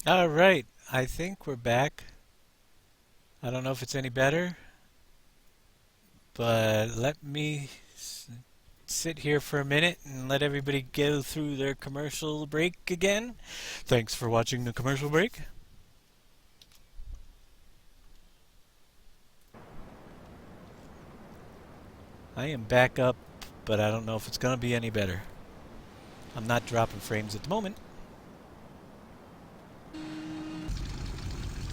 All right, I think we're back. I don't know if it's any better, but let me sit here for a minute and let everybody go through their commercial break again. Thanks for watching the commercial break. I am back up, but I don't know if it's going to be any better. I'm not dropping frames at the moment.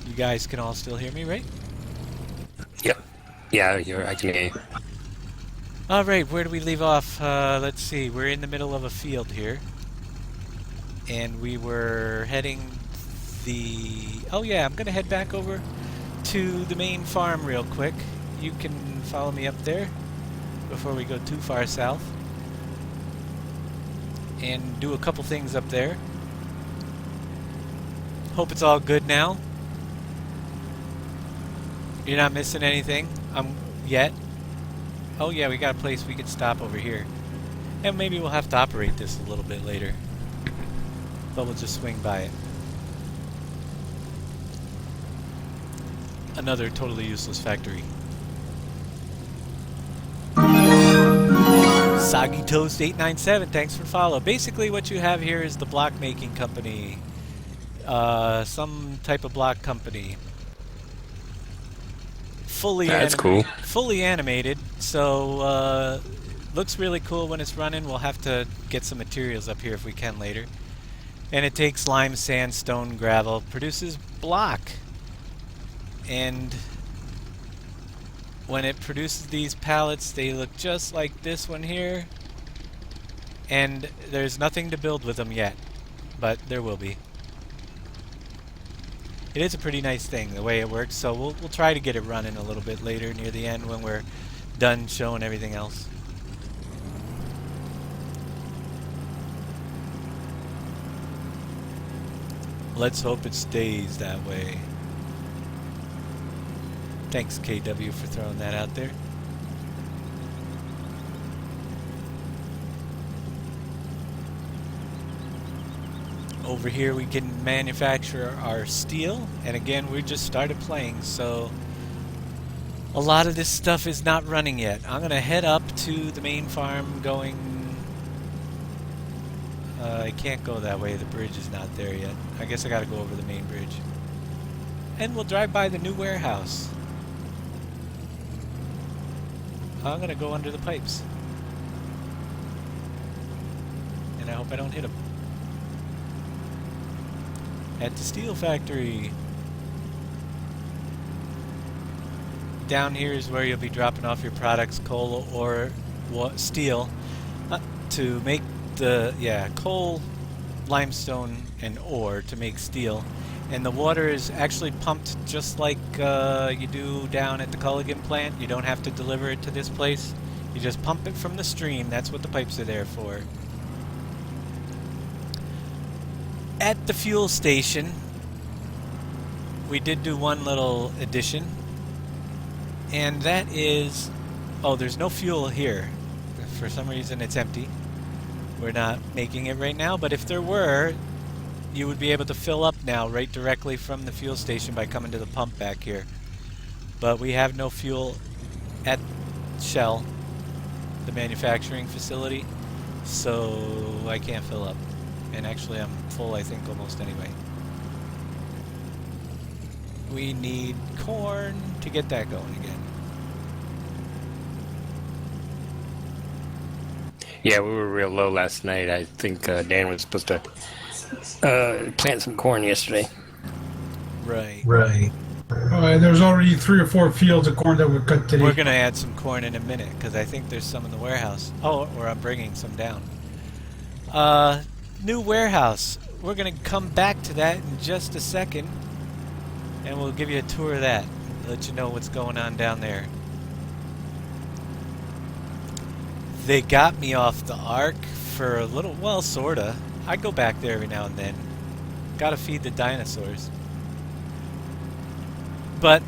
You guys can all still hear me, right? Yep. Yeah, I can hear you. All right, where do we leave off? Let's see. We're in the middle of a field here, and we were heading the. Oh yeah, I'm gonna head back over to the main farm real quick. You can follow me up there before we go too far south, and do a couple things up there. Hope it's all good now. You're not missing anything yet. Oh yeah, we got a place we could stop over here. And maybe we'll have to operate this a little bit later. But we'll just swing by it. Another totally useless factory. Soggy Toast 897, thanks for follow. Basically what you have here is the block making company. Some type of block company. That's cool. Fully animated, so looks really cool when it's running. We'll have to get some materials up here if we can later. And it takes lime, sand, stone, gravel, produces block. And when it produces these pallets, they look just like this one here. And there's nothing to build with them yet, but there will be. It is a pretty nice thing the way it works, so we'll try to get it running a little bit later near the end when we're done showing everything else. Let's hope it stays that way. Thanks KW for throwing that out there. Over here we can manufacture our steel, and again we just started playing, so a lot of this stuff is not running yet. I'm gonna head up to the main farm going I can't go that way, the bridge is not there yet. I guess I gotta go over the main bridge. And we'll drive by the new warehouse. I'm gonna go under the pipes. And I hope I don't hit them. At the steel factory. Down here is where you'll be dropping off your products, coal or steel, to make the, coal, limestone, and ore to make steel. And the water is actually pumped just like you do down at the Culligan plant. You don't have to deliver it to this place. You just pump it from the stream. That's what the pipes are there for. At the fuel station, we did do one little addition, and that is, oh, there's no fuel here. For some reason it's empty. We're not making it right now, but if there were, you would be able to fill up now right directly from the fuel station by coming to the pump back here. But we have no fuel at Shell, the manufacturing facility, so I can't fill up. And actually I'm full, I think, almost anyway. We need corn to get that going again. Yeah, we were real low last night. I think Dan was supposed to plant some corn yesterday. Right. There's already 3 or 4 fields of corn that were cut today. We're going to add some corn in a minute, because I think there's some in the warehouse. Oh, or I'm bringing some down. New warehouse. We're going to come back to that in just a second, and we'll give you a tour of that. Let you know what's going on down there. They got me off the Ark for a little, well, sorta. I go back there every now and then. Gotta feed the dinosaurs. But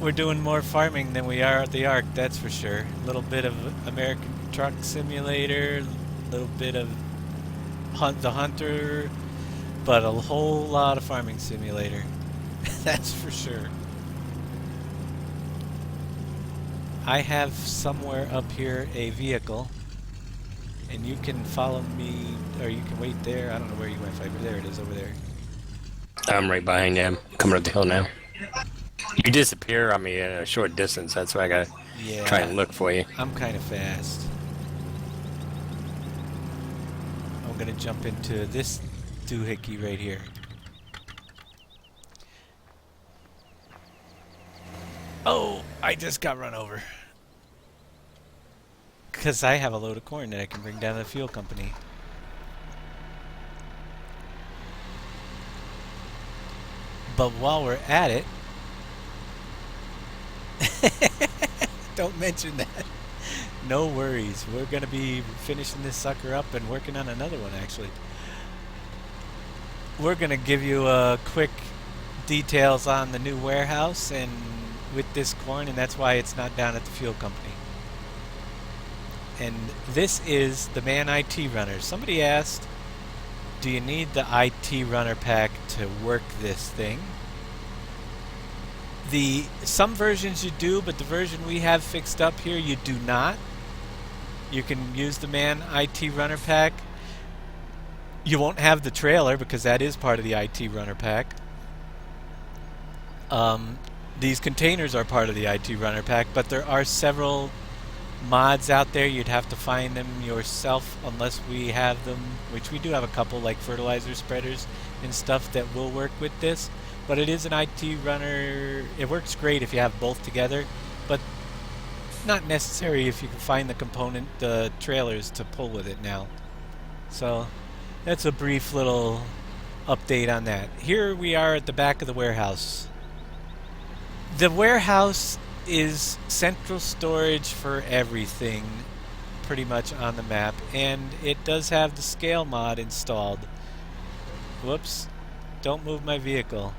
we're doing more farming than we are at the Ark, that's for sure. A little bit of American Truck Simulator, a little bit of the Hunter, but a whole lot of Farming Simulator. That's for sure. I have somewhere up here a vehicle, and you can follow me, or you can wait there. I don't know where you went, Fiber. There it is, over there. I'm right behind you. I'm coming up the hill now. You disappear on me in a short distance. That's why I gotta try and look for you. I'm kind of fast. I'm gonna jump into this doohickey right here. Oh, I just got run over. Because I have a load of corn that I can bring down to the fuel company. But while we're at it, don't mention that. No worries. We're going to be finishing this sucker up and working on another one, actually. We're going to give you quick details on the new warehouse and with this corn, and that's why it's not down at the fuel company. And this is the MAN IT runner. Somebody asked, do you need the IT runner pack to work this thing? Some versions you do, but the version we have fixed up here, you do not. You can use the MAN IT runner pack. You won't have the trailer because that is part of the IT runner pack. These containers are part of the IT runner pack, but there are several mods out there. You'd have to find them yourself unless we have them, which we do have a couple, like fertilizer spreaders and stuff that will work with this. But it is an IT runner. It works great if you have both together, but not necessary if you can find the trailers to pull with it now. So that's a brief little update on that. Here we are at the back of the warehouse. The warehouse is central storage for everything pretty much on the map, and it does have the scale mod installed. Whoops, don't move my vehicle.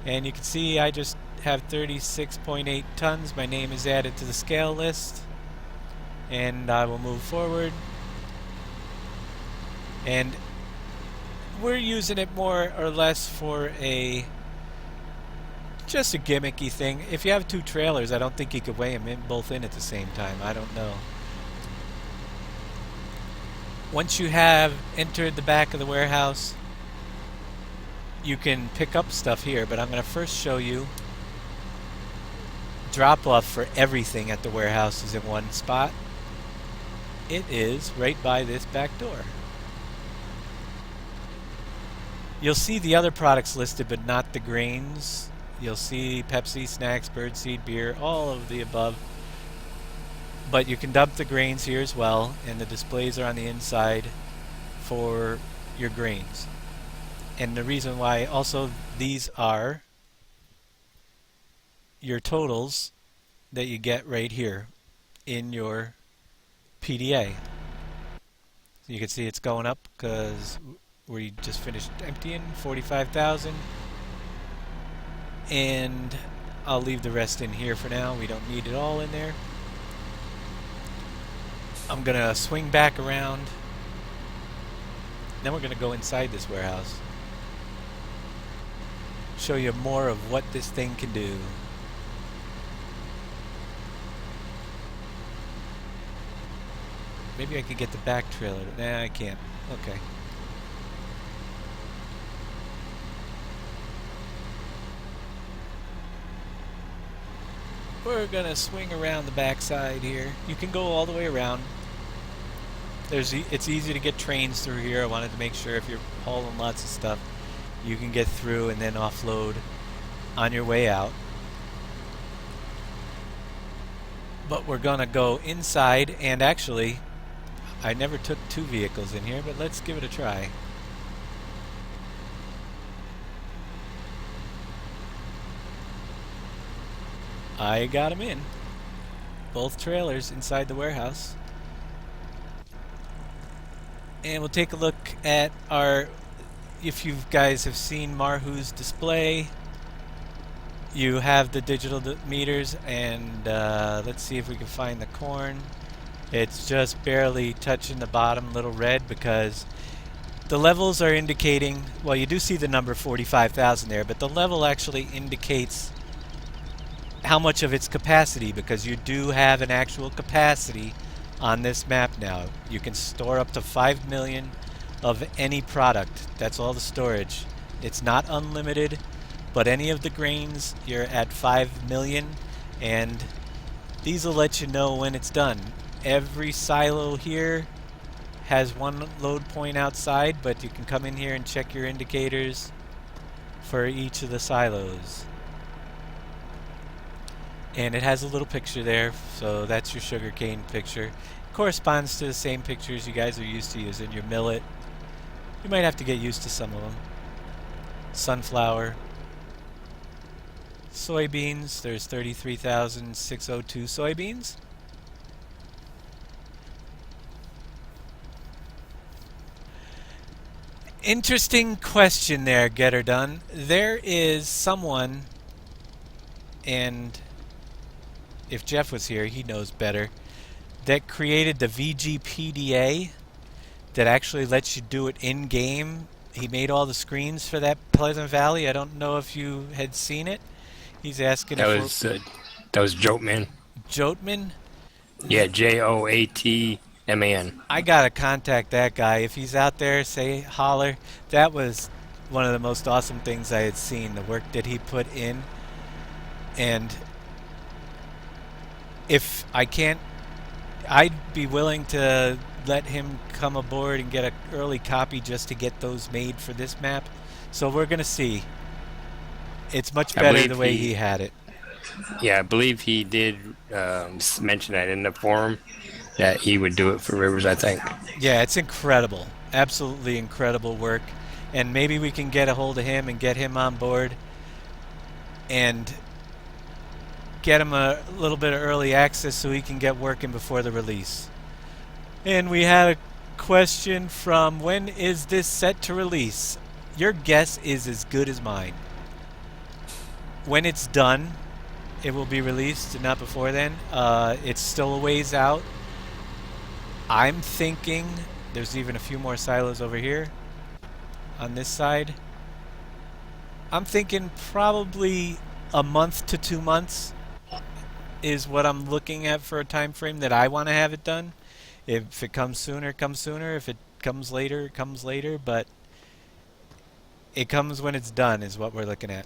And you can see I just have 36.8 tons. My name is added to the scale list, and I will move forward. And we're using it more or less for just a gimmicky thing. If you have two trailers, I don't think you could weigh them both in at the same time. I don't know. Once you have entered the back of the warehouse, you can pick up stuff here, but I'm going to first show you drop-off for everything at the warehouse is in one spot. It is right by this back door. You'll see the other products listed, but not the grains. You'll see Pepsi, snacks, birdseed, beer, all of the above. But you can dump the grains here as well, and the displays are on the inside for your grains. And the reason why also these are your totals that you get right here in your PDA. So you can see it's going up because we just finished emptying 45,000. And I'll leave the rest in here for now. We don't need it all in there. I'm gonna swing back around. Then we're gonna go inside this warehouse. Show you more of what this thing can do. Maybe I could get the back trailer. Nah, I can't. Okay. We're gonna swing around the backside here. You can go all the way around. It's easy to get trains through here. I wanted to make sure if you're hauling lots of stuff, you can get through and then offload on your way out. But we're gonna go inside, and actually, I never took two vehicles in here, but let's give it a try. I got them in. Both trailers inside the warehouse. And we'll take a look at our, if you guys have seen Marhu's display, you have the digital meters, and let's see if we can find the corn. It's just barely touching the bottom little red because The levels are indicating, well, you do see the number 45,000 there, but the level actually indicates how much of its capacity, because you do have an actual capacity on this map now. You can store up to 5 million of any product. That's all the storage. It's not unlimited, but any of the grains, you're at 5 million, and these will let you know when it's done. Every silo here has one load point outside, but you can come in here and check your indicators for each of the silos. And it has a little picture there, so that's your sugarcane picture. It corresponds to the same pictures you guys are used to using. Your millet. You might have to get used to some of them. Sunflower. Soybeans. There's 33,602 soybeans. Interesting question there, Get Her Done. There is someone, and if Jeff was here, he knows better, that created the VGPDA that actually lets you do it in-game. He made all the screens for that Pleasant Valley. I don't know if you had seen it. He's asking That if was Joatman. Joatman? Yeah, Joatman. I gotta contact that guy. If he's out there, say holler. That was one of the most awesome things I had seen, the work that he put in. And if I can't, I'd be willing to let him come aboard and get an early copy just to get those made for this map. So we're gonna see. It's much better the way he had it. Yeah, I believe he did mention that in the forum, that he would do it for Rivers, I think. Yeah, it's incredible. Absolutely incredible work. And maybe we can get a hold of him and get him on board and get him a little bit of early access so he can get working before the release. And we had a question from, when is this set to release? Your guess is as good as mine. When it's done, it will be released, and not before then. It's still a ways out. I'm thinking there's even a few more silos over here on this side. I'm thinking probably a month to 2 months is what I'm looking at for a time frame that I want to have it done. If it comes sooner, it comes sooner. If it comes later, it comes later. But it comes when it's done is what we're looking at.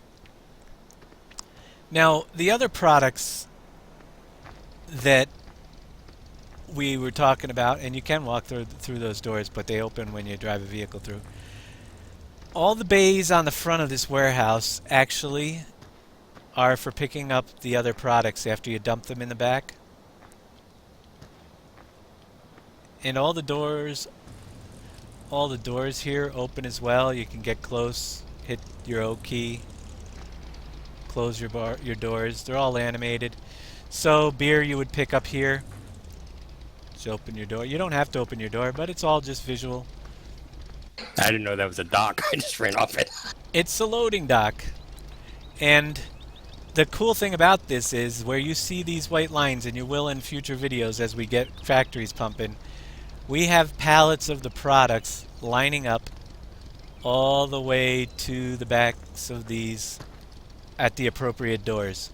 Now, the other products that we were talking about, and you can walk through those doors, but they open when you drive a vehicle through. All the bays on the front of this warehouse actually are for picking up the other products after you dump them in the back. And all the doors here open as well. You can get close, hit your O key, close your doors. They're all animated. So beer you would pick up here. Just open your door. You don't have to open your door, but it's all just visual. I didn't know that was a dock. I just ran off it. It's a loading dock. And the cool thing about this is where you see these white lines, and you will in future videos as we get factories pumping, we have pallets of the products lining up all the way to the backs of these at the appropriate doors.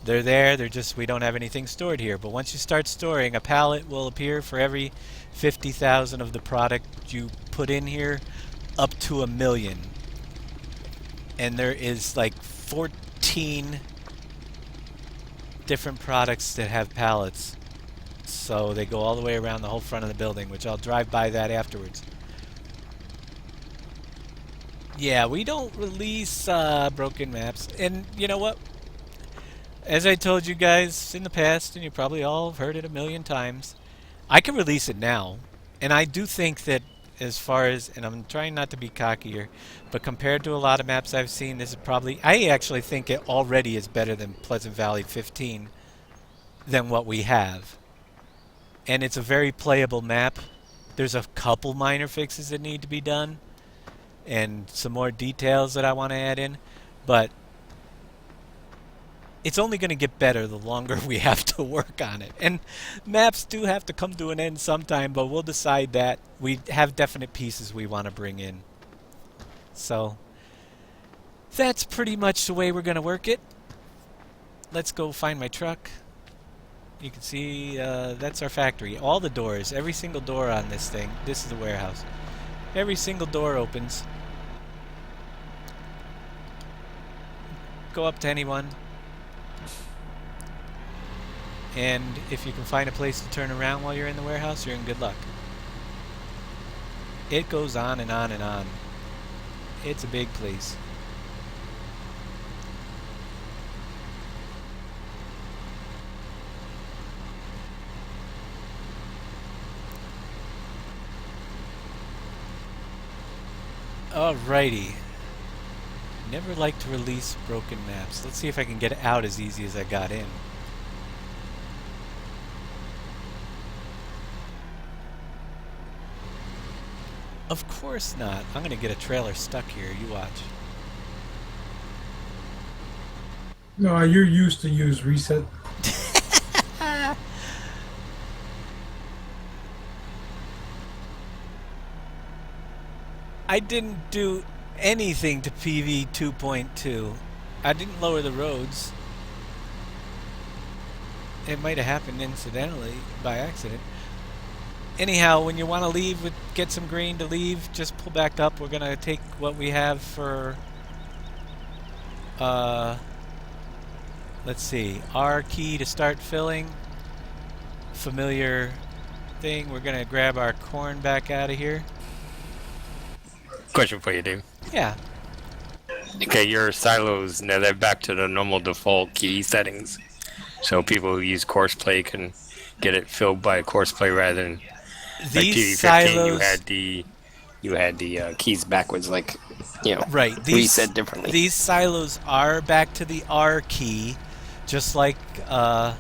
They're there, we don't have anything stored here. But once you start storing, a pallet will appear for every 50,000 of the product you put in here, up to 1 million. And there is like 14 different products that have pallets. So they go all the way around the whole front of the building, which I'll drive by that afterwards. Yeah, we don't release broken maps. And you know what? As I told you guys in the past, and you probably all have heard it a million times, I can release it now. And I do think that as far as, and I'm trying not to be cocky here, but compared to a lot of maps I've seen, this is probably, I actually think it already is better than Pleasant Valley 15 than what we have. And it's a very playable map. There's a couple minor fixes that need to be done, and some more details that I want to add in, but it's only going to get better the longer we have to work on it. And maps do have to come to an end sometime, but we'll decide that. We have definite pieces we want to bring in. So that's pretty much the way we're going to work it. Let's go find my truck. You can see that's our factory. All the doors, every single door on this thing. This is the warehouse. Every single door opens. Go up to anyone. And if you can find a place to turn around while you're in the warehouse, you're in good luck. It goes on and on and on. It's a big place. Alrighty. Never like to release broken maps. Let's see if I can get it out as easy as I got in. Of course not. I'm gonna get a trailer stuck here. You watch. No, you're used to use reset. I didn't do anything to PV 2.2. I didn't lower the roads. It might have happened incidentally, by accident. Anyhow, when you want to leave, get some grain to leave, just pull back up. We're going to take what we have for, let's see, R key to start filling. Familiar thing. We're going to grab our corn back out of here. Question for you, Dave. Yeah. Okay, your silos, now they're back to the normal default key settings. So people who use Courseplay can get it filled by Courseplay rather than like These PV15, silos, you had the keys backwards, like, you know, right. reset differently. These silos are back to the R key, just like the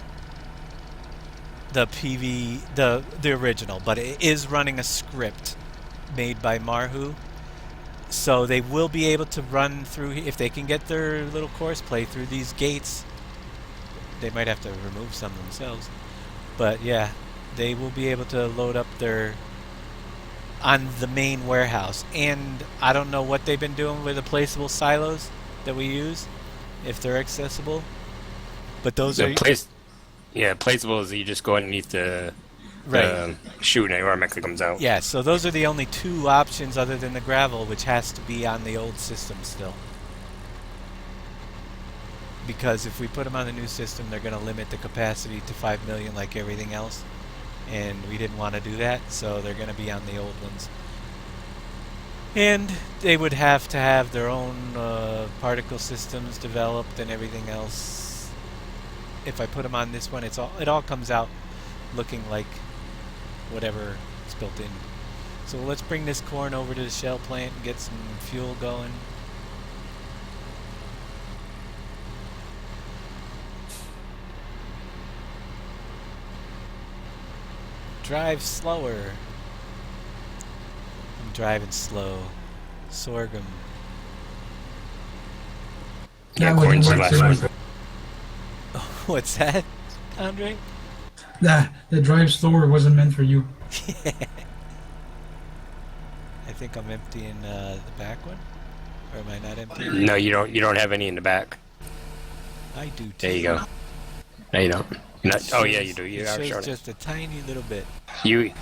PV, the original, but it is running a script made by Marhu. So they will be able to run through, if they can get their little Courseplay through these gates. They might have to remove some themselves. But yeah, they will be able to load up their, on the main warehouse. And I don't know what they've been doing with the placeable silos that we use, if they're accessible. But those are... Placeable is you just go underneath the right. chute and it automatically comes out. Yeah, so those are the only two options other than the gravel, which has to be on the old system still. Because if we put them on the new system, they're going to limit the capacity to 5 million like everything else. And we didn't want to do that, so they're going to be on the old ones. And they would have to have their own particle systems developed and everything else. If I put them on this one, it all comes out looking like whatever is built in. So let's bring this corn over to the shell plant and get some fuel going. Drive slower. I'm driving slow. Sorghum. Yeah, That wouldn't corn's the work last too. one. What's that, Andre? Nah, the drive slower wasn't meant for you. I think I'm emptying the back one. Or am I not emptying? No, you don't have any in the back. I do too. There you go. No, you don't. Oh yeah, you do. You It are shows showing just a tiny little bit. it.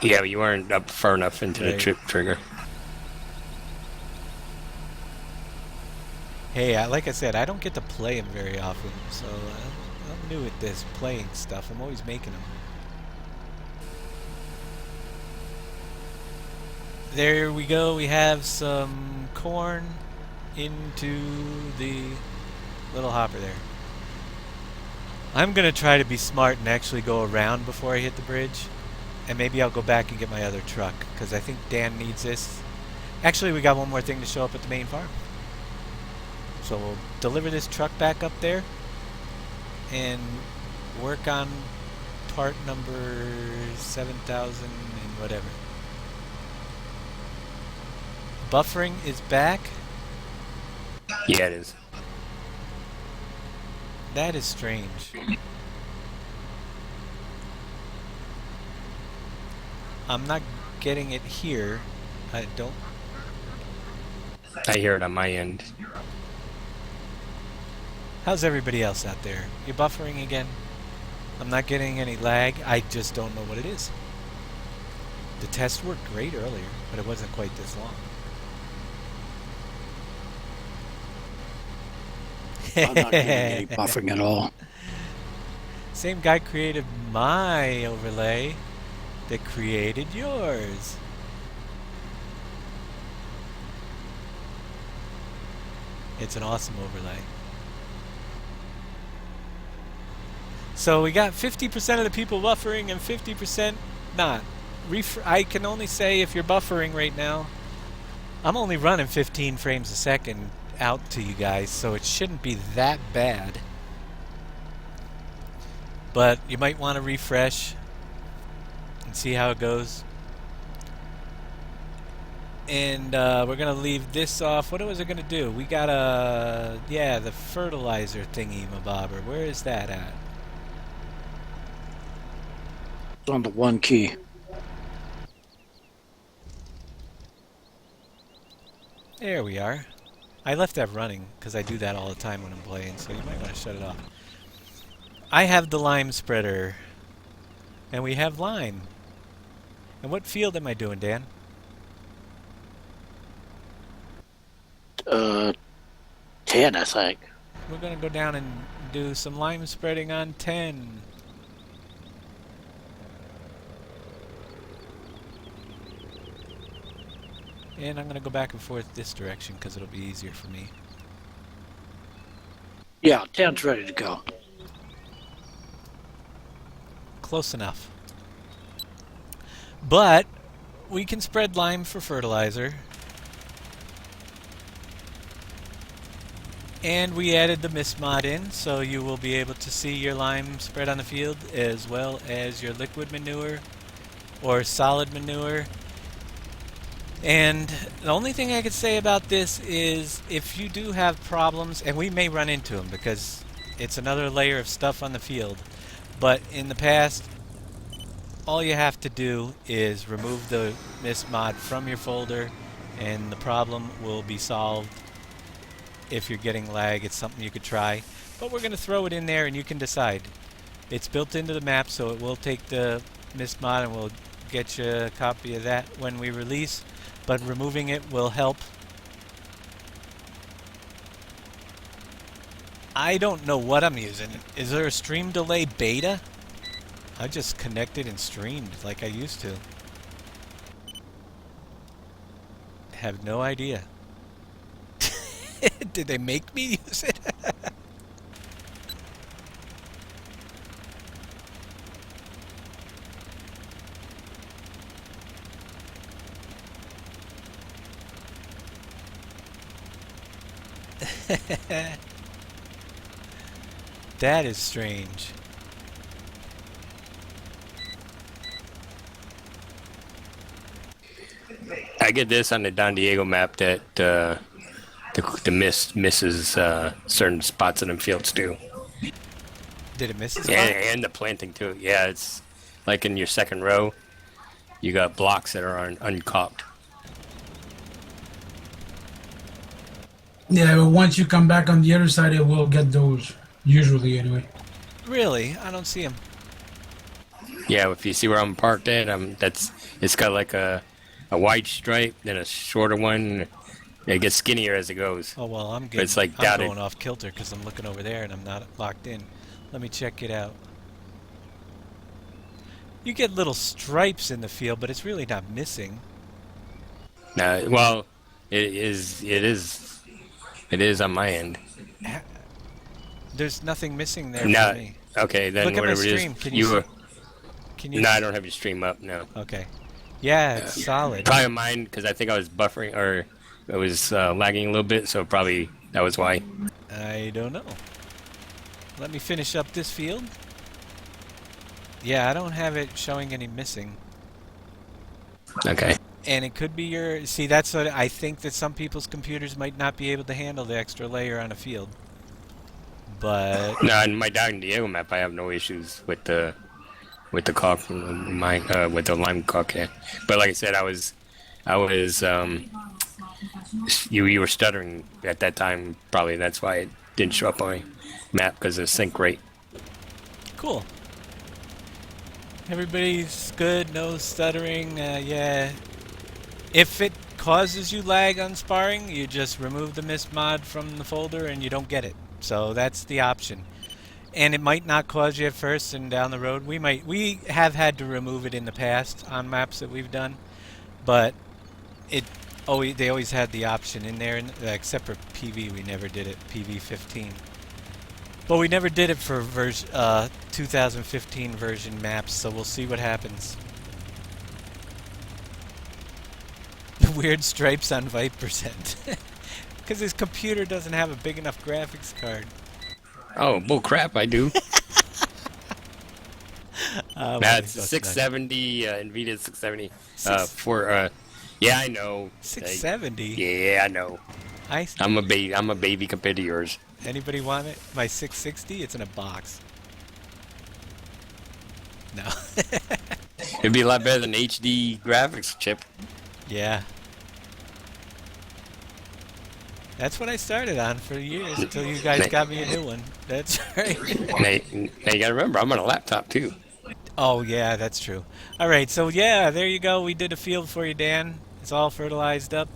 Yeah, but you weren't up far enough into the Right. trip trigger. Hey, like I said, I don't get to play them very often, so I'm new at this playing stuff. I'm always making them. There we go. We have some corn into the little hopper there. I'm going to try to be smart and actually go around before I hit the bridge. And maybe I'll go back and get my other truck, because I think Dan needs this. Actually, we got one more thing to show up at the main farm. So we'll deliver this truck back up there and work on part number 7,000 and whatever. Buffering is back. Yeah, it is. That is strange. I'm not getting it here. I don't... I hear it on my end. How's everybody else out there? You buffering again? I'm not getting any lag. I just don't know what it is. The test worked great earlier, but it wasn't quite this long. I'm not getting any buffering at all. Same guy created my overlay that created yours. It's an awesome overlay. So we got 50% of the people buffering and 50% not. I can only say if you're buffering right now, I'm only running 15 frames a second out to you guys, so it shouldn't be that bad. But you might want to refresh and see how it goes. And we're going to leave this off. What was I going to do? We got the fertilizer thingy, mabobber. Where is that at? It's on the one key. There we are. I left that running because I do that all the time when I'm playing, so you might want to shut it off. I have the lime spreader. And we have lime. And what field am I doing, Dan? 10, I think. We're going to go down and do some lime spreading on 10. And I'm going to go back and forth this direction because it'll be easier for me. Yeah, 10's ready to go. Close enough. But we can spread lime for fertilizer. And we added the mist mod in, so you will be able to see your lime spread on the field as well as your liquid manure or solid manure. And the only thing I could say about this is if you do have problems, and we may run into them because it's another layer of stuff on the field, but in the past, all you have to do is remove the mist mod from your folder and the problem will be solved. If you're getting lag, it's something you could try. But we're going to throw it in there and you can decide. It's built into the map, so it will take the mist mod and we'll get you a copy of that when we release. But removing it will help. I don't know what I'm using. Is there a stream delay beta? I just connected and streamed like I used to. Have no idea. Did they make me use it? That is strange. I get this on the Don Diego map that the mist misses certain spots in the fields too. Did it miss the spot? And the planting too. Yeah, it's like in your second row, you got blocks that are uncaulked. Yeah, but once you come back on the other side, it will get those. Usually, anyway. Really? I don't see him. Yeah, if you see where I'm parked at, it's got like a wide stripe, then a shorter one. It gets skinnier as it goes. Oh well, I'm It's like dotted. going off kilter because I'm looking over there and I'm not locked in. Let me check it out. You get little stripes in the field, but it's really not missing. Well, it is on my end. There's nothing missing there No. for me. Okay, then Look at my whatever it stream. is, Can you see? Can you? No, I don't have your stream up. No. Okay. Yeah, it's solid. Probably mine because I think I was buffering or it was lagging a little bit, so probably that was why. I don't know. Let me finish up this field. Yeah, I don't have it showing any missing. Okay. And it could be your... See, that's what I think that some people's computers might not be able to handle the extra layer on a field. but No, on my Don Diego map, I have no issues with the caulk, with the lime caulk. Yeah. But like I said, I was you were stuttering at that time. Probably that's why it didn't show up on my map because of sync rate. cool. Everybody's good, no stuttering. Yeah. If it causes you lag on sparring, you just remove the mist mod from the folder and you don't get it. So that's the option. And it might not cause you at first, and down the road we have had to remove it in the past on maps that we've done, but they always had the option in there, except for PV. We never did it, PV 15. But we never did it for 2015 version maps, so we'll see what happens. Weird stripes on Viper's end. Because his computer doesn't have a big enough graphics card. Oh, bull crap! I do. Well, That's that's 670 NVIDIA 670. Yeah, I know. 670. Yeah, I know. I'm a baby compared to yours. Anybody want it? My 660? It's in a box. No. It'd be a lot better than HD graphics chip. Yeah. That's what I started on for years until you guys got me a new one. That's right. Now you gotta remember, I'm on a laptop too. Oh, yeah, that's true. All right, so yeah, there you go. We did a field for you, Dan. It's all fertilized up.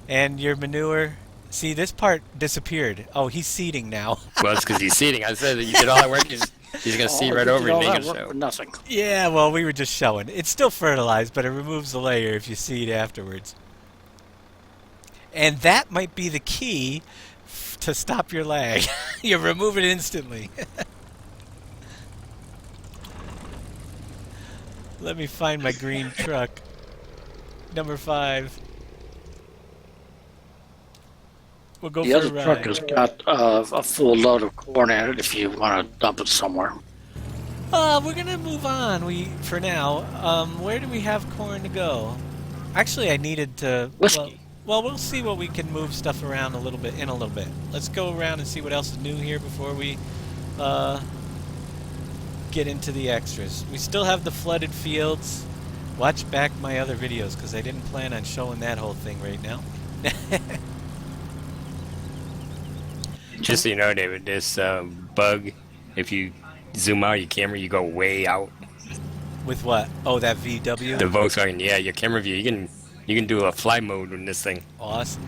And your manure. See, this part disappeared. Oh, he's seeding now. Well, it's because he's seeding. I said that you did all that work. He's gonna seed right over your negative work show. for nothing. Yeah, well, we were just showing. It's still fertilized, but it removes the layer if you seed afterwards. And that might be the key to stop your lag. You remove it instantly. Let me find my green truck. Number 5. We'll go The for other a ride. truck has got a full load of corn in it if you want to dump it somewhere. We're gonna move on. For now. Where do we have corn to go? Actually, I needed to. Whiskey. Well, we'll see what we can move stuff around a little bit. Let's go around and see what else is new here before we get into the extras. We still have the flooded fields. Watch back my other videos because I didn't plan on showing that whole thing right now. Just so you know, David, this bug, if you zoom out your camera, you go way out. With what? Oh, that VW? The Volkswagen, yeah, your camera view, you can do a fly mode in this thing. Awesome.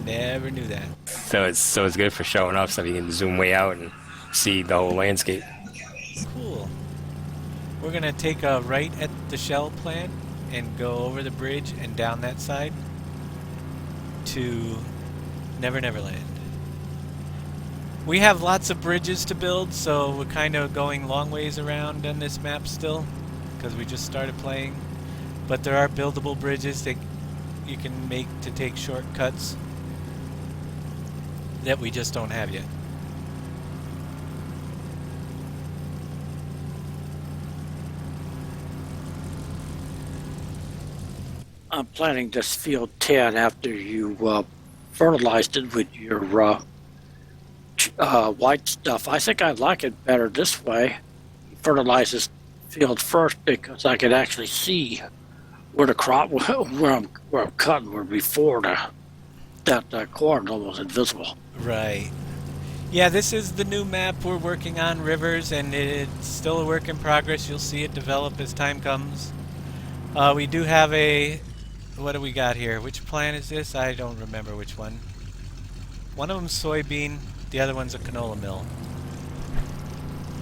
Never knew that. So it's good for showing off, so you can zoom way out and see the whole landscape. Cool. We're gonna take a right at the Shell plant and go over the bridge and down that side to Never Never Land. We have lots of bridges to build, so we're kind of going long ways around on this map still because we just started playing. But there are buildable bridges that you can make to take shortcuts that we just don't have yet. I'm planting this field 10 after you fertilized it with your white stuff. I think I like it better this way. Fertilize this field first because I could actually see where the crop, where I'm cutting, where before that corn almost invisible. Right. Yeah, this is the new map we're working on, Rivers, and it's still a work in progress. You'll see it develop as time comes. We do have a... What do we got here? Which plant is this? I don't remember which one. One of them's soybean, the other one's a canola mill.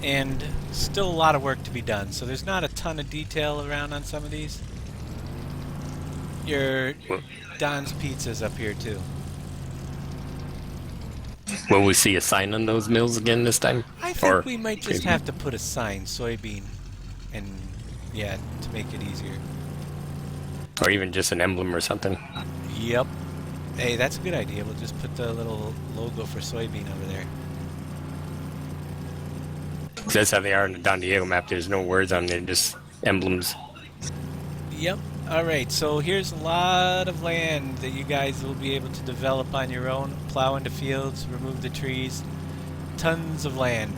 And still a lot of work to be done, so there's not a ton of detail around on some of these. Your Don's Pizza's up here too. Will we see a sign on those mills again this time? I think we might just have to put a sign, soybean, and yeah, to make it easier. Or even just an emblem or something. Yep. Hey, that's a good idea. We'll just put the little logo for soybean over there. 'Cause that's how they are in the Don Diego map. There's no words on there, just emblems. Yep. Alright, so here's a lot of land that you guys will be able to develop on your own. Plow into fields, remove the trees. Tons of land.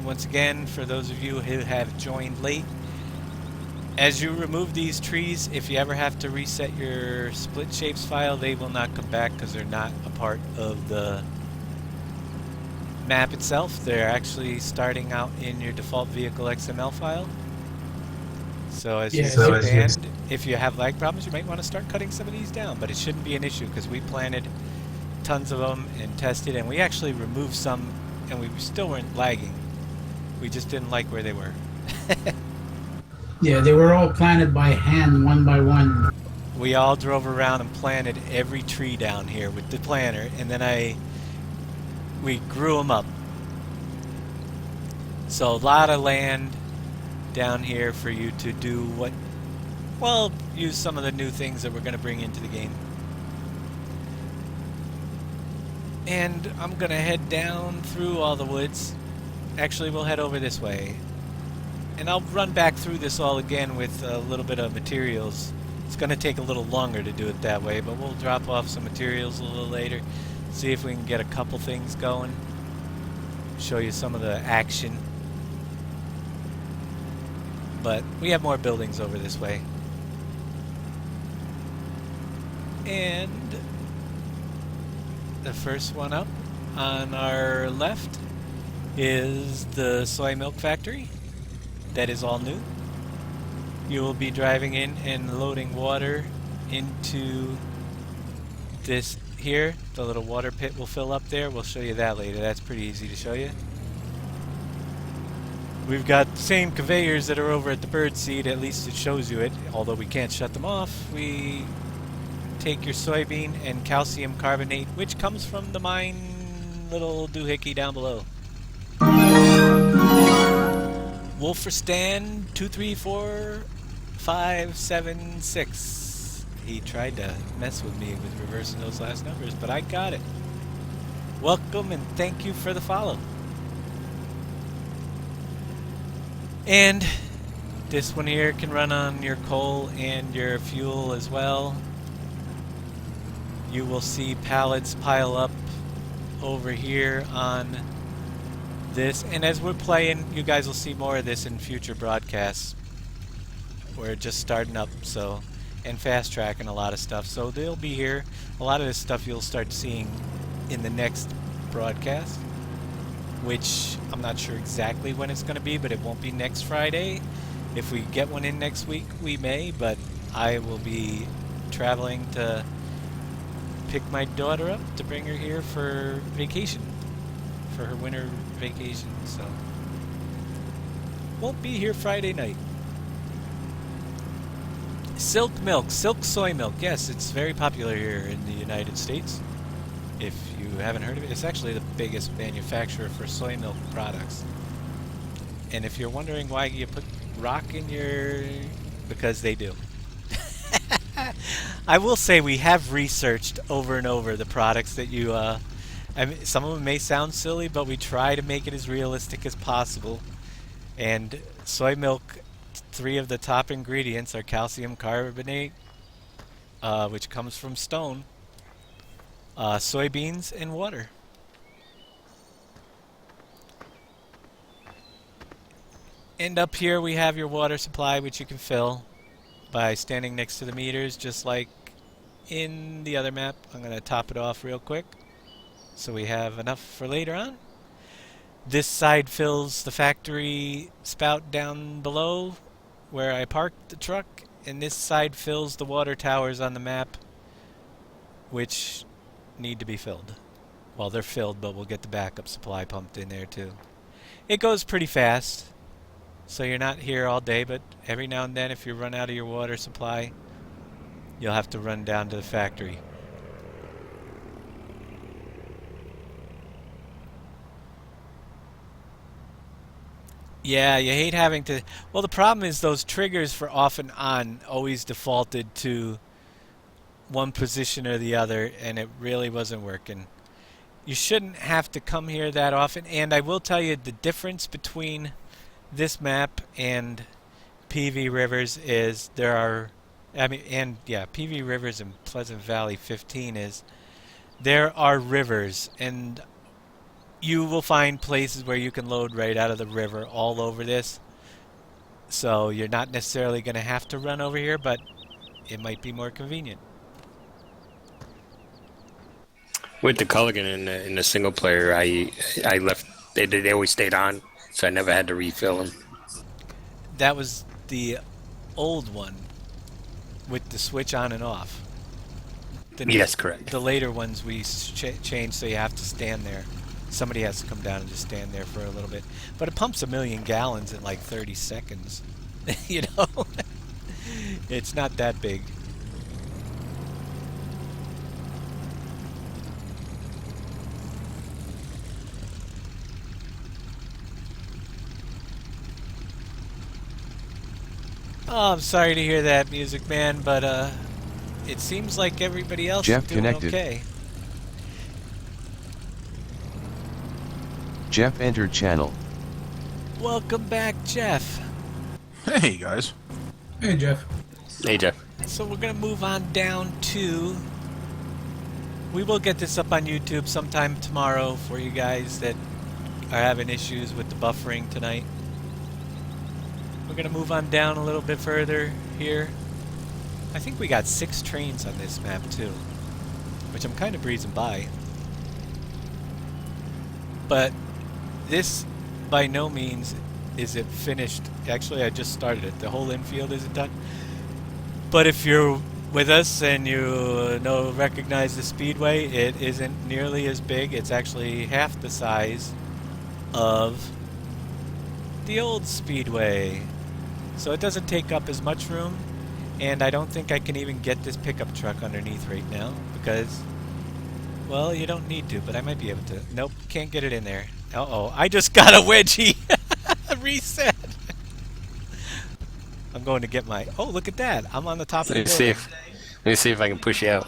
Once again, for those of you who have joined late, as you remove these trees, if you ever have to reset your split shapes file, they will not come back because they're not a part of the map itself. They're actually starting out in your default vehicle XML file. So as you expand, if you have lag problems, you might want to start cutting some of these down, but it shouldn't be an issue because we planted tons of them and tested, and we actually removed some, and we still weren't lagging. We just didn't like where they were. Yeah, they were all planted by hand, one by one. We all drove around and planted every tree down here with the planter, and then we grew them up. So a lot of land down here for you to do use some of the new things that we're going to bring into the game. And I'm going to head down through all the woods. Actually, we'll head over this way. And I'll run back through this all again with a little bit of materials. It's going to take a little longer to do it that way, but we'll drop off some materials a little later. See if we can get a couple things going. Show you some of the action. But we have more buildings over this way. And the first one up on our left is the soy milk factory. That is all new. You will be driving in and loading water into this here. The little water pit will fill up there. We'll show you that later. That's pretty easy to show you. We've got the same conveyors that are over at the birdseed. At least it shows you it, although we can't shut them off. We take your soybean and calcium carbonate, which comes from the mine little doohickey down below. Wolferstan 234576. He tried to mess with me with reversing those last numbers, but I got it. Welcome and thank you for the follow. And this one here can run on your coal and your fuel as well. You will see pallets pile up over here on this, and as we're playing, you guys will see more of this in future broadcasts. We're just starting up, so, and fast tracking a lot of stuff, so they'll be here. A lot of this stuff you'll start seeing in the next broadcast, which I'm not sure exactly when it's going to be, but it won't be next Friday. If we get one in next week, we may, but I will be traveling to pick my daughter up to bring her here for vacation, for her winter vacation, so won't be here Friday night. Silk milk, silk soy milk, yes, it's very popular here in the United States. If you haven't heard of it, it's actually the biggest manufacturer for soy milk products. And if you're wondering why you put rock in your... because they do. I will say we have researched over and over the products that you... I mean, some of them may sound silly, but we try to make it as realistic as possible. And soy milk, 3 of the top ingredients are calcium carbonate, which comes from stone, soybeans, and water. And up here we have your water supply, which you can fill by standing next to the meters, just like in the other map. I'm going to top it off real quick so we have enough for later on. This side fills the factory spout down below where I parked the truck, and this side fills the water towers on the map, which need to be filled. Well, they're filled, but we'll get the backup supply pumped in there too. It goes pretty fast, so you're not here all day, but every now and then if you run out of your water supply, you'll have to run down to the factory. Yeah, you hate having to... Well, the problem is those triggers for off and on always defaulted to one position or the other, and it really wasn't working. You shouldn't have to come here that often, and I will tell you the difference between this map and PV Rivers is there are I mean, and yeah, PV Rivers in Pleasant Valley 15 is there are rivers, and you will find places where you can load right out of the river all over this. So you're not necessarily going to have to run over here, but it might be more convenient. With the Culligan in the single player, I left. They always stayed on, so I never had to refill them. That was the old one with the switch on and off. Yes, correct. The later ones we changed so you have to stand there. Somebody has to come down and just stand there for a little bit. But it pumps 1 million gallons in like 30 seconds. You know? It's not that big. Oh, I'm sorry to hear that, Music Man, but it seems like everybody else Jeff is doing connected. okay. Jeff entered channel. Welcome back, Jeff. Hey guys. Hey, Jeff. Hey, Jeff. So we're going to move on down to... We will get this up on YouTube sometime tomorrow for you guys that are having issues with the buffering tonight. We're going to move on down a little bit further here. I think we got 6 trains on this map too, which I'm kind of breezing by. But this, by no means, is it finished. Actually, I just started it. The whole infield isn't done. But if you're with us and you recognize the speedway, it isn't nearly as big. It's actually half the size of the old speedway. So it doesn't take up as much room, and I don't think I can even get this pickup truck underneath right now because, well, you don't need to, but I might be able to. Nope, can't get it in there. Uh-oh, I just got a wedgie. Reset. I'm going to get my... Oh, look at that. I'm on the top of the building. Let me see if I can push you out.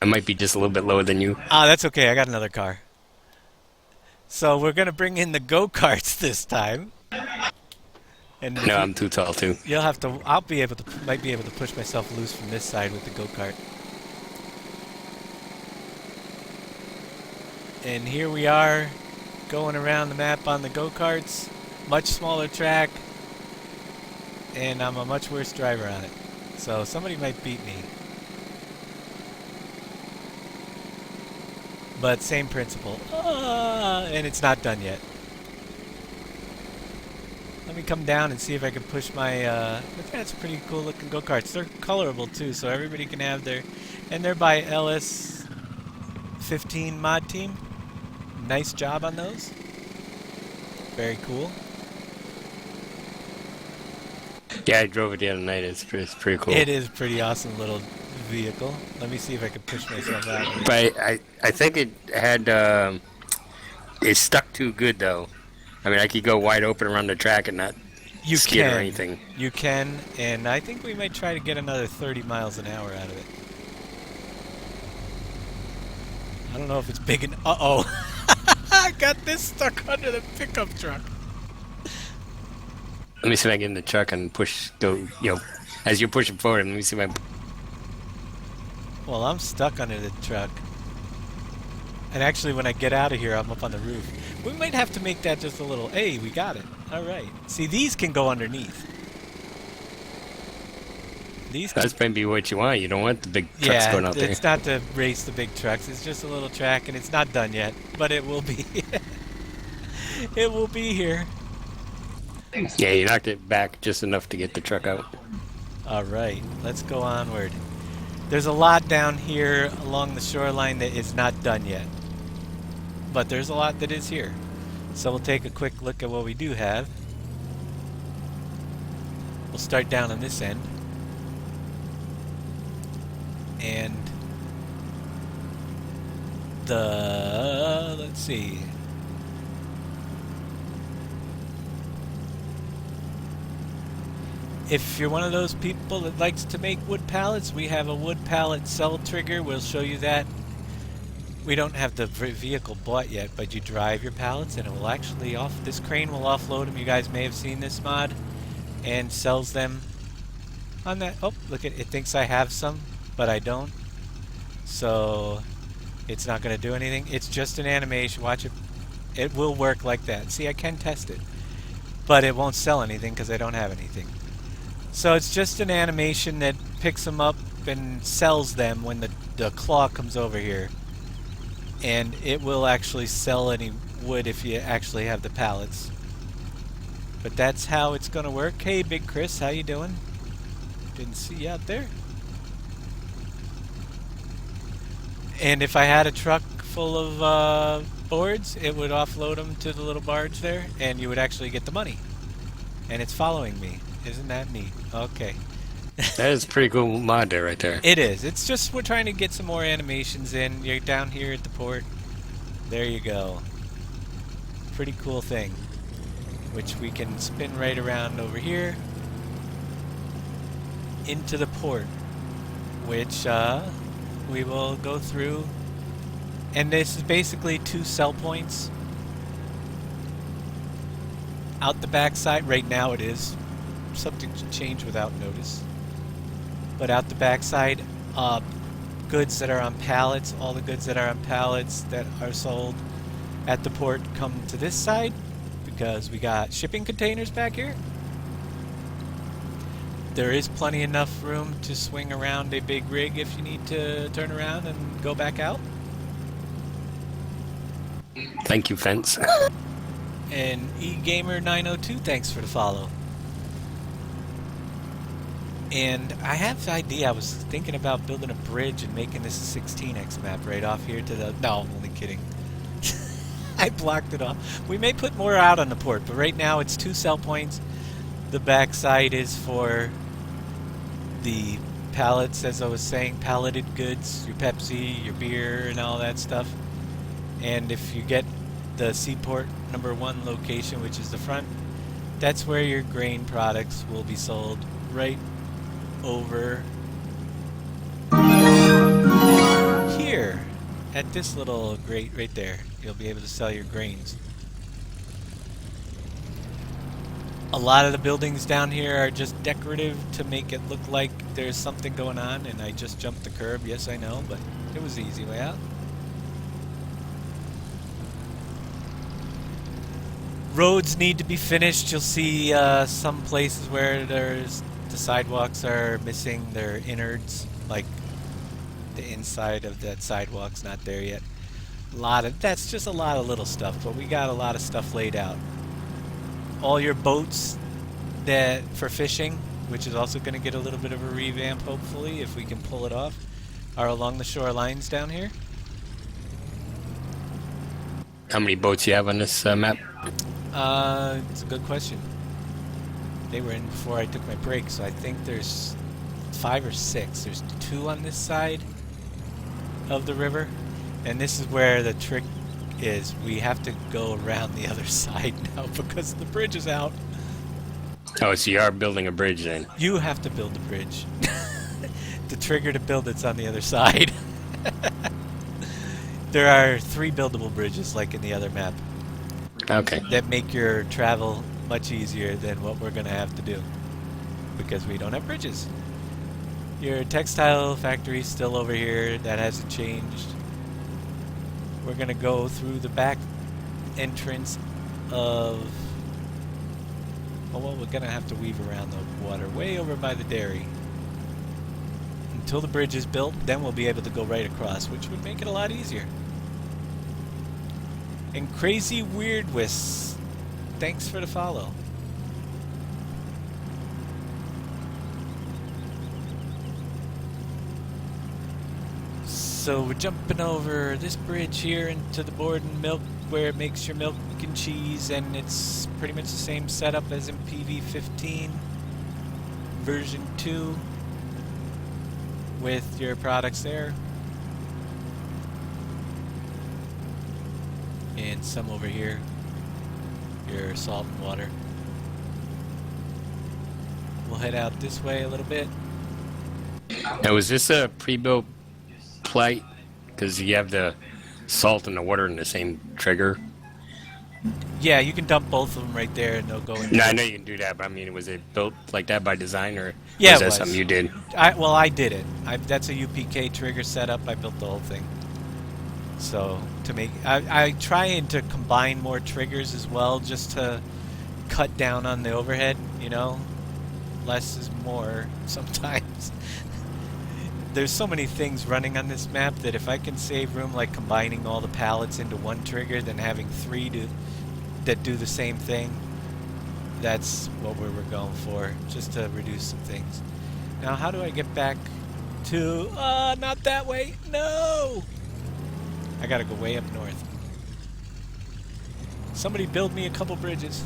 I might be just a little bit lower than you. Ah, that's okay. I got another car. So we're going to bring in the go-karts this time. And No, I'm too tall too. you'll have to... might be able to push myself loose from this side with the go-kart. And here we are, going around the map on the go-karts. Much smaller track. And I'm a much worse driver on it. So somebody might beat me. But same principle. And it's not done yet. Let me come down and see if I can push my... that's pretty cool looking go-karts. They're colorable too, so everybody can have their... And they're by LS15 mod team. Nice job on those. Very cool. Yeah, I drove it the other night. It's pretty cool. It is a pretty awesome little vehicle. Let me see if I can push myself out. But I think it had... it stuck too good though. I mean, I could go wide open around the track and not skid or anything. You can, and I think we might try to get another 30 miles an hour out of it. I don't know if it's big enough. Uh-oh. I got this stuck under the pickup truck. Let me see if I can get in the truck and as you're pushing forward, let me see if I... Well, I'm stuck under the truck. And actually, when I get out of here, I'm up on the roof. We might have to make that just a little... Hey, we got it. All right. See, these can go underneath. These can... That's maybe what you want. You don't want the big trucks going out there. It's not to race the big trucks. It's just a little track, and it's not done yet. But it will be. It will be here. Yeah, you knocked it back just enough to get the truck out. All right. Let's go onward. There's a lot down here along the shoreline that is not done yet. But there's a lot that is here. So we'll take a quick look at what we do have. We'll start down on this end. And let's see. If you're one of those people that likes to make wood pallets, we have a wood pallet cell trigger. We'll show you that. We don't have the vehicle bought yet, but you drive your pallets and it will actually this crane will offload them. You guys may have seen this mod, and sells them on that. Oh, look at it. It thinks I have some, but I don't. So it's not going to do anything. It's just an animation. Watch it. It will work like that. See, I can test it. But it won't sell anything because I don't have anything. So it's just an animation that picks them up and sells them when the claw comes over here. And it will actually sell any wood if you actually have the pallets. But that's how it's going to work. Hey, Big Chris, how you doing? Didn't see you out there. And if I had a truck full of boards, it would offload them to the little barge there, and you would actually get the money. And it's following me. Isn't that neat? Okay. That is a pretty cool mod there, right there. It is. It's just we're trying to get some more animations in. You're down here at the port. There you go. Pretty cool thing. Which we can spin right around over here into the port, which we will go through. And this is basically 2 sell points. Out the backside, right now it is. Something to change without notice. But out the backside, goods that are on pallets, all the goods that are on pallets that are sold at the port come to this side because we got shipping containers back here. There is plenty enough room to swing around a big rig if you need to turn around and go back out. Thank you, Fence. And eGamer902, thanks for the follow. And I have the idea, I was thinking about building a bridge and making this a 16x map right off here to the... No, I'm only kidding. I blocked it off. We may put more out on the port, but right now it's 2 sell points. The backside is for the pallets, as I was saying, palleted goods, your Pepsi, your beer, and all that stuff. And if you get the Seaport #1 location, which is the front, that's where your grain products will be sold, right over here at this little grate right there. You'll be able to sell your grains. A lot of the buildings down here are just decorative to make it look like there's something going on, and I just jumped the curb. Yes, I know, but it was the easy way out. Roads need to be finished. You'll see some places where the sidewalks are missing their innards, like the inside of that sidewalk's not there yet. That's just a lot of little stuff, but we got a lot of stuff laid out. All your boats that for fishing, which is also going to get a little bit of a revamp, hopefully, if we can pull it off, are along the shorelines down here. How many boats you have on this map? It's a good question. They were in before I took my break, so I think there's 5 or 6. There's 2 on this side of the river, and this is where the trick is. We have to go around the other side now because the bridge is out. Oh, so you are building a bridge then? You have to build the bridge. The trigger to build it's on the other side. There are 3 buildable bridges like in the other map. Okay. That make your travel much easier than what we're going to have to do because we don't have bridges. Your textile factory is still over here. That hasn't changed. We're going to go through the back entrance of... Oh, well, we're going to have to weave around the water way over by the dairy. Until the bridge is built, then we'll be able to go right across, which would make it a lot easier. And Crazy Weirdwiss, thanks for the follow. So we're jumping over this bridge here into the Borden Milk, where it makes your milk and cheese, and it's pretty much the same setup as in PV15 version 2 with your products there. And some over here, your salt and water. We'll head out this way a little bit. Now, is this a pre-built plight? Because you have the salt and the water in the same trigger. Yeah, you can dump both of them right there, and they'll go in. No, I know you can do that, but I mean, was it built like that by design, or Yeah, was it that was. something you did? Well, I did it. That's a UPK trigger setup. I built the whole thing. So to make, I try to combine more triggers as well, just to cut down on the overhead. You know, less is more sometimes. There's so many things running on this map that if I can save room, like combining all the pallets into one trigger, than having three that do the same thing, that's what we were going for, just to reduce some things. Now, how do I get back to... not that way. No! I gotta go way up north. Somebody build me a couple bridges.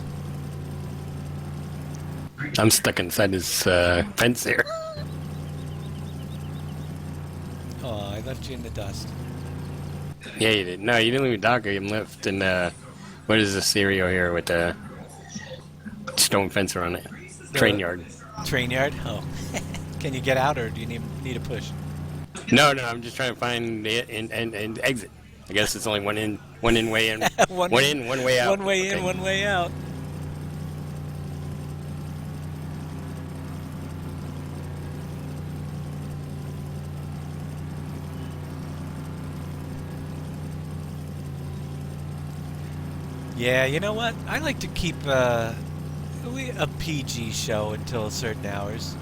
I'm stuck inside this fence here. Oh, I left you in the dust. Yeah, you did. No, you didn't leave a dog. You left in what is this area here with the stone fence around it? Train yard. Train yard? Oh. Can you get out, or do you need a push? No, I'm just trying to find the and exit. I guess it's only one in, way in. One in, one way out. One way in, Okay. one way out. Yeah, you know what? I like to keep a PG show until certain hours.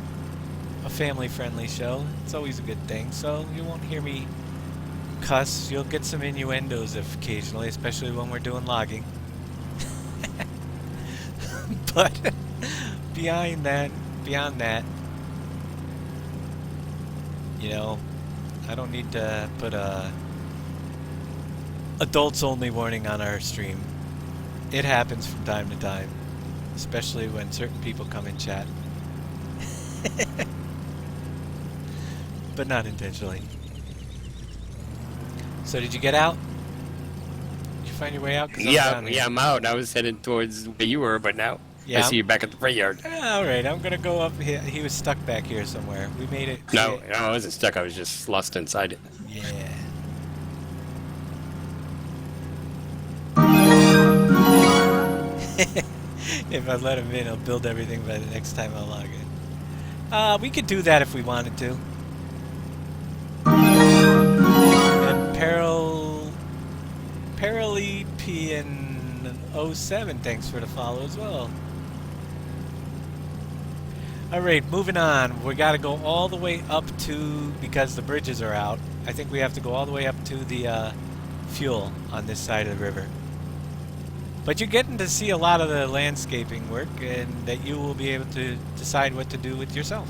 A family-friendly show. It's always a good thing. So you won't hear me cuss. You'll get some innuendos occasionally, especially when we're doing logging. But beyond that, you know, I don't need to put a adults-only warning on our stream. It happens from time to time, especially when certain people come in chat. But not intentionally. So did you get out? Did you find your way out? 'Cause I'm down here. Yeah, I'm out. I was headed towards where you were, but now Yeah, I see you back at the freight yard. All right, I'm gonna go up here. He was stuck back here somewhere. We made it. No, I wasn't stuck. I was just lost inside it. Yeah. If I let him in, he'll build everything by the next time I log in. We could do that if we wanted to. And Paralepian07, thanks for the follow as well. Alright, moving on. We gotta go all the way up to, because the bridges are out, I think we have to go all the way up to the fuel on this side of the river. But you're getting to see a lot of the landscaping work, and that you will be able to decide what to do with yourself.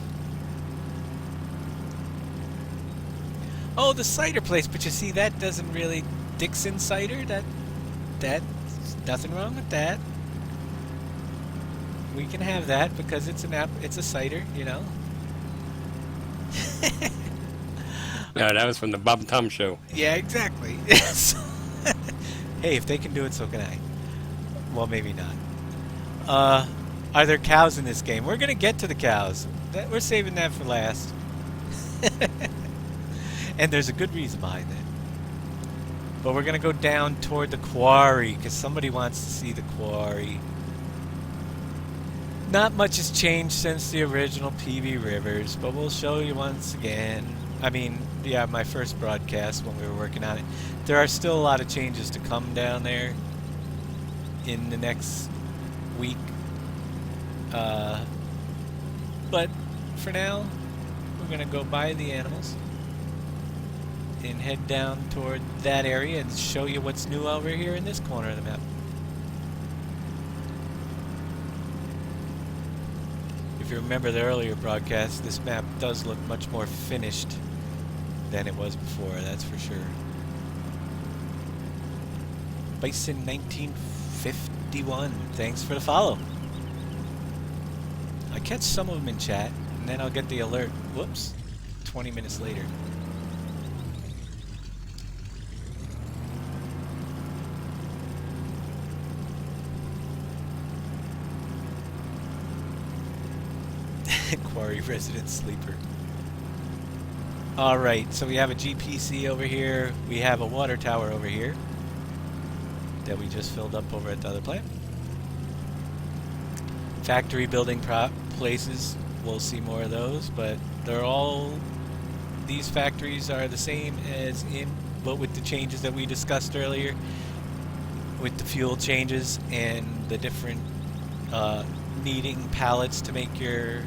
Oh, the cider place, but you see, that doesn't really... Dixon cider? That's nothing wrong with that. We can have that because it's it's a cider, you know. No, that was from the Bob and Tom show. Yeah, exactly. Hey, if they can do it, so can I. Well, maybe not. Are there cows in this game? We're gonna get to the cows. We're saving that for last. And there's a good reason behind that. But we're gonna go down toward the quarry because somebody wants to see the quarry. Not much has changed since the original PB Rivers, but we'll show you once again. I mean, yeah, my first broadcast when we were working on it. There are still a lot of changes to come down there in the next week. But for now, we're going to go buy the animals and head down toward that area and show you what's new over here in this corner of the map. If you remember the earlier broadcast, this map does look much more finished than it was before, that's for sure. Bison 1951, thanks for the follow. I catch some of them in chat, and then I'll get the alert. Whoops, 20 minutes later. Quarry resident sleeper. Alright, so we have a GPC over here. We have a water tower over here. that we just filled up over at the other plant. Factory building places, we'll see more of those, but they're all, these factories are the same as but with the changes that we discussed earlier, with the fuel changes and the different needing pallets to make your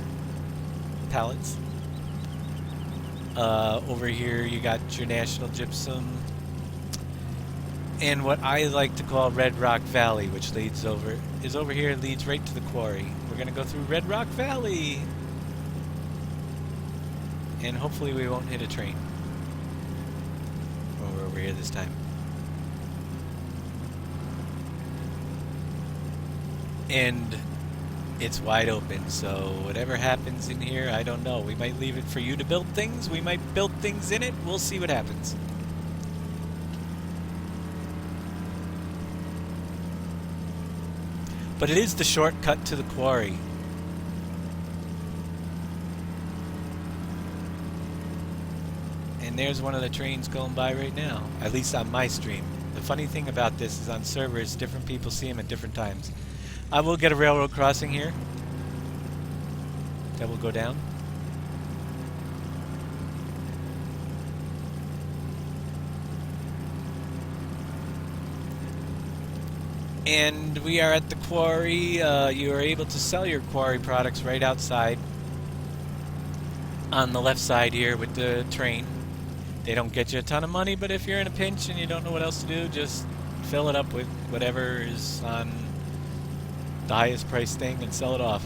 pallets. Over here you got your National Gypsum and what I like to call Red Rock Valley, which leads over here, leads right to the quarry. We're gonna go through Red Rock Valley and hopefully we won't hit a train when we're over here this time. And it's wide open, so whatever happens in here, I don't know. We might leave it for you to build things. We might build things in it. We'll see what happens. But it is the shortcut to the quarry. And there's one of the trains going by right now, at least on my stream. The funny thing about this is on servers, different people see them at different times. I will get a railroad crossing here that will go down. And we are at the quarry. You are able to sell your quarry products right outside on the left side here with the train. They don't get you a ton of money, but if you're in a pinch and you don't know what else to do, just fill it up with whatever is on the highest price thing and sell it off.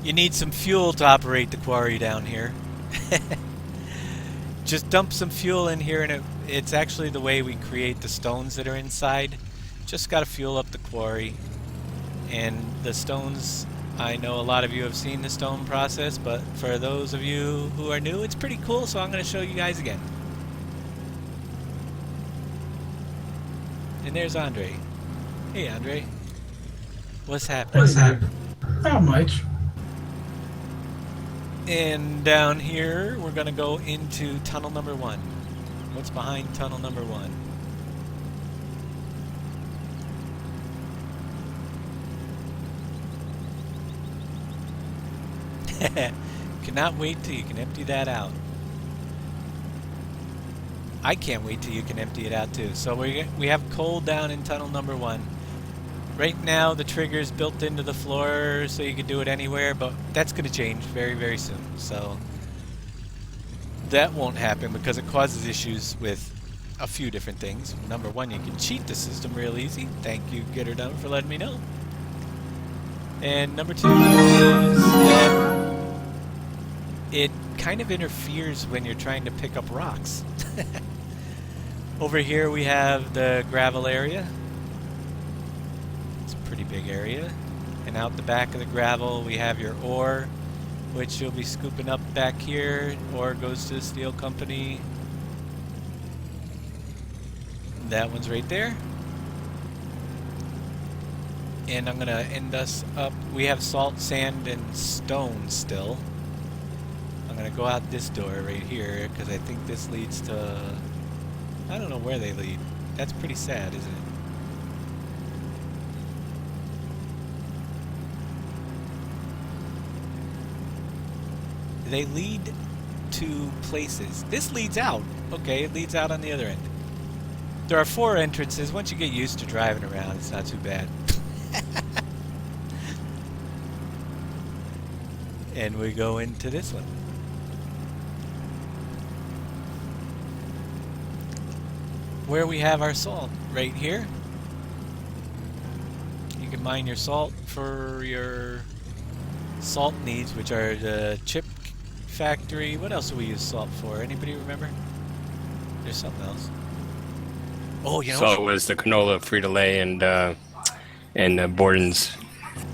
You need some fuel to operate the quarry down here. Just dump some fuel in here and it's actually the way we create the stones that are inside. Just gotta fuel up the quarry. And the stones, I know a lot of you have seen the stone process, but for those of you who are new, it's pretty cool, so I'm gonna show you guys again. And there's Andre. Hey Andre, what's happening? Not much. And down here, we're gonna go into tunnel number 1. What's behind tunnel number 1? Cannot wait till you can empty that out. I can't wait till you can empty it out too. So we have coal down in tunnel number 1. Right now the trigger is built into the floor so you can do it anywhere, but that's going to change very, very soon. So that won't happen because it causes issues with a few different things. Number 1, you can cheat the system real easy. Thank you, Gitterdum, for letting me know. And number 2 is that it kind of interferes when you're trying to pick up rocks. Over here we have the gravel area. It's a pretty big area. And out the back of the gravel we have your ore, which you'll be scooping up back here. Ore goes to the steel company. That one's right there. And I'm going to end us up. We have salt, sand, and stone still. I'm going to go out this door right here because I think this leads to... I don't know where they lead. That's pretty sad, isn't it? They lead to places. This leads out. Okay, it leads out on the other end. There are 4 entrances. Once you get used to driving around, it's not too bad. And we go into this one. Where we have our salt, right here. You can mine your salt for your salt needs, which are the chip factory. What else do we use salt for? Anybody remember? There's something else. Oh, you know. So it was the canola, Frito-Lay, and Borden's.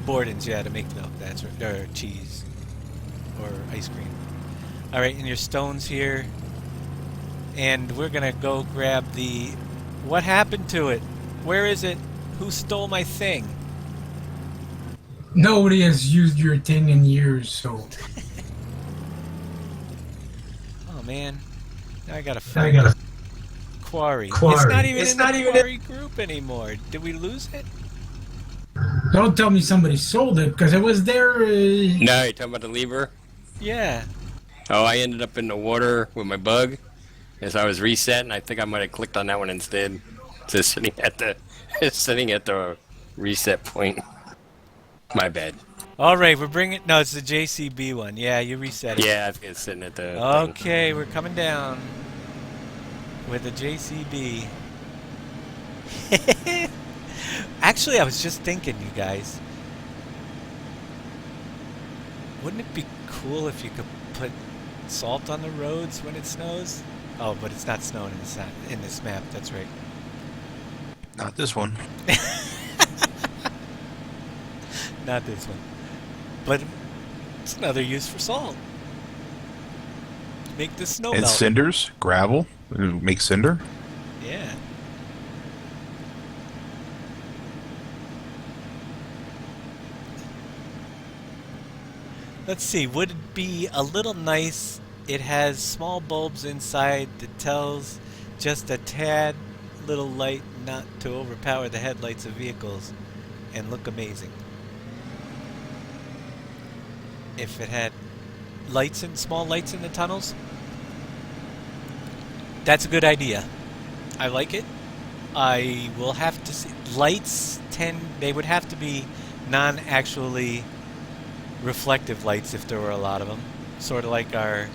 Borden's, yeah, to make milk. That's right. Or cheese, or ice cream. All right, and your stones here. And we're gonna go grab the... What happened to it? Where is it? Who stole my thing? Nobody has used your thing in years, so... Oh man, now I gotta find it. Quarry. Quarry. It's not even It's in not the even Quarry group anymore. Did we lose it? Don't tell me somebody sold it because it was there. No, you're talking about the lever? Yeah. Oh, I ended up in the water with my bug. As I was resetting, I think I might have clicked on that one instead. Just sitting at the sitting at the reset point. My bad. All right, we're bringing. No, it's the JCB one. Yeah, you reset it. Yeah, I think it's sitting at the. thing. Okay, we're coming down with the JCB. Actually, I was just thinking, you guys. Wouldn't it be cool if you could put salt on the roads when it snows? Oh, but it's not snowing in this map. That's right. Not this one. Not this one. But it's another use for salt. Make the snow And melt. cinders, gravel, make cinder. Yeah. Let's see, would it be a little nice? It has small bulbs inside that tells just a tad little light not to overpower the headlights of vehicles and look amazing. If it had lights and small lights in the tunnels, that's a good idea. I like it. I will have to see lights they would have to be non-actually reflective lights if there were a lot of them, sort of like our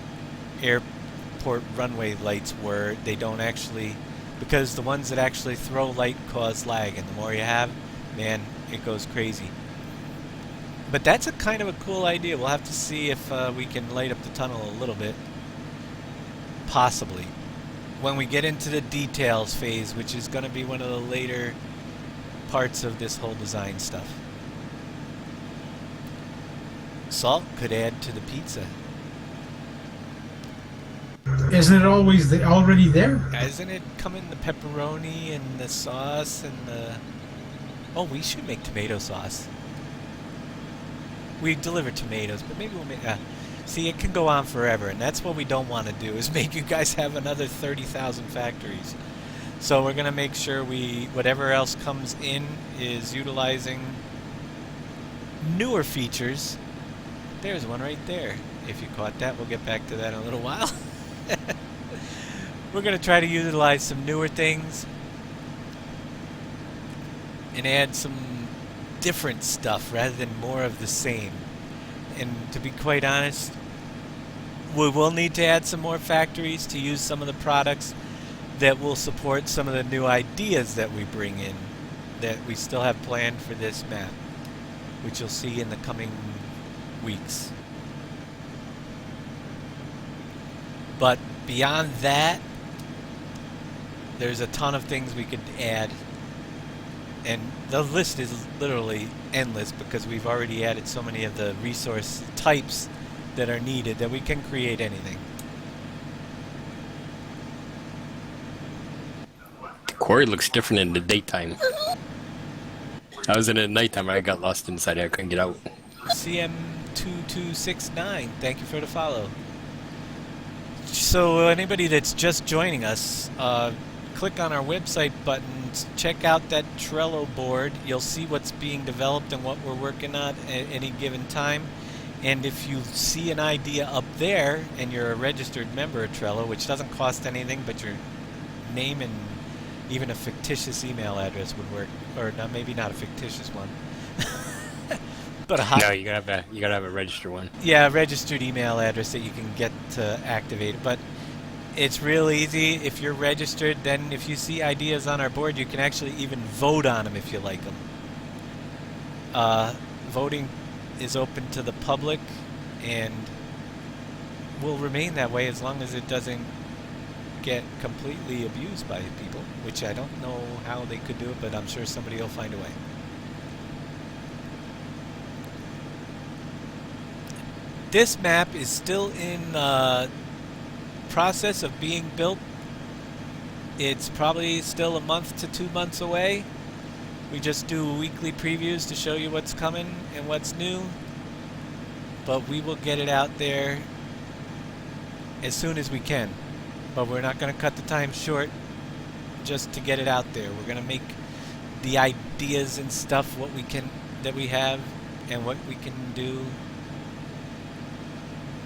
airport runway lights were. They don't actually, because the ones that actually throw light cause lag, and the more you have, man, it goes crazy. But that's a kind of a cool idea. We'll have to see if we can light up the tunnel a little bit, possibly, when we get into the details phase, which is going to be one of the later parts of this whole design stuff. Salt could add to the pizza. Isn't it always already there? Isn't it come in the pepperoni and the sauce and the... Oh, we should make tomato sauce. We deliver tomatoes, but maybe we'll make... see, it can go on forever, and that's what we don't want to do, is make you guys have another 30,000 factories. So we're going to make sure whatever else comes in is utilizing newer features. There's one right there. If you caught that, we'll get back to that in a little while. We're going to try to utilize some newer things and add some different stuff rather than more of the same. And to be quite honest, we will need to add some more factories to use some of the products that will support some of the new ideas that we bring in that we still have planned for this map, which you'll see in the coming weeks. But beyond that, there's a ton of things we could add, and the list is literally endless because we've already added so many of the resource types that are needed that we can create anything. The quarry looks different in the daytime. I was in it at nighttime. I got lost inside it. I couldn't get out. CM2269, thank you for the follow. So anybody that's just joining us, click on our website buttons, check out that Trello board. You'll see what's being developed and what we're working on at any given time. And if you see an idea up there and you're a registered member of Trello, which doesn't cost anything, but your name and even a fictitious email address would work, or not, maybe not a fictitious one. But No, you gotta have a registered one. yeah, a registered email address that you can get to activate it. But it's real easy. If you're registered, then if you see ideas on our board, you can actually even vote on them if you like them. Voting is open to the public and will remain that way as long as it doesn't get completely abused by people, which I don't know how they could do it, but I'm sure somebody will find a way. This map is still in process of being built. It's probably still a month to 2 months away. We just do weekly previews to show you what's coming and what's new. But we will get it out there as soon as we can. But we're not going to cut the time short just to get it out there. We're gonna make the ideas and stuff that we have and what we can do.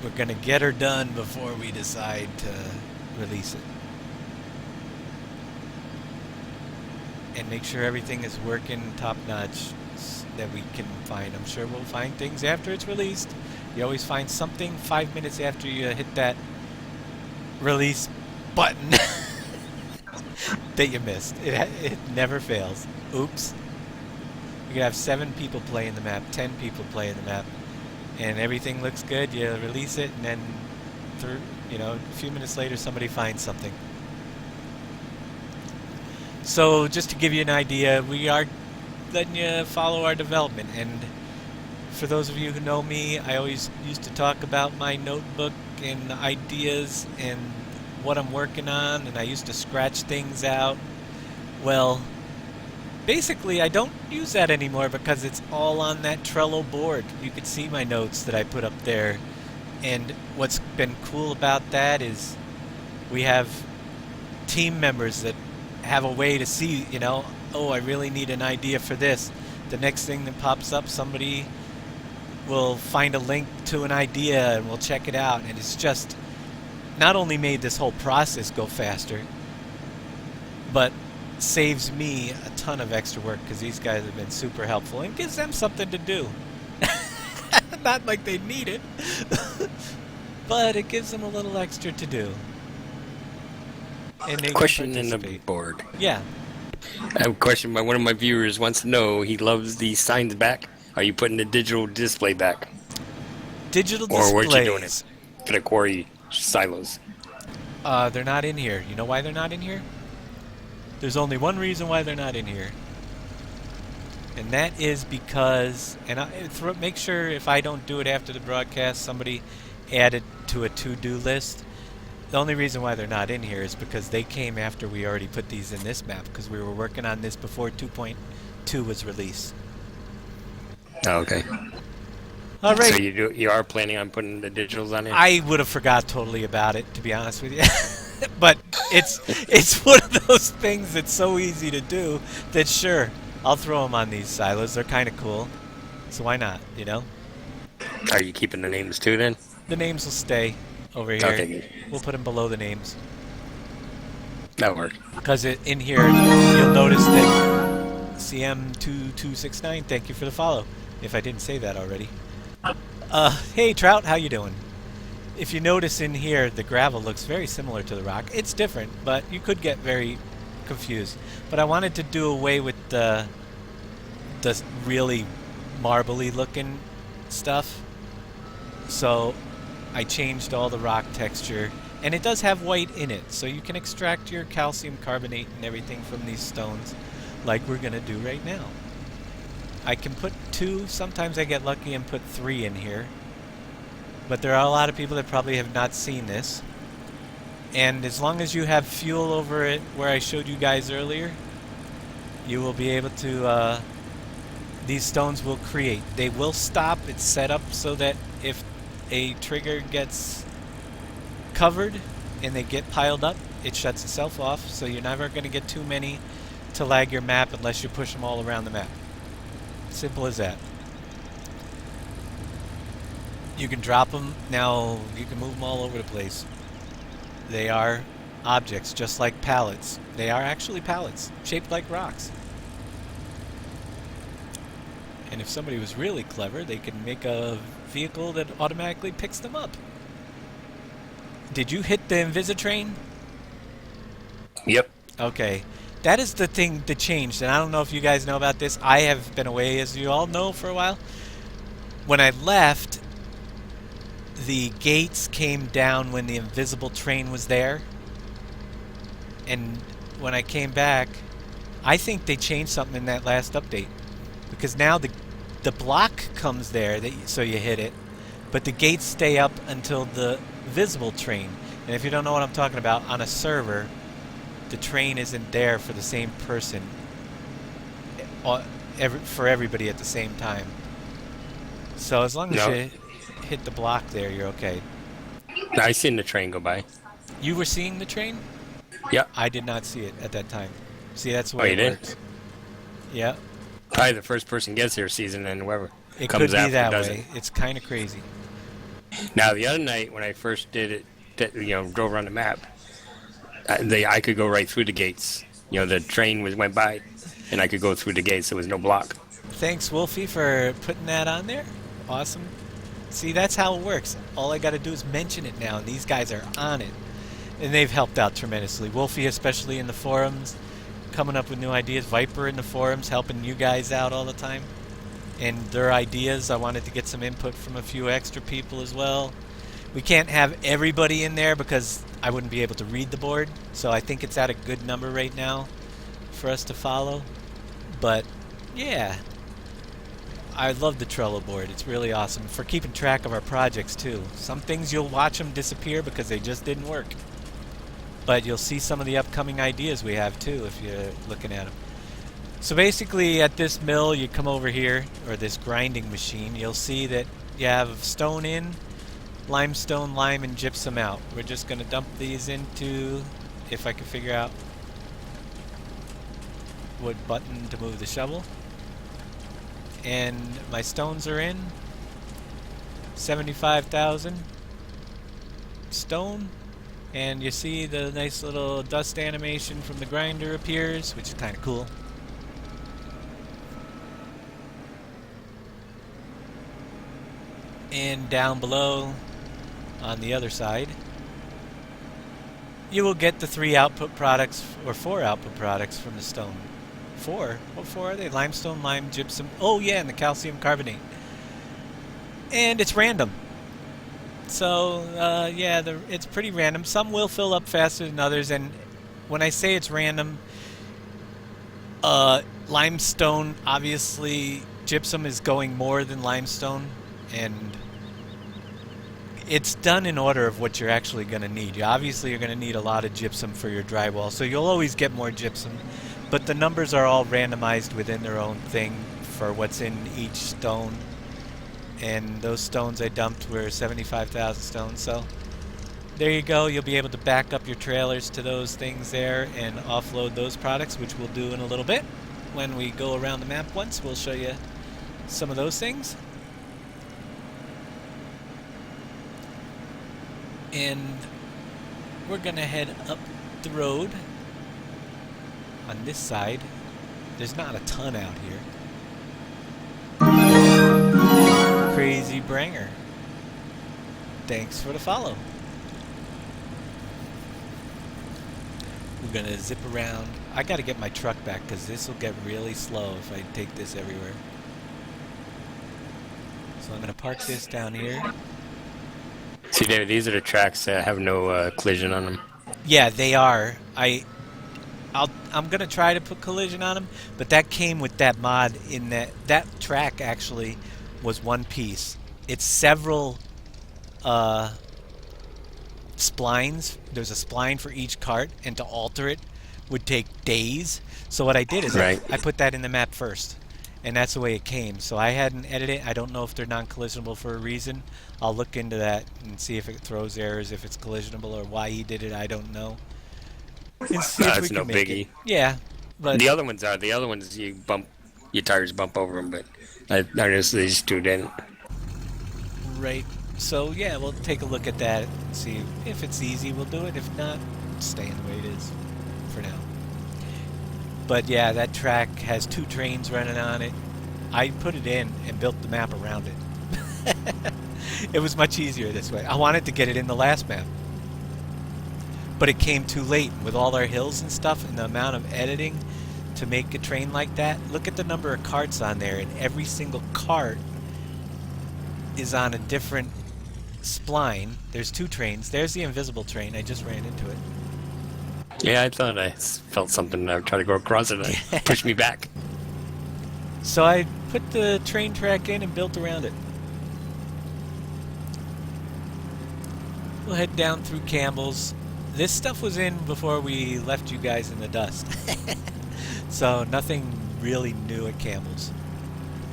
We're gonna get her done before we decide to release it. And make sure everything is working top notch that we can find. I'm sure we'll find things after it's released. You always find something 5 minutes after you hit that release button that you missed. It never fails. Oops. You could have 7 people playing the map, 10 people playing the map, and everything looks good. You release it, and then a few minutes later somebody finds something. So just to give you an idea, we are letting you follow our development. And for those of you who know me, I always used to talk about my notebook and ideas and what I'm working on, and I used to scratch things out. Well, basically I don't use that anymore because it's all on that Trello board. You can see my notes that I put up there. And what's been cool about that is we have team members that have a way to see, oh, I really need an idea for this. The next thing that pops up, somebody will find a link to an idea and we'll check it out. And it's just not only made this whole process go faster, but saves me a ton of extra work because these guys have been super helpful and gives them something to do. Not like they need it, but it gives them a little extra to do. And they can Question in the participate. board. Yeah. I have a question by one of my viewers wants to know, he loves the signs back. Are you putting the digital display back? Digital Or displays. where'd you doing it? For the quarry silos. They're not in here. You know why they're not in here? There's only one reason why they're not in here. And that is because, make sure if I don't do it after the broadcast, somebody add it to a to-do list. The only reason why they're not in here is because they came after we already put these in this map, because we were working on this before 2.2 was released. Oh, okay. All right. So you are planning on putting the digitals on it? I would have forgot totally about it, to be honest with you. But it's one of those things that's so easy to do that sure, I'll throw them on these silos. They're kind of cool. So why not, Are you keeping the names too then? The names will stay over here. Okay, good. We'll put them below the names. That'll work. Because in here, you'll notice that CM2269, thank you for the follow, if I didn't say that already. Hey Trout, how you doing? If you notice in here, the gravel looks very similar to the rock. It's different, but you could get very confused. But I wanted to do away with the really marbly looking stuff. So I changed all the rock texture. And it does have white in it, so you can extract your calcium carbonate and everything from these stones like we're going to do right now. I can put 2, sometimes I get lucky and put 3 in here. But there are a lot of people that probably have not seen this. And as long as you have fuel over it where I showed you guys earlier, you will be able to, these stones will create. They will stop. It's set up so that if a trigger gets covered and they get piled up, it shuts itself off, so you're never going to get too many to lag your map unless you push them all around the map. Simple as that. You can drop them. Now you can move them all over the place. They are objects just like pallets. They are actually pallets shaped like rocks. And if somebody was really clever, they could make a vehicle that automatically picks them up. Did you hit the Invisitrain? Yep. Okay. That is the thing that changed, and I don't know if you guys know about this. I have been away, as you all know, for a while. When I left, the gates came down when the invisible train was there. And when I came back, I think they changed something in that last update. Because now the block comes there, so you hit it, but the gates stay up until the visible train. And if you don't know what I'm talking about, on a server, the train isn't there for the same person for everybody at the same time. So as long as you hit the block there, you're okay. I seen the train go by. You were seeing the train? Yeah. I did not see it at that time. See, that's the Oh, way you it did? works. Yeah, Probably the first person gets here sees it, and then whoever it comes could be after that doesn't. way. It's kind of crazy. Now, the other night when I first did it, drove around the map, I could go right through the gates. The train went by, and I could go through the gates. There was no block. Thanks, Wolfie, for putting that on there. Awesome. See, that's how it works. All I got to do is mention it now, and these guys are on it. And they've helped out tremendously. Wolfie, especially in the forums, coming up with new ideas. Viper in the forums, helping you guys out all the time. And their ideas, I wanted to get some input from a few extra people as well. We can't have everybody in there because I wouldn't be able to read the board. So I think it's at a good number right now for us to follow. But, yeah. I love the Trello board. It's really awesome for keeping track of our projects too. Some things you'll watch them disappear because they just didn't work. But you'll see some of the upcoming ideas we have too if you're looking at them. So basically at this mill you come over here, or this grinding machine, you'll see that you have stone in, limestone, lime, and gypsum out. We're just going to dump these into, if I can figure out what button to move the shovel. And my stones are in. 75,000 stone. And you see the nice little dust animation from the grinder appears, which is kind of cool. And down below, on the other side, you will get the 3 output products, or 4 output products from the stone. 4? What 4 are they? Limestone, lime, gypsum. Oh yeah, and the calcium carbonate. And it's random. So, yeah, it's pretty random. Some will fill up faster than others, and when I say it's random, limestone, obviously, gypsum is going more than limestone, and it's done in order of what you're actually going to need. You obviously are going to need a lot of gypsum for your drywall, so you'll always get more gypsum, but the numbers are all randomized within their own thing for what's in each stone. And those stones I dumped were 75,000 stones, so there you go. You'll be able to back up your trailers to those things there and offload those products, which we'll do in a little bit. When we go around the map once, we'll show you some of those things. And we're gonna head up the road on this side. There's not a ton out here. Crazy Branger, thanks for the follow. We're gonna zip around. I gotta get my truck back because this will get really slow if I take this everywhere. So I'm gonna park this down here. See, David, these are the tracks that have no collision on them. Yeah, they are. I'm gonna try to put collision on them, but that came with that mod. In that track actually was one piece. It's several splines. There's a spline for each cart, and to alter it would take days. So what I did is Right. I put that in the map first, and that's the way it came. So I hadn't edited it. I don't know if they're non-collisionable for a reason. I'll look into that and see if it throws errors, if it's collisionable, or why he did it. I don't know. And see if we It's can no make biggie. it. Yeah, but The other ones are. The other ones, your tires bump over them, but I noticed these two didn't. right. So yeah, we'll take a look at that and see if it's easy. We'll do it. If not, stay in the way it is for now. But yeah, that track has 2 trains running on it. I put it in and built the map around it. It was much easier this way. I wanted to get it in the last map, but it came too late with all our hills and stuff and the amount of editing to make a train like that. Look at the number of carts on there, and every single cart is on a different spline. There's 2 trains. There's the invisible train. I just ran into it. Yeah, I thought I felt something. I tried to go across it, and it pushed me back. So I put the train track in and built around it. We'll head down through Campbell's. This stuff was in before we left you guys in the dust. So nothing really new at Campbell's.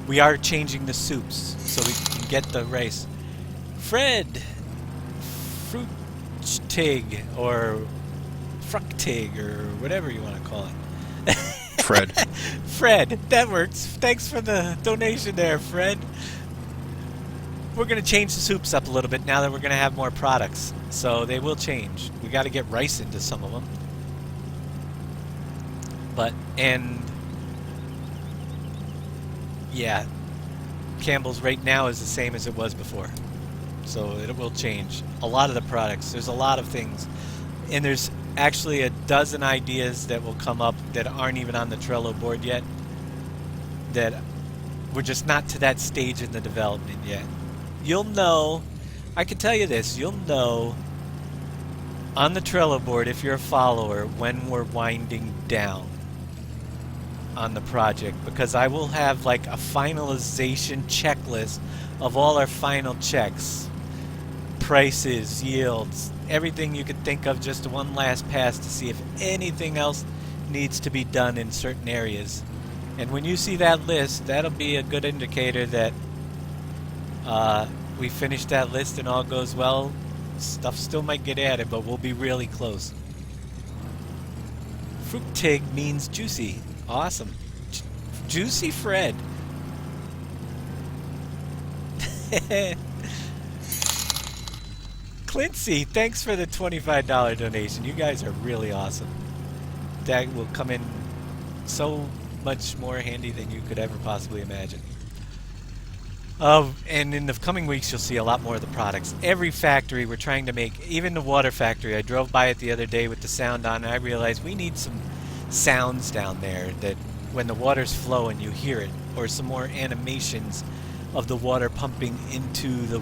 We are changing the soups so we can get the rice. Fred Fruitig or Fructig or whatever you want to call it. Fred. Fred, that works. Thanks for the donation there, Fred. We're going to change the soups up a little bit now that we're going to have more products. So they will change. We got to get rice into some of them. And yeah, Campbell's right now is the same as it was before. So it will change. A lot of the products, there's a lot of things. And there's actually a dozen ideas that will come up that aren't even on the Trello board yet. That we're just not to that stage in the development yet. You'll know, I can tell you this, you'll know on the Trello board, if you're a follower, when we're winding down on the project, because I will have like a finalization checklist of all our final checks, prices, yields, everything you could think of, just one last pass to see if anything else needs to be done in certain areas. And when you see that list, that'll be a good indicator that we finished that list and all goes well. Stuff still might get added, but we'll be really close. Fructig means juicy. Awesome. Juicy Fred. Clincy, thanks for the $25 donation. You guys are really awesome. That will come in so much more handy than you could ever possibly imagine. And in the coming weeks, you'll see a lot more of the products. Every factory we're trying to make, even the water factory. I drove by it the other day with the sound on, and I realized we need some sounds down there that when the water's flowing, you hear it, or some more animations of the water pumping into the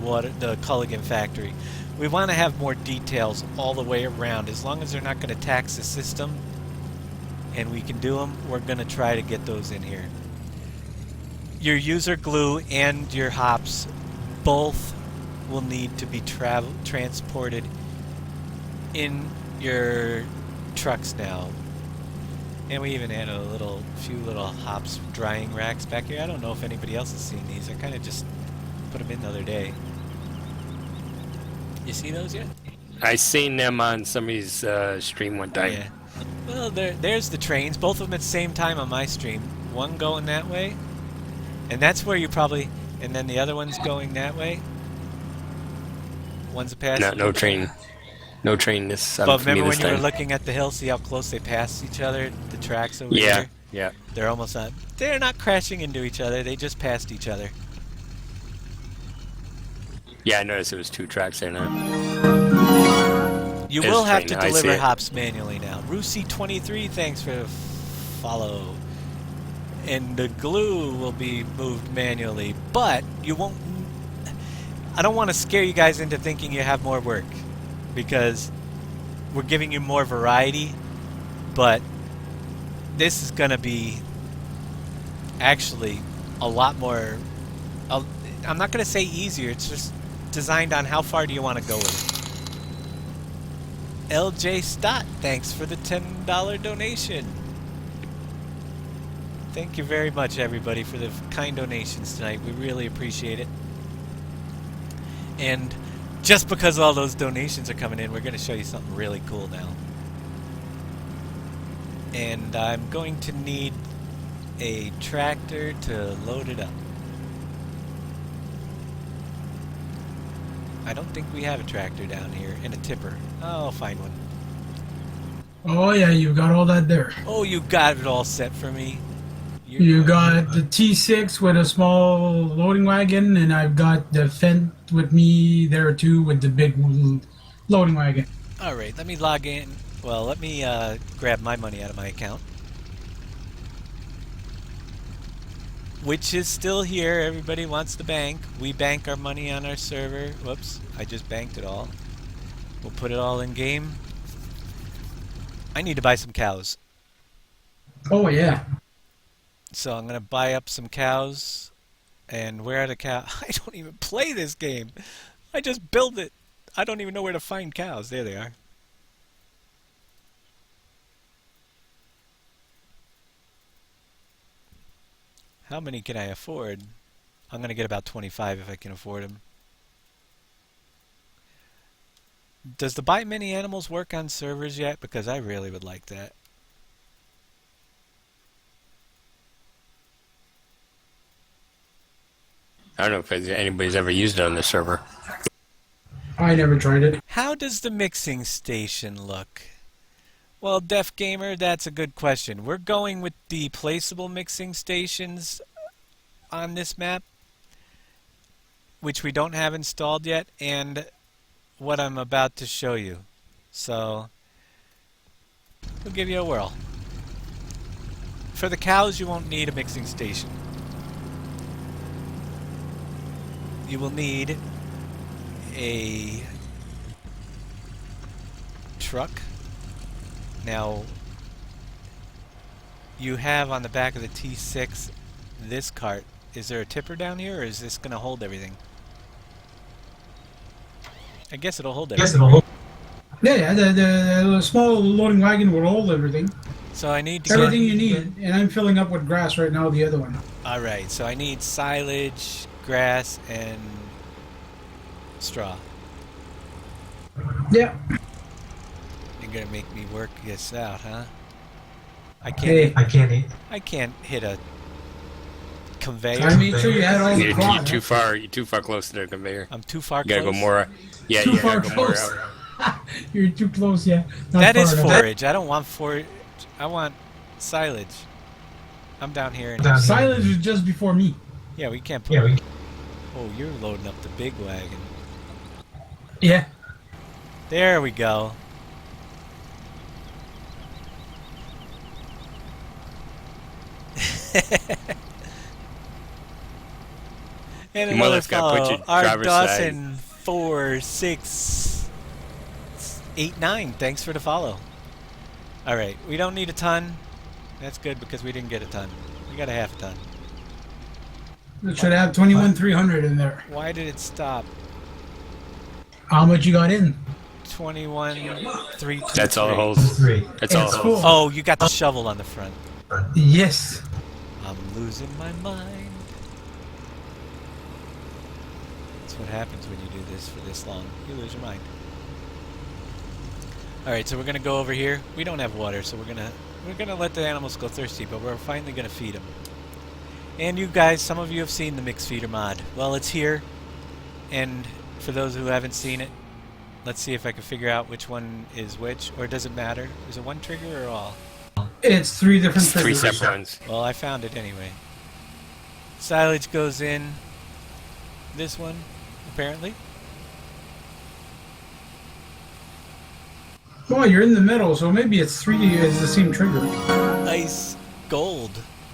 Culligan factory. We want to have more details all the way around. As long as they're not going to tax the system, and we can do them, we're going to try to get those in here. Your user glue and your hops both will need to be transported in your trucks now. And we even had a few little hops drying racks back here. I don't know if anybody else has seen these. I kind of just put them in the other day. You see those yet? I seen them on somebody's stream one time. Yeah. Well, there's the trains. Both of them at the same time on my stream. One going that way. And that's where you probably... And then the other one's going that way. One's a passenger. No train. No train this But for me remember this when you were time. looking at the hill, see how close they pass each other? The tracks over here? Yeah. They're almost not... They're not crashing into each other. They just passed each other. Yeah, I noticed there was 2 tracks there now. You There's will a have train to now, I see deliver it. hops manually now. Rusi23, thanks for the follow. And the glue will be moved manually, but you won't... I don't want to scare you guys into thinking you have more work, because we're giving you more variety, but this is going to be actually a lot more... I'm not going to say easier, it's just designed on how far do you want to go with it. LJ Stott, thanks for the $10 donation. Thank you very much, everybody, for the kind donations tonight. We really appreciate it. And just because all those donations are coming in, we're going to show you something really cool now. And I'm going to need a tractor to load it up. I don't think we have a tractor down here, and a tipper. I'll find one. Oh yeah, you got all that there. Oh, you got it all set for me. You got the T6 with a small loading wagon, and I've got the Fendt with me there too with the big loading wagon. All right, let me log in. Well, let me grab my money out of my account, which is still here. Everybody wants to bank. We bank our money on our server. Whoops, I just banked it all. We'll put it all in game. I need to buy some cows. Oh yeah. So I'm going to buy up some cows. And where are the cows? I don't even play this game. I just build it. I don't even know where to find cows. There they are. How many can I afford? I'm going to get about 25 if I can afford them. Does the buy many animals work on servers yet? Because I really would like that. I don't know if anybody's ever used it on the server. I never tried it. How does the mixing station look? Well, Def Gamer, that's a good question. We're going with the placeable mixing stations on this map, which we don't have installed yet, and what I'm about to show you. So, we'll give you a whirl. For the cows, you won't need a mixing station. You will need a truck. Now, you have on the back of the T6 this cart. Is there a tipper down here, or is this going to hold everything? I guess it'll hold everything. Yeah, the small loading wagon will hold everything. So I need to Everything you need. And I'm filling up with grass right now, the other one. Alright, so I need silage, grass, and straw. Yeah. You're gonna make me work this out, huh? Hey, I can't hit a conveyor. I made sure you had all the You're quad. too far. You're too far close to the conveyor. I'm too far You gotta close. go more. Yeah, Too you far gotta go more close. out. You're too close, yeah. Not That far is enough. forage. I don't want forage. I want silage. I'm down here. Silage was just before me. Yeah, we can't put. Oh, you're loading up the big wagon. Yeah. There we go. And You more or another less gotta put follow. your Art driver's Dawson 4689. Thanks for the follow. All right, we don't need a ton. That's good because we didn't get a ton. We got a half a ton. It should have 21,300 in there. Why did it stop? How much you got in? 21,323. That's all it holds. That's all It's it holds. full. Oh, you got the shovel on the front. Yes. I'm losing my mind. That's what happens when you do this for this long. You lose your mind. Alright, so we're gonna go over here. We don't have water, so we're gonna let the animals go thirsty, but we're finally gonna feed them. And you guys, some of you have seen the mixed feeder mod. Well, it's here, and for those who haven't seen it, let's see if I can figure out which one is which, or does it matter? Is it one trigger or all? It's 3 different It's 3 triggers. separate ones. Well, I found it anyway. Silage goes in this one, apparently. Oh, you're in the middle, so maybe it's 3 is the same trigger. Ice Gold.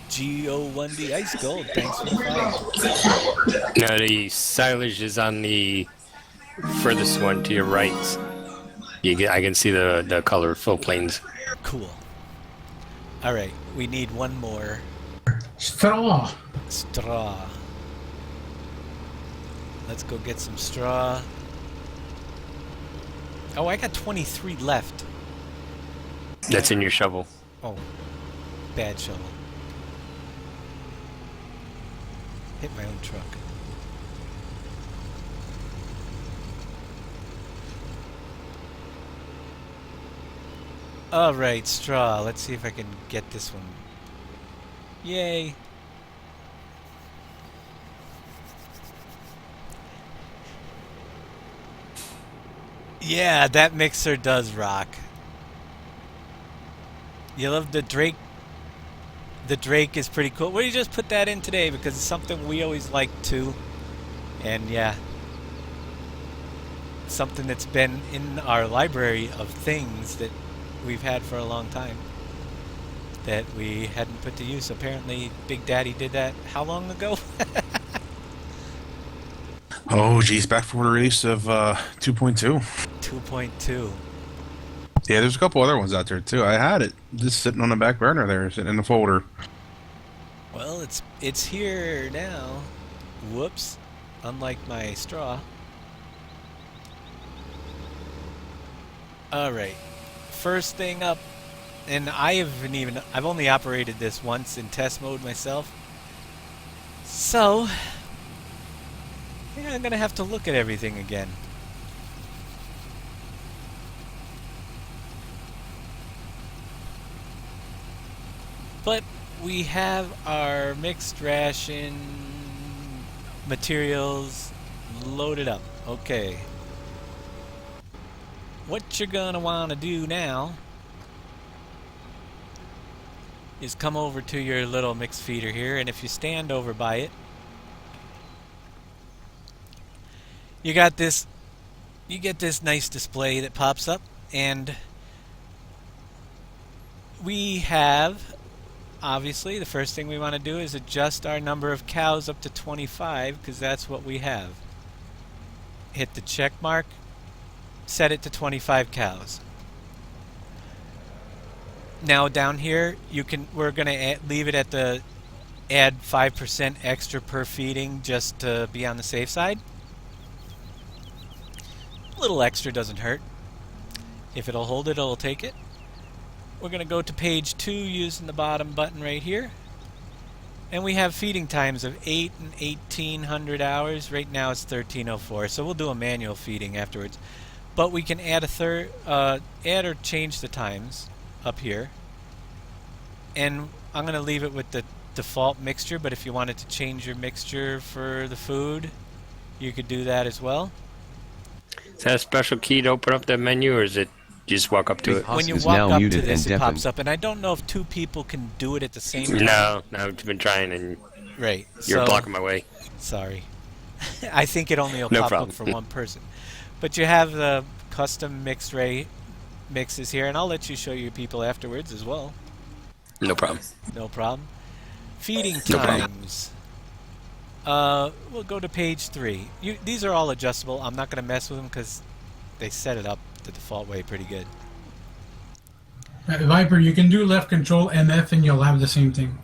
G-O-1-D. Ice Gold. Thanks for the follow. Now the silage is on the furthest one to your right. I can see the color full plains. Cool. Alright, we need one more Straw. straw. Let's go get some straw. Oh, I got 23 left. That's in your shovel. Oh, bad shovel. Hit my own truck. Alright, straw. Let's see if I can get this one. Yay! Yeah, that mixer does rock. You love the Drake. The Drake is pretty cool. We just put that in today because it's something we always like too. And yeah, something that's been in our library of things that we've had for a long time that we hadn't put to use. Apparently, Big Daddy did that how long ago? Oh, geez, back for the release of 2.2. 2.2. Yeah, there's a couple other ones out there too. I had it just sitting on the back burner there, sitting in the folder. Well, it's here now. Whoops. Unlike my straw. Alright. First thing up, and I've only operated this once in test mode myself. So, I think I'm gonna have to look at everything again. But we have our mixed ration materials loaded up. Okay. What you're gonna want to do now is come over to your little mixed feeder here, and if you stand over by it, you get this nice display that pops up, and we have, obviously, the first thing we want to do is adjust our number of cows up to 25, because that's what we have. Hit the check mark, set it to 25 cows. Now down here, we're going to leave it at the add 5% extra per feeding just to be on the safe side. A little extra doesn't hurt. If it'll hold it, it'll take it. We're going to go to page 2 using the bottom button right here. And we have feeding times of 8 and 1800 hours. Right now it's 1304, so we'll do a manual feeding afterwards. But we can add add or change the times up here. And I'm going to leave it with the default mixture, but if you wanted to change your mixture for the food, you could do that as well. Is that a special key to open up that menu, or is it you just walk up to it? When you is walk now up to muted this, and it pops deafened. up, and I don't know if 2 people can do it at the same time. No, I've been trying, and Right. you're so, blocking my way. Sorry. I think it only will No pop problem. up for one person. But you have the custom mixed rate mixes here, and I'll let you show your people afterwards as well. No problem. No problem. Feeding No problem. times. We'll go to page 3. These are all adjustable. I'm not going to mess with them because they set it up the default way pretty good. Viper, you can do left control MF and you'll have the same thing.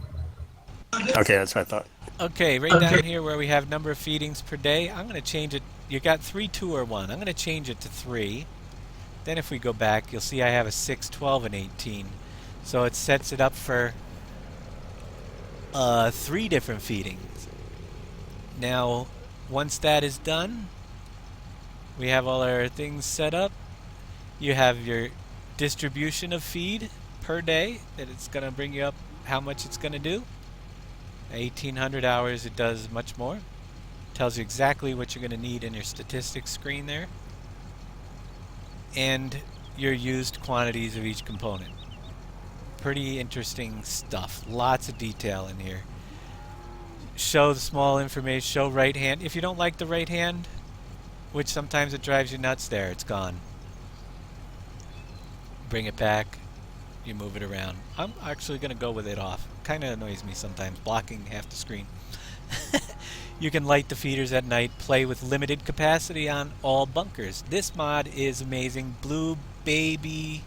Okay, that's what I thought. Okay, right down here where we have number of feedings per day, I'm going to change it. You got 3, 2, or 1. I'm going to change it to 3. Then if we go back, you'll see I have a 6, 12, and 18. So it sets it up for 3 different feedings. Now, once that is done, we have all our things set up. You have your distribution of feed per day that it's going to bring you up how much it's going to do. 1800 hours, it does much more. Tells you exactly what you're going to need in your statistics screen there. And your used quantities of each component. Pretty interesting stuff. Lots of detail in here. Show the small information, show right hand. If you don't like the right hand, which sometimes it drives you nuts, there, it's gone. Bring it back, you move it around. I'm actually going to go with it off. Kind of annoys me sometimes, blocking half the screen. You can light the feeders at night, play with limited capacity on all bunkers. This mod is amazing. Blue Baby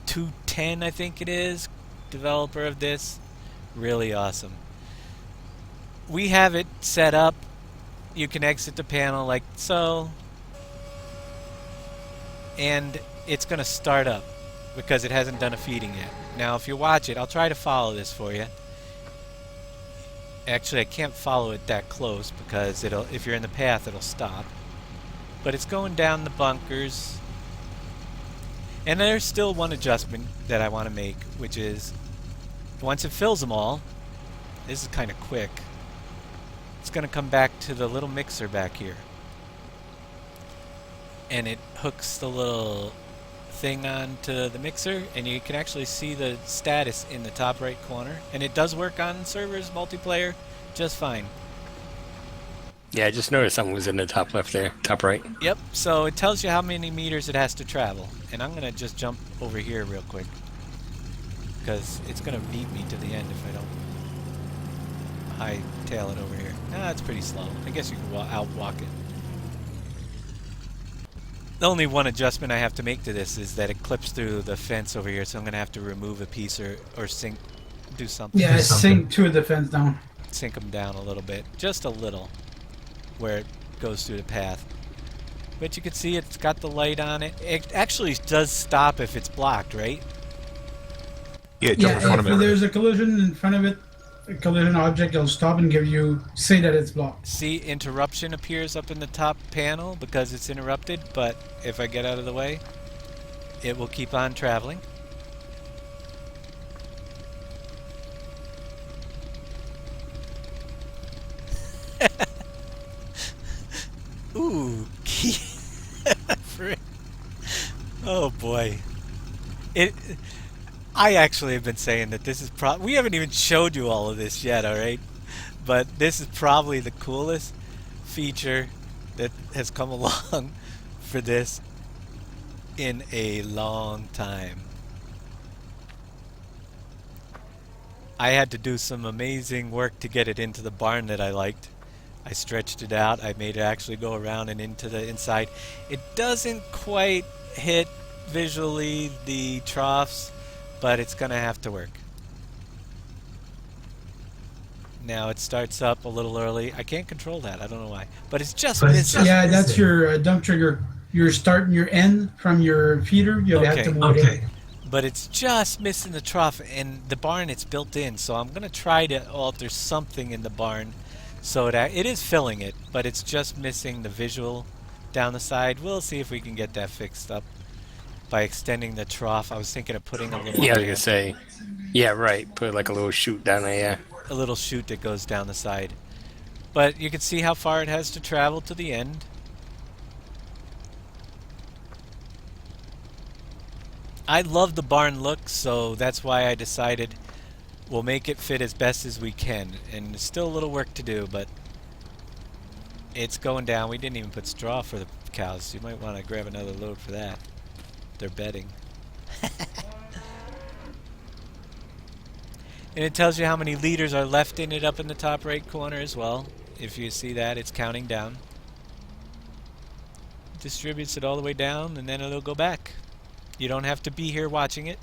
210, I think it is, developer of this. Really awesome. We have it set up. You can exit the panel like so. And it's going to start up because it hasn't done a feeding yet. Now, if you watch it, I'll try to follow this for you. Actually, I can't follow it that close because if you're in the path, it'll stop. But it's going down the bunkers. And there's still one adjustment that I want to make, which is once it fills them all, this is kind of quick, it's going to come back to the little mixer back here. And it hooks the little thing onto the mixer, and you can actually see the status in the top right corner. And it does work on servers, multiplayer, just fine. Yeah, I just noticed something was in the top left there, top right. Yep, so it tells you how many meters it has to travel. And I'm going to just jump over here real quick, because it's going to beat me to the end if I don't hightail it over here. Ah, it's pretty slow. I guess you can outwalk it. The only one adjustment I have to make to this is that it clips through the fence over here, so I'm going to have to remove a piece or sink, do something. Yeah, sink 2 of the fence down. Sink them down a little bit, just a little, where it goes through the path. But you can see it's got the light on it. It actually does stop if it's blocked, right? Yeah, jump in front if of it. there's a collision in front of it, a collision object, it'll stop and say that it's blocked. See, interruption appears up in the top panel because it's interrupted, but if I get out of the way, it will keep on traveling. Oh boy. It. I actually have been saying that this is we haven't even showed you all of this yet, all right? But this is probably the coolest feature that has come along for this in a long time. I had to do some amazing work to get it into the barn that I liked. I stretched it out. I made it actually go around and into the inside. It doesn't quite hit visually the troughs, but it's gonna have to work. Now it starts up a little early. I can't control that. I don't know why, but it's just missing. Yeah, that's your dump trigger. You're starting your end from your feeder. You'll have to move it. But it's just missing the trough, and the barn it's built in. So I'm gonna try to alter something in the barn so that it is filling it, but it's just missing the visual down the side. We'll see if we can get that fixed up by extending the trough. I was thinking of putting a little Yeah, I was gonna say. Yeah, right. Put like a little chute down there. Yeah. a little chute that goes down the side. But you can see how far it has to travel to the end. I love the barn look, so that's why I decided we'll make it fit as best as we can. And there's still a little work to do, but it's going down. We didn't even put straw for the cows. You might want to grab another load for that. They're bedding. And it tells you how many liters are left in it up in the top right corner as well. If you see that, it's counting down. Distributes it all the way down, and then it'll go back. You don't have to be here watching it.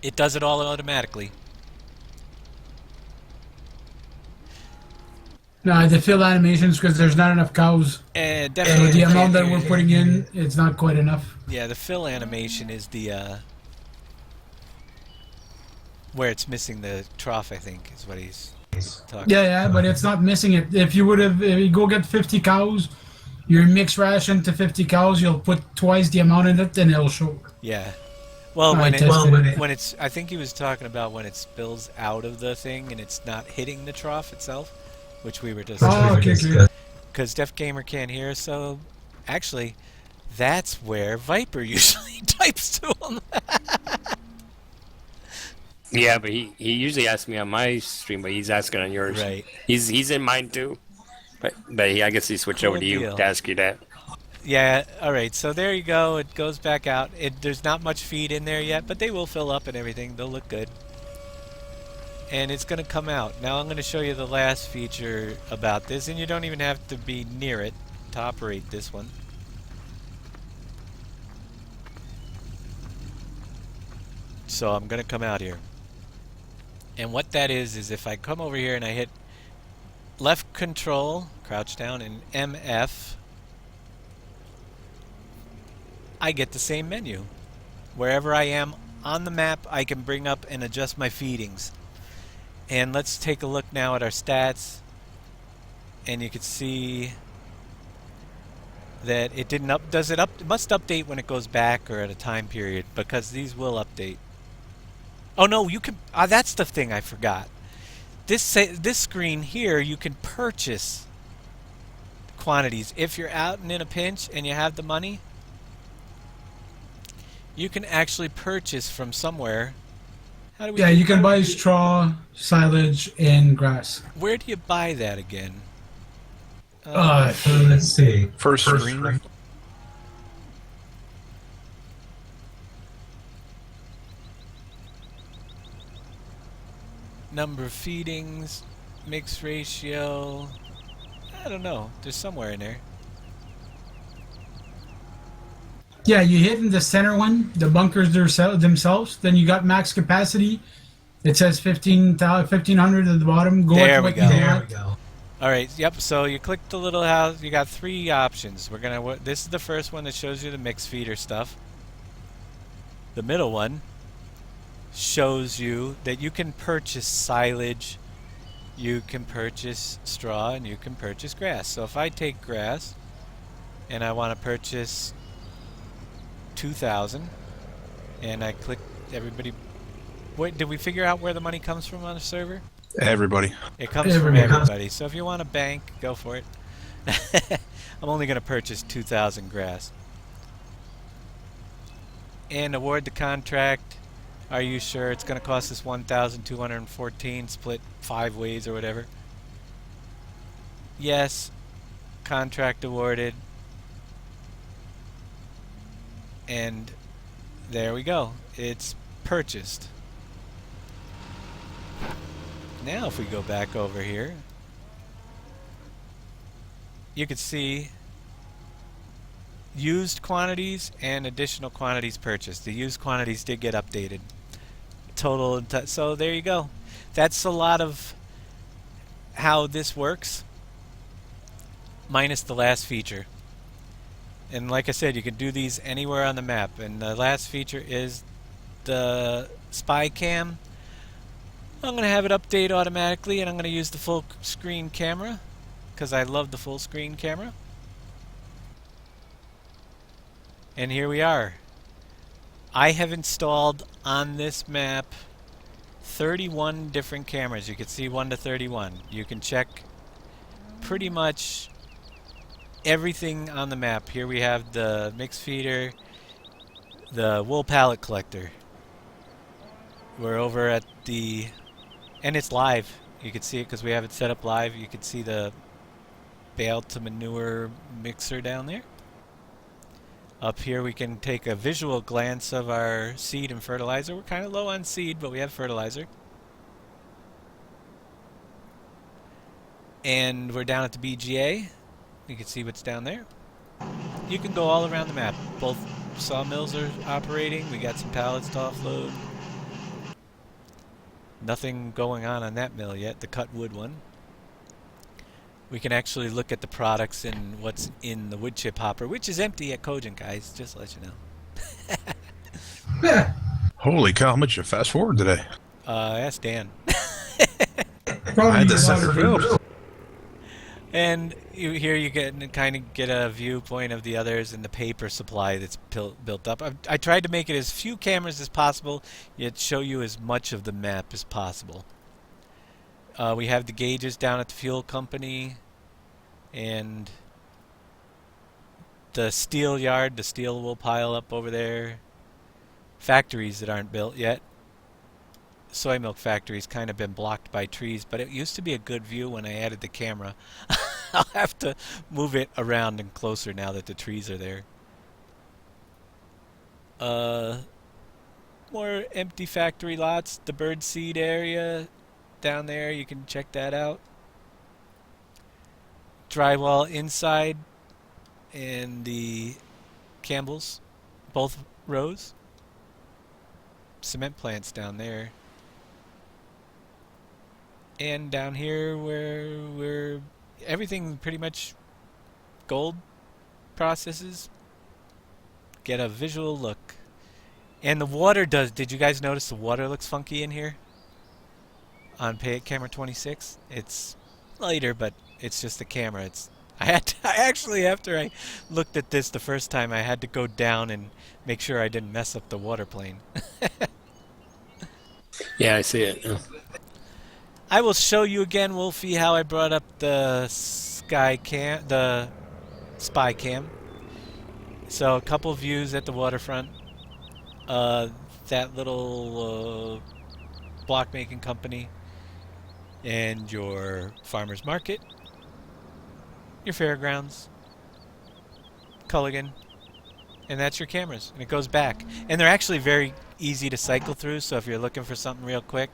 It does it all automatically. No, the fill animations because there's not enough cows. And So definitely the amount that we're putting in, it's not quite enough. yeah, the fill animation is the where it's missing the trough, I think, is what he's talking. Yeah, but it's not missing it. If you would have, if you go get 50 cows, your mix ration to 50 cows, you'll put twice the amount in it, and it'll show. Yeah. Well, I when tested it, it. when it's, I think he was talking about when it spills out of the thing and it's not hitting the trough itself, which we were just Oh, okay, good. because Deaf Gamer can't hear. So, actually, that's where Viper usually types to him. Yeah, but he usually asks me on my stream, but he's asking on yours. Right. He's in mine too. But I guess he switched Cool over to you deal. to ask you that. Yeah. All right. So there you go. It goes back out. There's not much feed in there yet, but they will fill up and everything. They'll look good. And it's going to come out. Now I'm going to show you the last feature about this, and you don't even have to be near it to operate this one. So I'm going to come out here. And what that is if I come over here and I hit left control, crouch down, and MF, I get the same menu. Wherever I am on the map, I can bring up and adjust my feedings. And let's take a look now at our stats. And you can see that it didn't it must update when it goes back or at a time period, because these will update. Oh no, you can, that's the thing I forgot. This screen here, you can purchase quantities. If you're out and in a pinch and you have the money, you can actually purchase from somewhere. How do we Yeah, you can buy straw, silage, and grass. Where do you buy that again? Let's see. First screen. Number of feedings, mix ratio. I don't know. There's somewhere in there. Yeah, you hit in the center one, the bunkers themselves. Then you got max capacity. It says 1500 at the bottom. Go There up to we what go. you There want. we go. All right. Yep. So you click the little house. You got 3 options. We're gonna. This is the first one that shows you the mix feeder stuff. The middle one shows you that you can purchase silage, you can purchase straw, and you can purchase grass. So if I take grass and I want to purchase 2,000, and I click everybody. Wait, did we figure out where the money comes from on the server? Everybody. It comes from everybody. So if you want a bank, go for it. I'm only going to purchase 2,000 grass. and award the contract. Are you sure? It's going to cost us 1,214 split 5 ways or whatever. Yes. Contract awarded. And there we go. It's purchased. Now if we go back over here, you can see used quantities and additional quantities purchased. The used quantities did get updated. Total, so there you go. That's a lot of how this works, minus the last feature. And like I said, you can do these anywhere on the map. And the last feature is the spy cam. I'm going to have it update automatically, and I'm going to use the full screen camera because I love the full screen camera. And here we are. I have installed on this map 31 different cameras. You can see 1 to 31. You can check pretty much everything on the map. Here we have the mix feeder, the wool pallet collector. We're over at the, and it's live. You can see it because we have it set up live. You can see the bale to manure mixer down there. Up here we can take a visual glance of our seed and fertilizer. We're kind of low on seed, but we have fertilizer. And we're down at the BGA. You can see what's down there. You can go all around the map. Both sawmills are operating. We got some pallets to offload. Nothing going on that mill yet, the cut wood one. We can actually look at the products and what's in the wood chip hopper, which is empty at Cogent, guys, just to let you know. Yeah. Holy cow, how much you fast forward today? Ask Dan. Probably I had the a lot center of field. people. And here you kind of get a viewpoint of the others and the paper supply that's built up. I tried to make it as few cameras as possible, yet show you as much of the map as possible. We have the gauges down at the fuel company, and the steel yard. The steel will pile up over there. Factories that aren't built yet. Soy milk factory's kind of been blocked by trees, but it used to be a good view when I added the camera. I'll have to move it around and closer now that the trees are there. More empty factory lots. The bird seed area down there, you can check that out. Drywall inside and the Campbell's, both rows. Cement plants down there. And down here where we're everything pretty much gold processes. Get a visual look. And the water did you guys notice the water looks funky in here? On camera 26. It's lighter, but it's just the camera. I actually, after I looked at this the first time, I had to go down and make sure I didn't mess up the water plane. Yeah, I see it. I will show you again, Wolfie, how I brought up the spy cam. So a couple views at the waterfront. That little block making company, and your farmer's market, your fairgrounds, Culligan, and that's your cameras. And it goes back. And they're actually very easy to cycle through, so if you're looking for something real quick,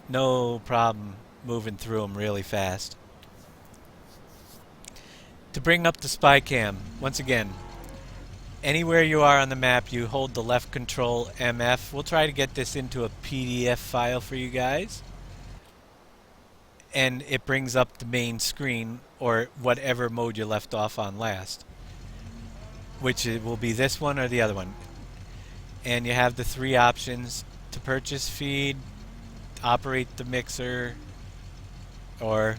no problem moving through them really fast. To bring up the spy cam, once again, anywhere you are on the map, you hold the left control MF. We'll try to get this into a PDF file for you guys. And it brings up the main screen, or whatever mode you left off on last. Which it will be this one or the other one. And you have the 3 options: to purchase feed, operate the mixer, or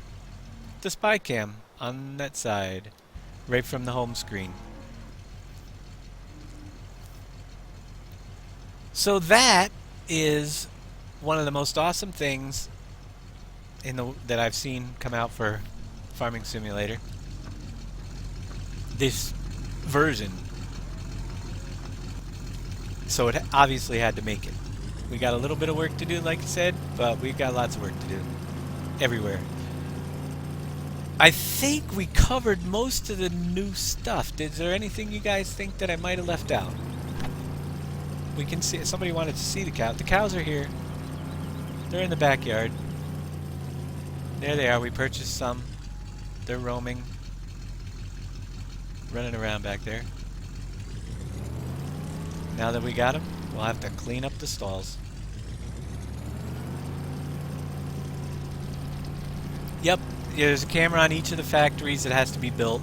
the spy cam on that side, right from the home screen. So that is one of the most awesome things that I've seen come out for Farming Simulator. This version. So it obviously had to make it. We got a little bit of work to do, like I said, but we've got lots of work to do everywhere. I think we covered most of the new stuff. Is there anything you guys think that I might have left out? We can see, somebody wanted to see the cow. The cows are here. They're in the backyard. There they are. We purchased some. They're roaming. Running around back there. Now that we got them, we'll have to clean up the stalls. Yep, there's a camera on each of the factories that has to be built.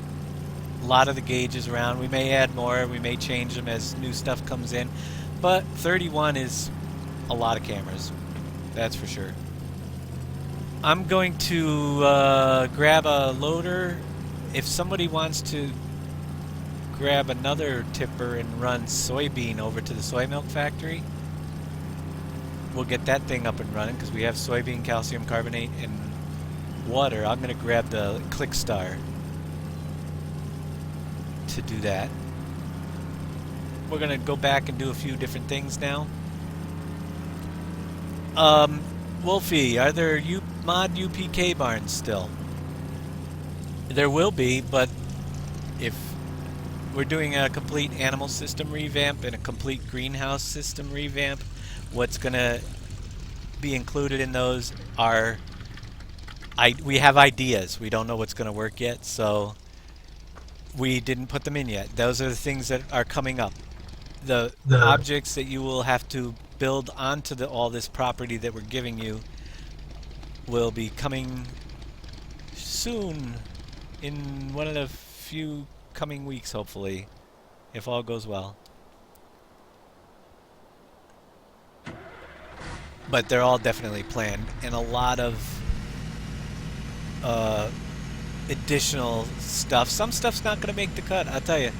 A lot of the gauges around. We may add more. We may change them as new stuff comes in. But 31 is a lot of cameras. That's for sure. I'm going to grab a loader. If somebody wants to grab another tipper and run soybean over to the soy milk factory, we'll get that thing up and running because we have soybean, calcium carbonate, and water. I'm going to grab the Clickstar to do that. We're going to go back and do a few different things now. Wolfie, are there mod UPK barns still? There will be, but if we're doing a complete animal system revamp and a complete greenhouse system revamp, what's going to be included in those are... we have ideas. We don't know what's going to work yet, so we didn't put them in yet. Those are the things that are coming up. The objects that you will have to build onto all this property that we're giving you will be coming soon, in one of the few coming weeks, hopefully, if all goes well. But they're all definitely planned, and a lot of additional stuff. Some stuff's not going to make the cut, I'll tell you.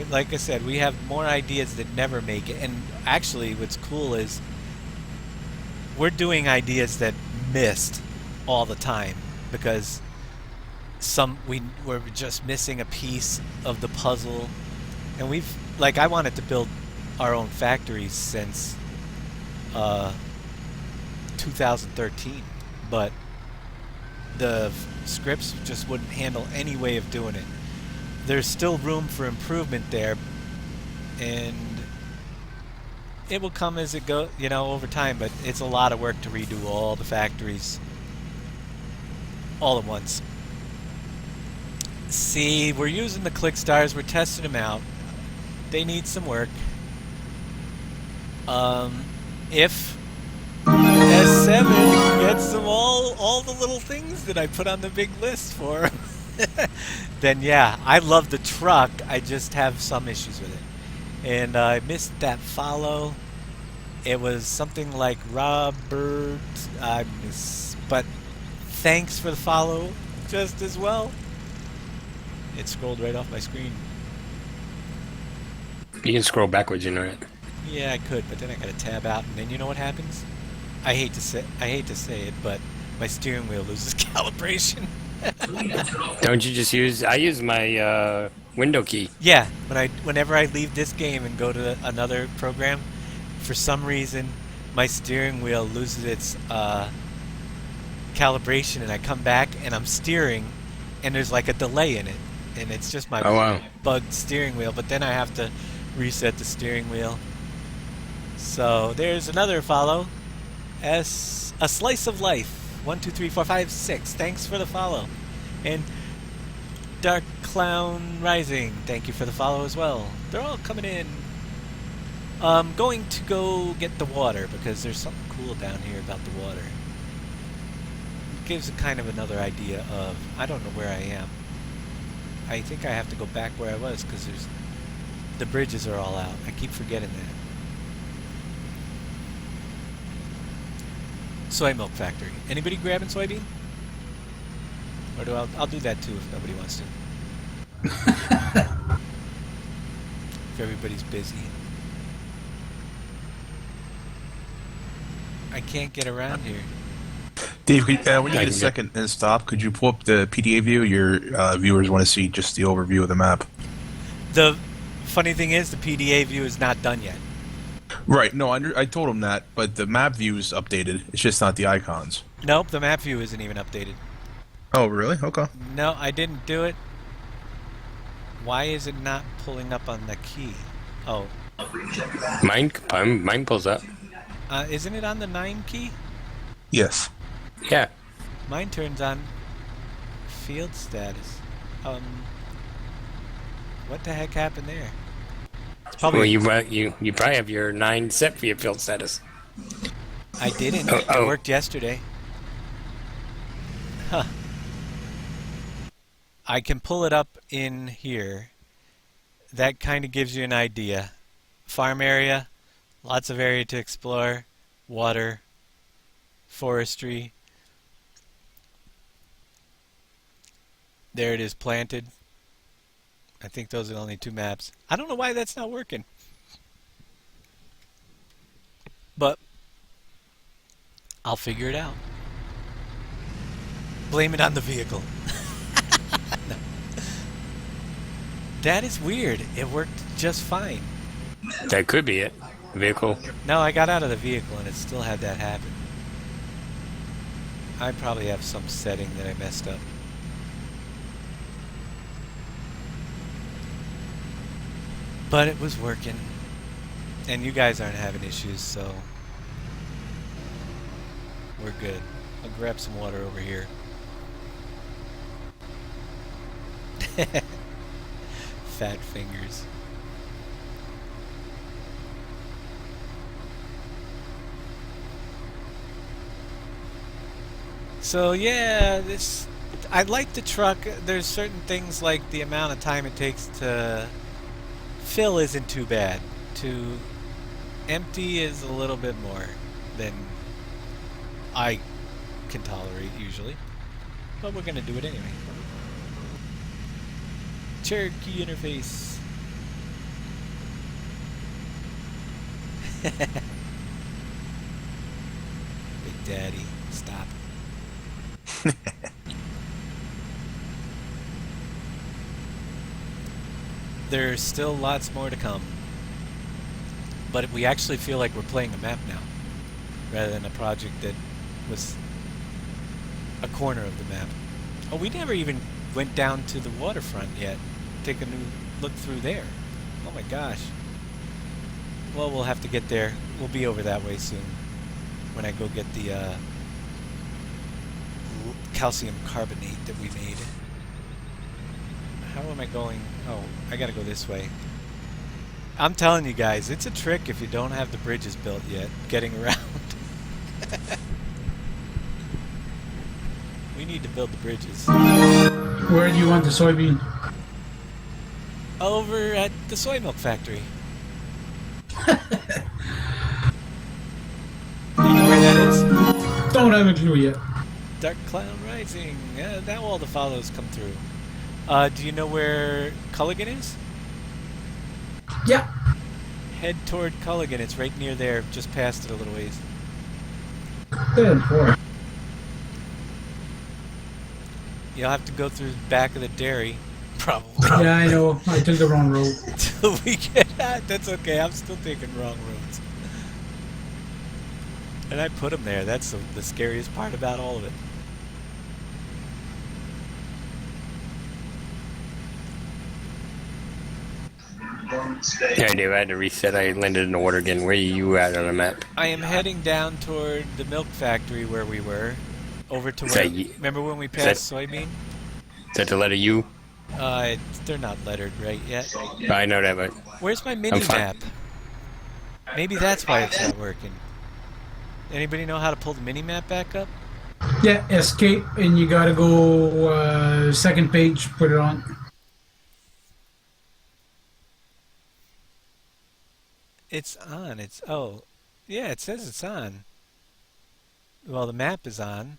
Like I said, we have more ideas that never make it, and actually what's cool is we're doing ideas that missed all the time because we're just missing a piece of the puzzle, and I wanted to build our own factories since 2013, but the scripts just wouldn't handle any way of doing it. There's still room for improvement there, and it will come as it goes, over time, but it's a lot of work to redo all the factories all at once. See, we're using the Clickstars, we're testing them out. They need some work. If S7 gets them all the little things that I put on the big list for then yeah, I love the truck, I just have some issues with it. And I missed that follow. It was something like Robert, but thanks for the follow just as well. It scrolled right off my screen. You can scroll backwards, right? Yeah, I could, but then I gotta tab out, and then you know what happens? I hate to say it, but my steering wheel loses calibration. Don't you just I use my window key. Yeah, whenever I leave this game and go to another program, for some reason my steering wheel loses its calibration, and I come back and I'm steering, and there's like a delay in it, and it's just my bugged steering wheel. But then I have to reset the steering wheel. So there's another follow. A Slice of Life. 1, 2, 3, 4, 5, 6. Thanks for the follow. And Dark Clown Rising. Thank you for the follow as well. They're all coming in. I'm going to go get the water because there's something cool down here about the water. It gives a kind of another idea of, I don't know where I am. I think I have to go back where I was because the bridges are all out. I keep forgetting that. Soy milk factory. Anybody grabbing soybean? Or I'll do that too if nobody wants to. If everybody's busy. I can't get around here. Dave, when you get a second and stop, could you pull up the PDA view? Your viewers want to see just the overview of the map. The funny thing is, the PDA view is not done yet. Right. No, I told him that, but the map view is updated. It's just not the icons. Nope, the map view isn't even updated. Oh, really? Okay. No, I didn't do it. Why is it not pulling up on the key? Oh, Mine pulls up. isn't it on the 9 key? Yes. Yeah. Mine turns on field status. What the heck happened there? It's probably Well, you probably have your 9 set for your field status. I didn't. Oh, It oh. worked yesterday. Huh. I can pull it up in here. That kind of gives you an idea. Farm area, lots of area to explore, water, forestry. There it is planted. I think those are the only 2 maps. I don't know why that's not working. But I'll figure it out. Blame it on the vehicle. No. That is weird. It worked just fine. That could be it. Vehicle. No, I got out of the vehicle and it still had that happen. I probably have some setting that I messed up. But it was working. And you guys aren't having issues, so we're good. I'll grab some water over here. Fat fingers. So yeah, I like the truck. There's certain things like the amount of time it takes to fill isn't too bad. To empty is a little bit more than I can tolerate usually. But we're gonna do it anyway. Cherokee interface. Big Daddy, stop. There's still lots more to come. But we actually feel like we're playing a map now, rather than a project that was a corner of the map. Oh, we never even went down to the waterfront yet. Take a new look through there. Oh my gosh. Well, we'll have to get there. We'll be over that way soon. When I go get the calcium carbonate that we made. How am I going? Oh, I gotta go this way. I'm telling you guys, it's a trick if you don't have the bridges built yet, getting around. We need to build the bridges. Where do you want the soybean? Over at the soy milk factory. You know where that is? Don't have a clue yet. Dark Cloud Rising. Now all the follows come through. Do you know where Culligan is? Yeah. Head toward Culligan. It's right near there, just past it a little ways. Good boy. You'll have to go through the back of the dairy, probably. Yeah, I know. I took the wrong road. Till we get out. That's okay. I'm still taking wrong roads. And I put them there. That's the scariest part about all of it. Yeah, I do. I had to reset. I landed in the water again. Where are you at on the map? I am heading down toward the milk factory where we were. Over to Is where... that Remember when we passed soybean? Is that the letter U? They're not lettered right yet. I know that, but Where's my fine. mini-map? Maybe that's why it's not working. Anybody know how to pull the mini-map back up? Yeah, escape, and you gotta go second page, put it on. It's on. Oh, yeah, it says it's on. Well, the map is on.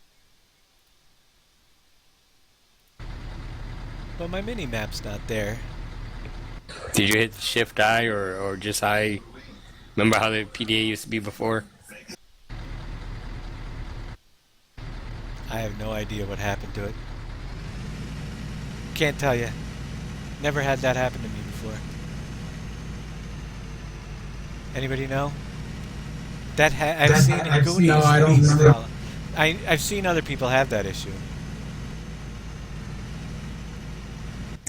But my mini-map's not there. did you hit Shift I or just I? Remember how the PDA used to be before? I have no idea what happened to it. Can't tell you. Never had that happen to me before. Anybody know? I've seen in Goonies. No, I don't Please remember. tell. I've seen other people have that issue.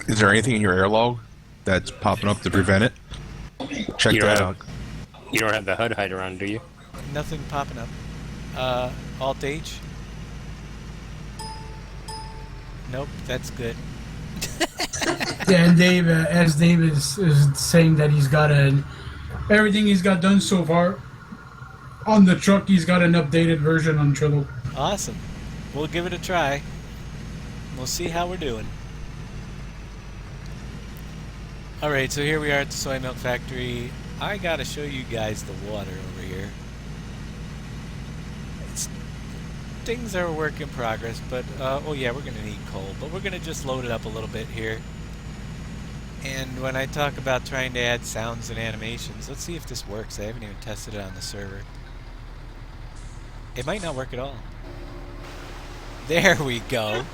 Is there anything in your air log that's popping up to prevent it? Check You don't that have- out. You don't have the HUD hider on, do you? Nothing popping up. Alt H. Nope, that's good. Yeah, and Dave, as Dave is saying that he's got everything he's got done so far on the truck, he's got an updated version on Trello. Awesome. We'll give it a try. We'll see how we're doing. Alright, so here we are at the soy milk factory. I gotta show you guys the water over here. Things are a work in progress, but oh yeah, we're gonna need coal, but we're gonna just load it up a little bit here. And when I talk about trying to add sounds and animations, let's see if this works. I haven't even tested it on the server. It might not work at all. There we go.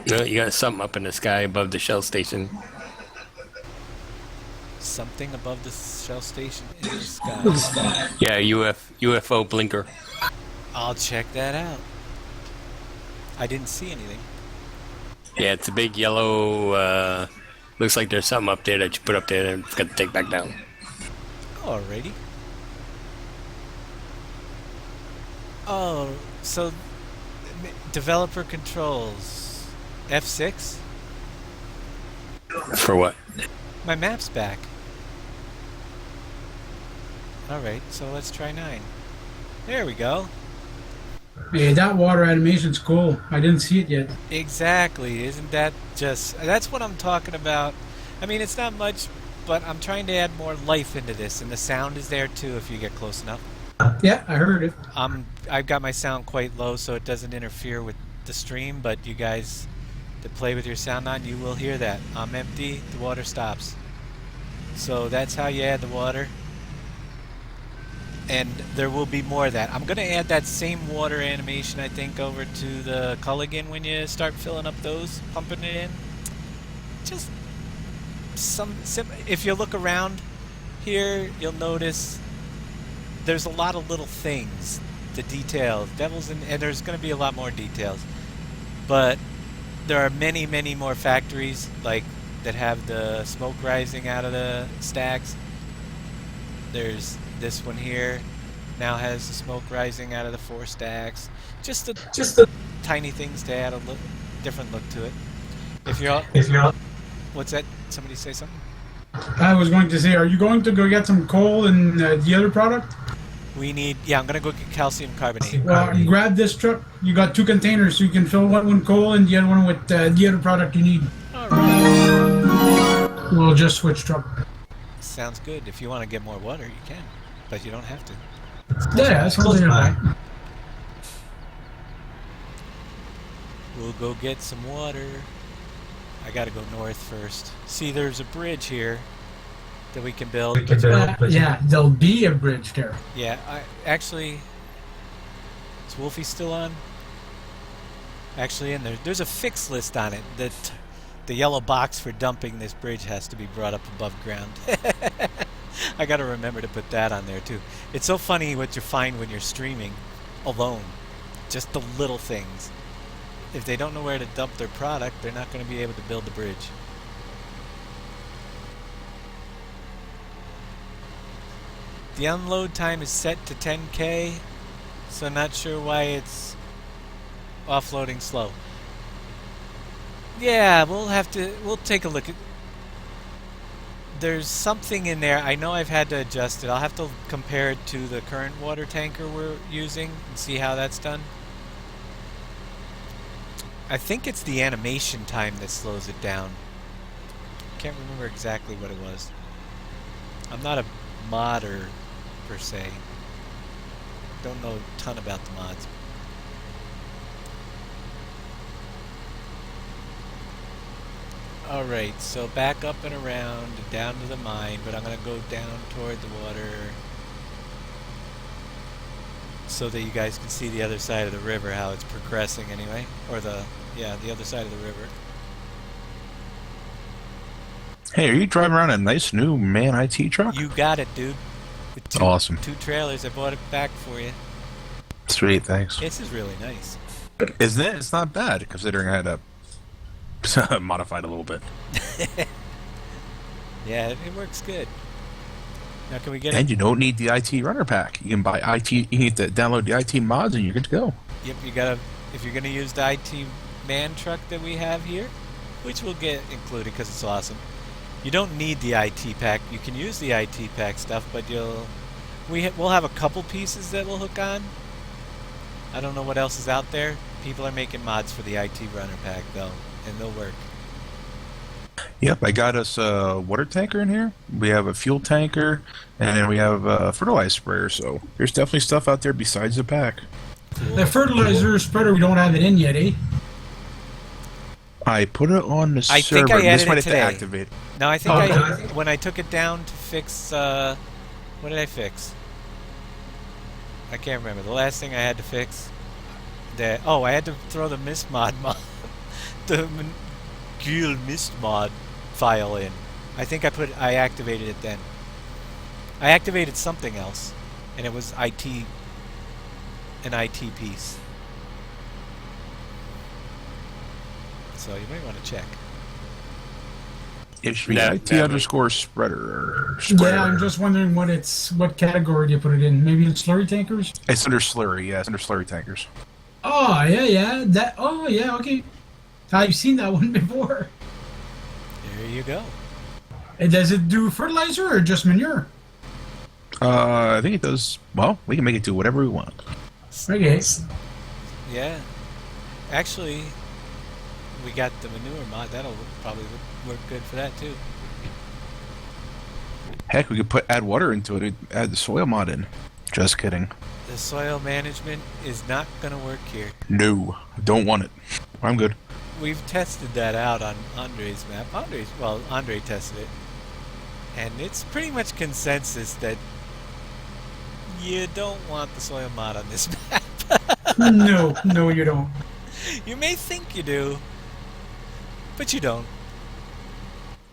No, you got something up in the sky above the Shell station. Something above the Shell station in the sky. Yeah, UFO blinker. I'll check that out. I didn't see anything. Yeah, it's a big yellow. Looks like there's something up there that you put up there and it's got to take back down. Alrighty. Oh, so developer controls F6? For what? My map's back. Alright, so let's try 9. There we go. Hey, that water animation's cool. I didn't see it yet. Exactly. Isn't that just... That's what I'm talking about. I mean, it's not much, but I'm trying to add more life into this, and the sound is there too if you get close enough. Yeah, I heard it. I've got my sound quite low so it doesn't interfere with the stream, but you guys that play with your sound on, you will hear that. I'm empty, the water stops. So that's how you add the water. And there will be more of that. I'm going to add that same water animation, I think, over to the Culligan when you start filling up those, pumping it in. Just if you look around here, you'll notice there's a lot of little things, the details, and there's going to be a lot more details. But there are many, many more factories like that have the smoke rising out of the stacks. There's this one here now has the smoke rising out of the 4 stacks. Just the tiny things to add a different look to it. If you're what's that? Somebody say something? I was going to say, are you going to go get some coal and the other product? We need, yeah, I'm gonna go get calcium carbonate. Well, grab this truck. You got 2 containers, so you can fill one coal and the other one with the other product you need. Alright. We'll just switch truck. Sounds good. If you want to get more water, you can. But you don't have to. Yeah, that's close by. We'll go get some water. I gotta go north first. See, there's a bridge here that we can build. Yeah, there'll be a bridge there. Yeah, actually, is Wolfie still on? Actually, and there's a fix list on it that the yellow box for dumping this bridge has to be brought up above ground. I gotta remember to put that on there too. It's so funny what you find when you're streaming alone. Just the little things. If they don't know where to dump their product, they're not going to be able to build the bridge. The unload time is set to 10K, so not sure why it's offloading slow. Yeah, we'll take a look at. There's something in there. I know I've had to adjust it. I'll have to compare it to the current water tanker we're using and see how that's done. I think it's the animation time that slows it down. Can't remember exactly what it was. I'm not a modder per se. Don't know a ton about the mods. Alright, so back up and around, down to the mine, but I'm going to go down toward the water so that you guys can see the other side of the river, how it's progressing anyway. Or the other side of the river. Hey, are you driving around a nice new MAN IT truck? You got it, dude. With two, Awesome. 2 trailers. I bought it back for you. Sweet, thanks. This is really nice. Isn't it? It's not bad considering I had to modify it a little bit. Yeah, it works good. Now can we get And you don't need the IT runner pack. You can buy IT. You need to download the IT mods, and you're good to go. Yep, you gotta. If you're gonna use the IT man truck that we have here, which we'll get included because it's awesome. You don't need the IT pack. You can use the IT pack stuff, but we'll have a couple pieces that we'll hook on. I don't know what else is out there. People are making mods for the IT runner pack though, and they'll work. Yep, I got us a water tanker in here. We have a fuel tanker, and then we have a fertilizer sprayer. So there's definitely stuff out there besides the pack. Cool. The fertilizer spreader, we don't have it in yet, eh? I put it on the I server. think I This added might it have to today. activate. No, I think Okay. when I took it down to fix, what did I fix? I can't remember. The last thing I had to fix, I had to throw the mist mod, the Gil mist mod file in. I think I activated it then. I activated something else, and it was an IT piece. So you might want to check. It should be Yeah, IT yeah. underscore spreader. Yeah, I'm just wondering what category do you put it in? Maybe in slurry tankers? It's under slurry. Yeah, it's under slurry tankers. Oh, yeah. Okay. I've seen that one before. There you go. And does it do fertilizer or just manure? I think it does. Well, we can make it do whatever we want. Okay. Yeah. Actually, we got the manure mod. That'll probably work good for that too. Heck, we could add water into it. Add the soil mod in. Just kidding. The soil management is not going to work here. No, don't want it. I'm good. We've tested that out on Andre's map. Andre tested it. And it's pretty much consensus that you don't want the soil mod on this map. No, you don't. You may think you do, but you don't.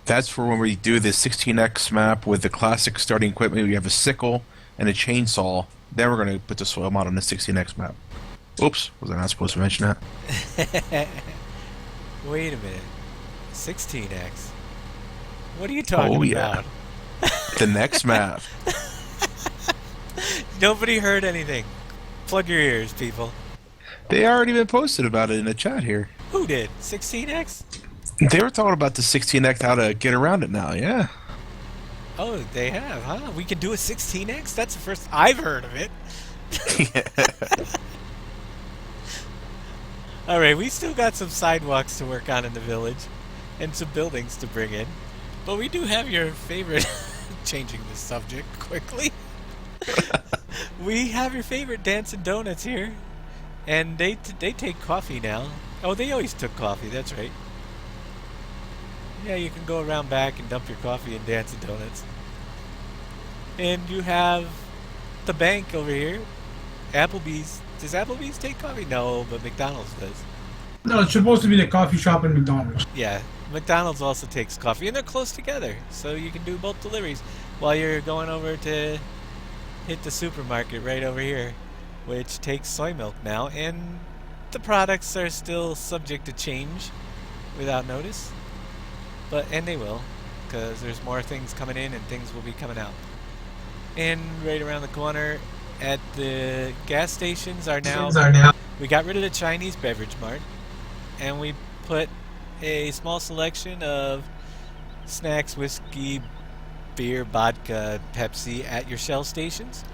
That's for when we do the 16X map with the classic starting equipment. We have a sickle and a chainsaw. Then we're going to put the soil mod on the 16X map. Oops, was I not supposed to mention that? Wait a minute. 16X? What are you talking Oh, yeah. about? The next map. Nobody heard anything. Plug your ears, people. They already been posted about it in the chat here. Who did? 16X? They were talking about the 16X, how to get around it now, yeah. Oh, they have, huh? We can do a 16X? That's the first I've heard of it. Alright, we still got some sidewalks to work on in the village. And some buildings to bring in. But we do have your favorite... changing the subject quickly. We have your favorite Dancing Donuts here. And they take coffee now. Oh, they always took coffee, that's right. Yeah, you can go around back and dump your coffee in Dancing Donuts. And you have the bank over here. Applebee's. Does Applebee's take coffee? No, but McDonald's does. No, it's supposed to be the coffee shop in McDonald's. Yeah, McDonald's also takes coffee, and they're close together, so you can do both deliveries while you're going over to hit the supermarket right over here, which takes soy milk now, and the products are still subject to change without notice, and they will, because there's more things coming in and things will be coming out. And right around the corner at the gas stations are now, we got rid of the Chinese beverage mart, and we put a small selection of snacks, whiskey, beer, vodka, Pepsi at your Shell stations.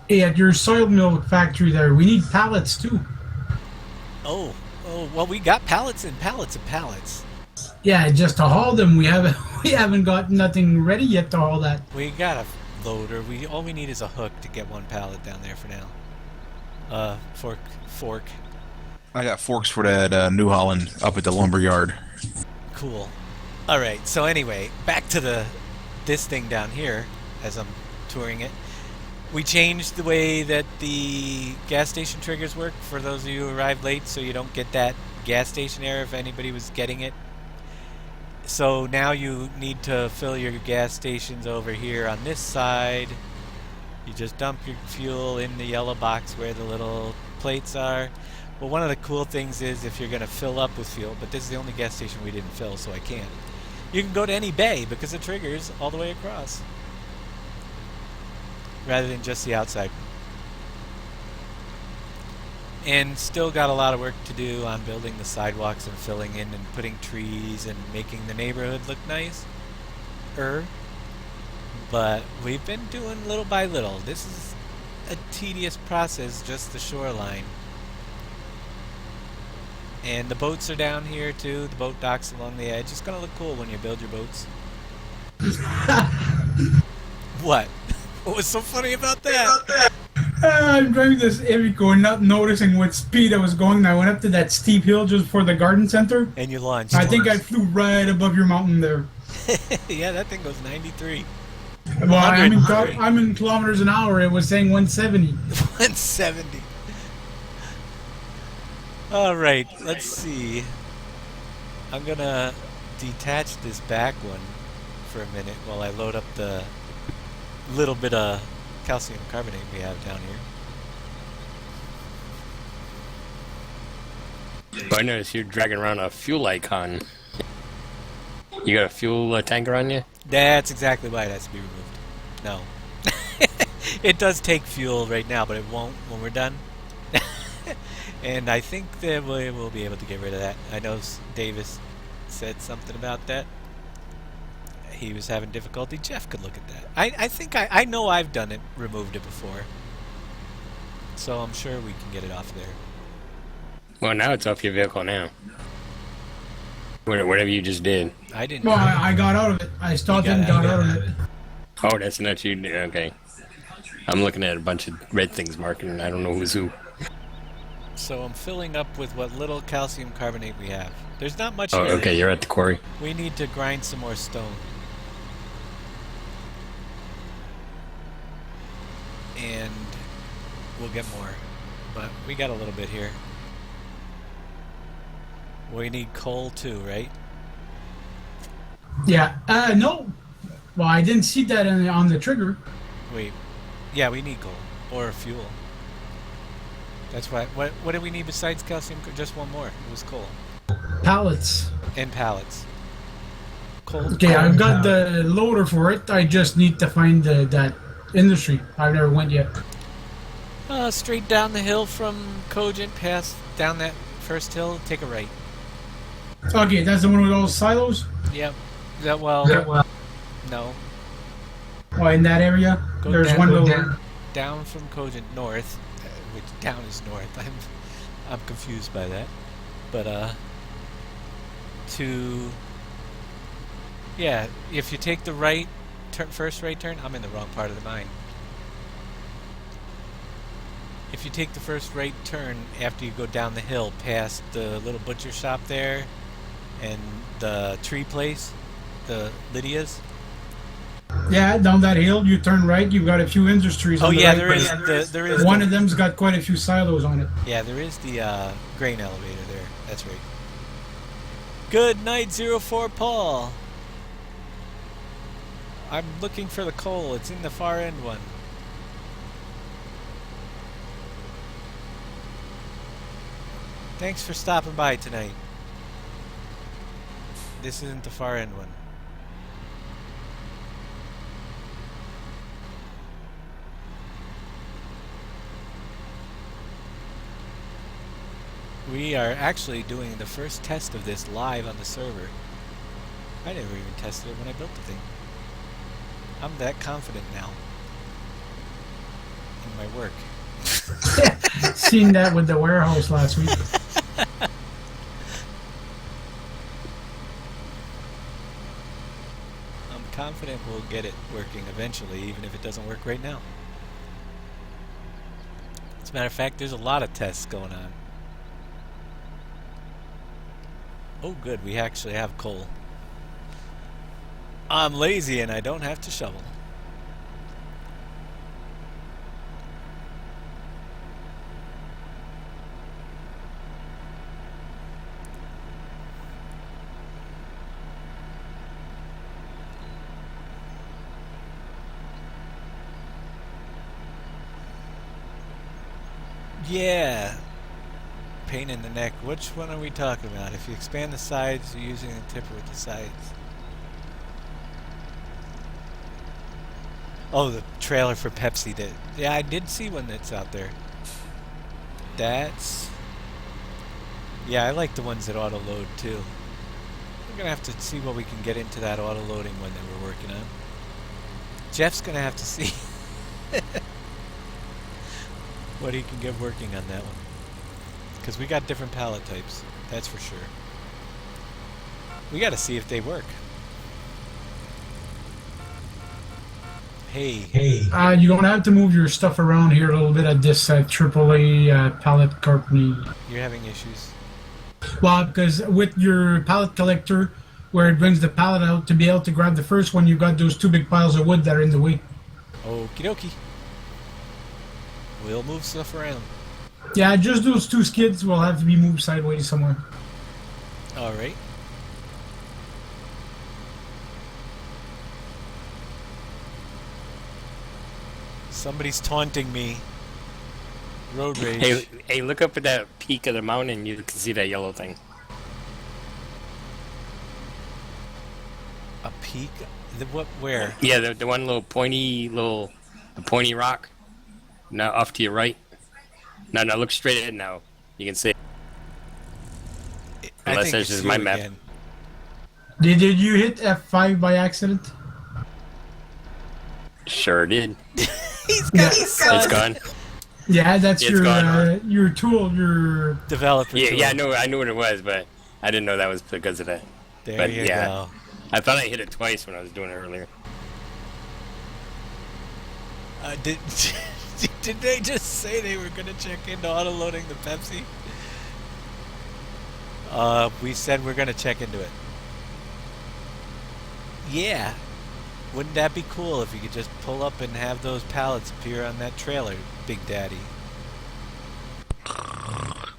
Hey, at your soil milk factory there, we need pallets too. Oh, well, we got pallets and pallets and pallets. Yeah, just to haul them, we haven't got nothing ready yet to haul that. We got a loader. All we need is a hook to get one pallet down there for now. Fork. I got forks for that New Holland up at the lumber yard. Cool. All right. So anyway, back to this thing down here as I'm touring it. We changed the way that the gas station triggers work for those of you who arrived late, so you don't get that gas station error if anybody was getting it So now you need to fill your gas stations over here on this side. You just dump your fuel in the yellow box where the little plates are. Well, one of the cool things is if you're going to fill up with fuel, but this is the only gas station we didn't fill, so I can't. You can go to any bay because it triggers all the way across, rather than just the outside. And still got a lot of work to do on building the sidewalks and filling in and putting trees and making the neighborhood look nice. But we've been doing little by little. This is a tedious process, just the shoreline. And the boats are down here too, the boat docks along the edge. It's gonna look cool when you build your boats. What? What was so funny about that? I'm driving this Iveco and not noticing what speed I was going. I went up to that steep hill just for the garden center. And you launched. I think I flew right above your mountain there. Yeah, that thing goes 93. Well, I'm in kilometers an hour. It was saying 170. 170. All right, let's see. I'm gonna detach this back one for a minute while I load up the little bit of calcium carbonate we have down here. I noticed you're dragging around a fuel icon. You got a fuel tanker on you? That's exactly why it has to be removed. No. It does take fuel right now, but it won't when we're done. And I think that we will be able to get rid of that. I know Davis said something about that. He was having difficulty. Jeff could look at that. I think I know I've done it, removed it before. So I'm sure we can get it off there. Well, now it's off your vehicle now. Whatever you just did. I didn't. Well, I got out of it. I stopped and got out of it. Oh, that's not you. Okay. I'm looking at a bunch of red things marking, and I don't know who's who. So I'm filling up with what little calcium carbonate we have. There's not much Oh, here. okay, you're at the quarry. We need to grind some more stone. And we'll get more. But we got a little bit here. We need coal too, right? Yeah. No. Well, I didn't see that on the trigger. Wait. Yeah, we need coal. Or fuel. That's why. What do we need besides calcium? Just one more. It was coal. Pallets. And pallets. Coal. Okay, I've got the loader for it. I just need to find that industry. I've never went yet. Straight down the hill from Cogent, past down that first hill, take a right. Okay, that's the one with all the silos? Yep. That well. No. Oh, in that area? Go There's down, one go little... down from Cogent north, which down is north. I'm confused by that. But to yeah, if you take the right first right turn, I'm in the wrong part of the mine. If you take the first right turn after you go down the hill past the little butcher shop there and the tree place, the Lydia's. Yeah, down that hill, you turn right, you've got a few industries Oh on the yeah, right. there is One of them's got quite a few silos on it. Yeah, there is the grain elevator there. That's right. Good night, 04 Paul. I'm looking for the coal. It's in the far end one. Thanks for stopping by tonight. This isn't the far end one. We are actually doing the first test of this live on the server. I never even tested it when I built the thing. I'm that confident now in my work. Seen that with the warehouse last week. I'm confident we'll get it working eventually, even if it doesn't work right now. As a matter of fact, there's a lot of tests going on. Oh good, we actually have coal. I'm lazy and I don't have to shovel. Yeah. Pain in the neck. Which one are we talking about? If you expand the sides, you're using a tipper with the sides. Oh, the trailer for Pepsi. Yeah, I did see one that's out there. That's... Yeah, I like the ones that auto-load too. We're going to have to see what we can get into that auto-loading one that we're working on. Jeff's going to have to see what he can get working on that one. Because we got different pallet types, that's for sure. We got to see if they work. Hey. You don't have to move your stuff around here a little bit at this AAA pallet company. You're having issues. Well, because with your pallet collector, where it brings the pallet out to be able to grab the first one, you've got those two big piles of wood that are in the way. Okie dokie. We'll move stuff around. Yeah, just those two skids will have to be moved sideways somewhere. Alright. Somebody's taunting me. Road rage. Hey, look up at that peak of the mountain. You can see that yellow thing. A peak? Where? Yeah, the one little pointy rock. Now off to your right. No, look straight ahead now. You can see it. I Unless think that's it's just you my map. again. Did you hit F5 by accident? Sure did. He's got his son. It's gone. Yeah, that's It's your gone. your tool. Your Developer tool. Yeah, I knew what it was, but I didn't know that was because of that. There but you yeah. go. I thought I hit it twice when I was doing it earlier. Did did they just say they were going to check into auto-loading the Pepsi? We said we're going to check into it. Yeah. Wouldn't that be cool if you could just pull up and have those pallets appear on that trailer, Big Daddy?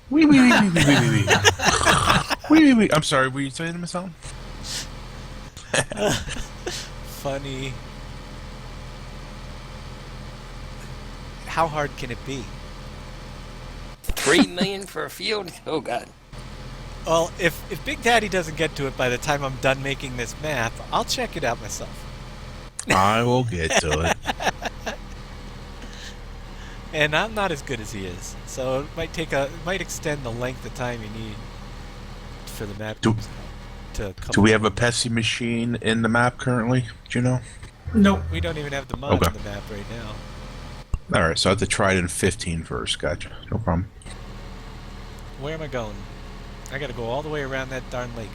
Wee. I'm sorry, were you saying to something? Funny. How hard can it be? 3 million for a field? Oh god. Well, if Big Daddy doesn't get to it by the time I'm done making this map, I'll check it out myself. I will get to it. And I'm not as good as he is, so it might extend the length of time you need for the map to come. Do we have a Pepsi machine in the map currently? Do you know? no. We don't even have the mod Okay. on the map right now. Alright, so I have to try it in 15 first. Gotcha. No problem. Where am I going? I gotta go all the way around that darn lake.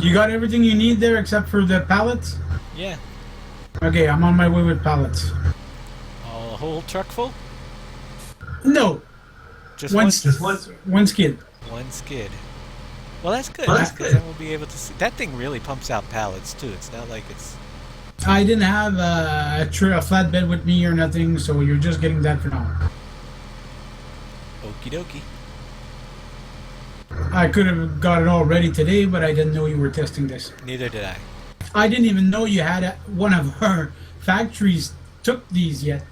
You got everything you need there except for the pallets? Yeah. Okay, I'm on my way with pallets. A whole truck full? No, Just one one skid. One skid. Well, that's good. Because then we'll be able to see. That thing really pumps out pallets too. It's not like it's. I didn't have a flatbed with me or nothing, so you're just getting that for now. Okie dokie. I could have got it all ready today, but I didn't know you were testing this. Neither did I. I didn't even know you had one of our factories took these yet.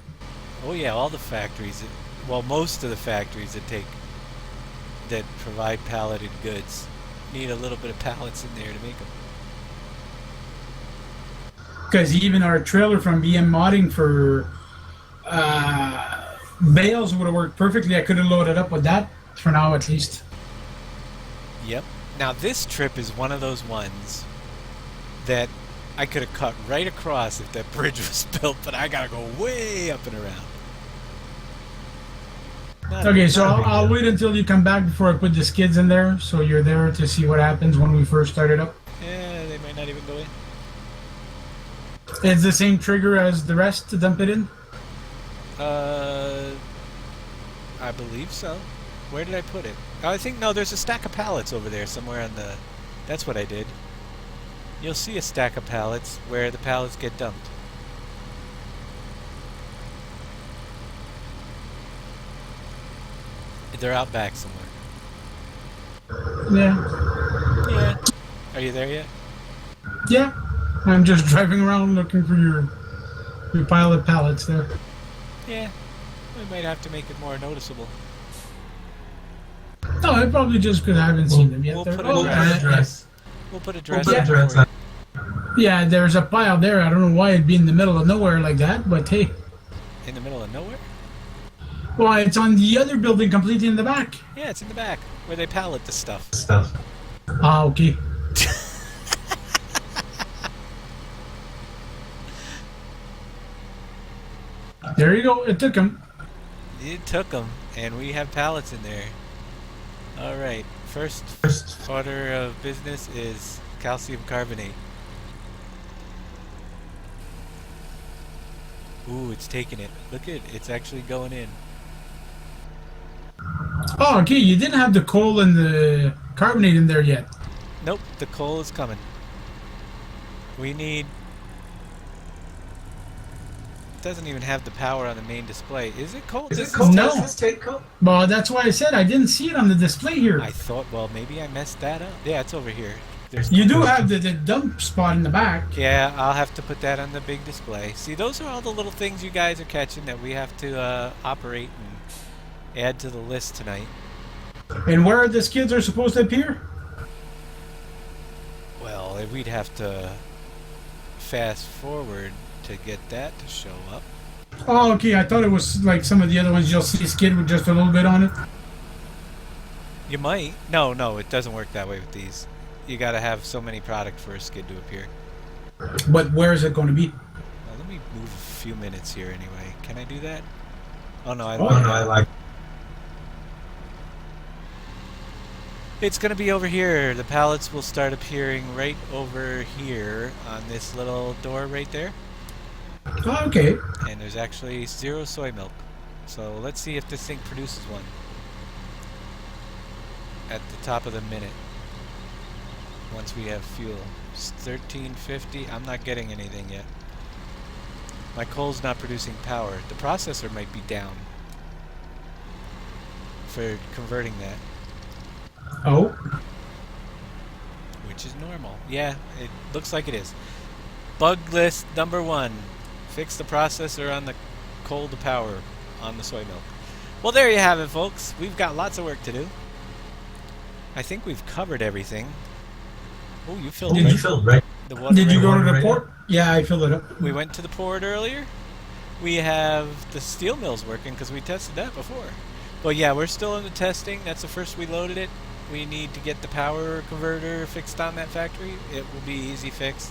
Oh yeah, all the factories. Well, most of the factories that provide palleted goods need a little bit of pallets in there to make them. Because even our trailer from BM Modding for bales would have worked perfectly. I could have loaded up with that for now, at least. Yep. Now this trip is one of those ones that I could have cut right across if that bridge was built, but I gotta go way up and around. Okay, so I'll wait until you come back before I put the skids in there, so you're there to see what happens when we first start it up. Yeah, they might not even go in. It's the same trigger as the rest to dump it in? I believe so. Where did I put it? Oh, I think, no, there's a stack of pallets over there somewhere on the... That's what I did. You'll see a stack of pallets where the pallets get dumped. They're out back somewhere. Yeah. Yeah. Are you there yet? Yeah. I'm just driving around looking for your pile of pallets there. Yeah. We might have to make it more noticeable. No, I probably just because I haven't seen them yet. We'll They're- put oh, a dress. uh, We'll put a dress put a on dress for you. yeah, there's a pile there. I don't know why it'd be in the middle of nowhere like that, but hey. In the middle of nowhere? Well, it's on the other building completely in the back. Yeah, it's in the back where they pallet the stuff. Ah, okay. There you go. It took him. It took them, and we have pallets in there. All right. First order of business is calcium carbonate. Ooh, it's taking it. Look at it. It's actually going in. Oh, okay. You didn't have the coal and the carbonate in there yet. Nope, the coal is coming. We need... It doesn't even have the power on the main display. Is it coal? Is This it cold? No. Does this take cold? Well, that's why I said I didn't see it on the display here. I thought, well, maybe I messed that up. Yeah, it's over here. There's You do have the dump spot in the back. Yeah, I'll have to put that on the big display. See, those are all the little things you guys are catching that we have to operate and add to the list tonight. And where the skids are supposed to appear? Well, we'd have to fast forward to get that to show up. Oh, okay. I thought it was like some of the other ones. You'll see a skid with just a little bit on it. You might. No, it doesn't work that way with these. You gotta have so many product for a skid to appear. But where is it going to be? Well, let me move a few minutes here anyway. Can I do that? Oh no, I Oh, no, I like. It's gonna be over here. The pallets will start appearing right over here on this little door right there. Oh, okay. And there's actually 0 soy milk. So let's see if this thing produces one. At the top of the minute. Once we have fuel. It's 1350. I'm not getting anything yet. My coal's not producing power. The processor might be down for converting that. Oh. Which is normal. Yeah, it looks like it is. Bug list number 1. Fix the processor on the coal to power on the soy milk. Well, there you have it, folks. We've got lots of work to do. I think we've covered everything. Oh, you filled Did right- you Filled, right? the water Did you right- go to the right port? Yeah, I filled it up. We went to the port earlier. We have the steel mills working because we tested that before. But yeah, we're still in the testing. That's the first we loaded it. We need to get the power converter fixed on that factory. It will be easy fix.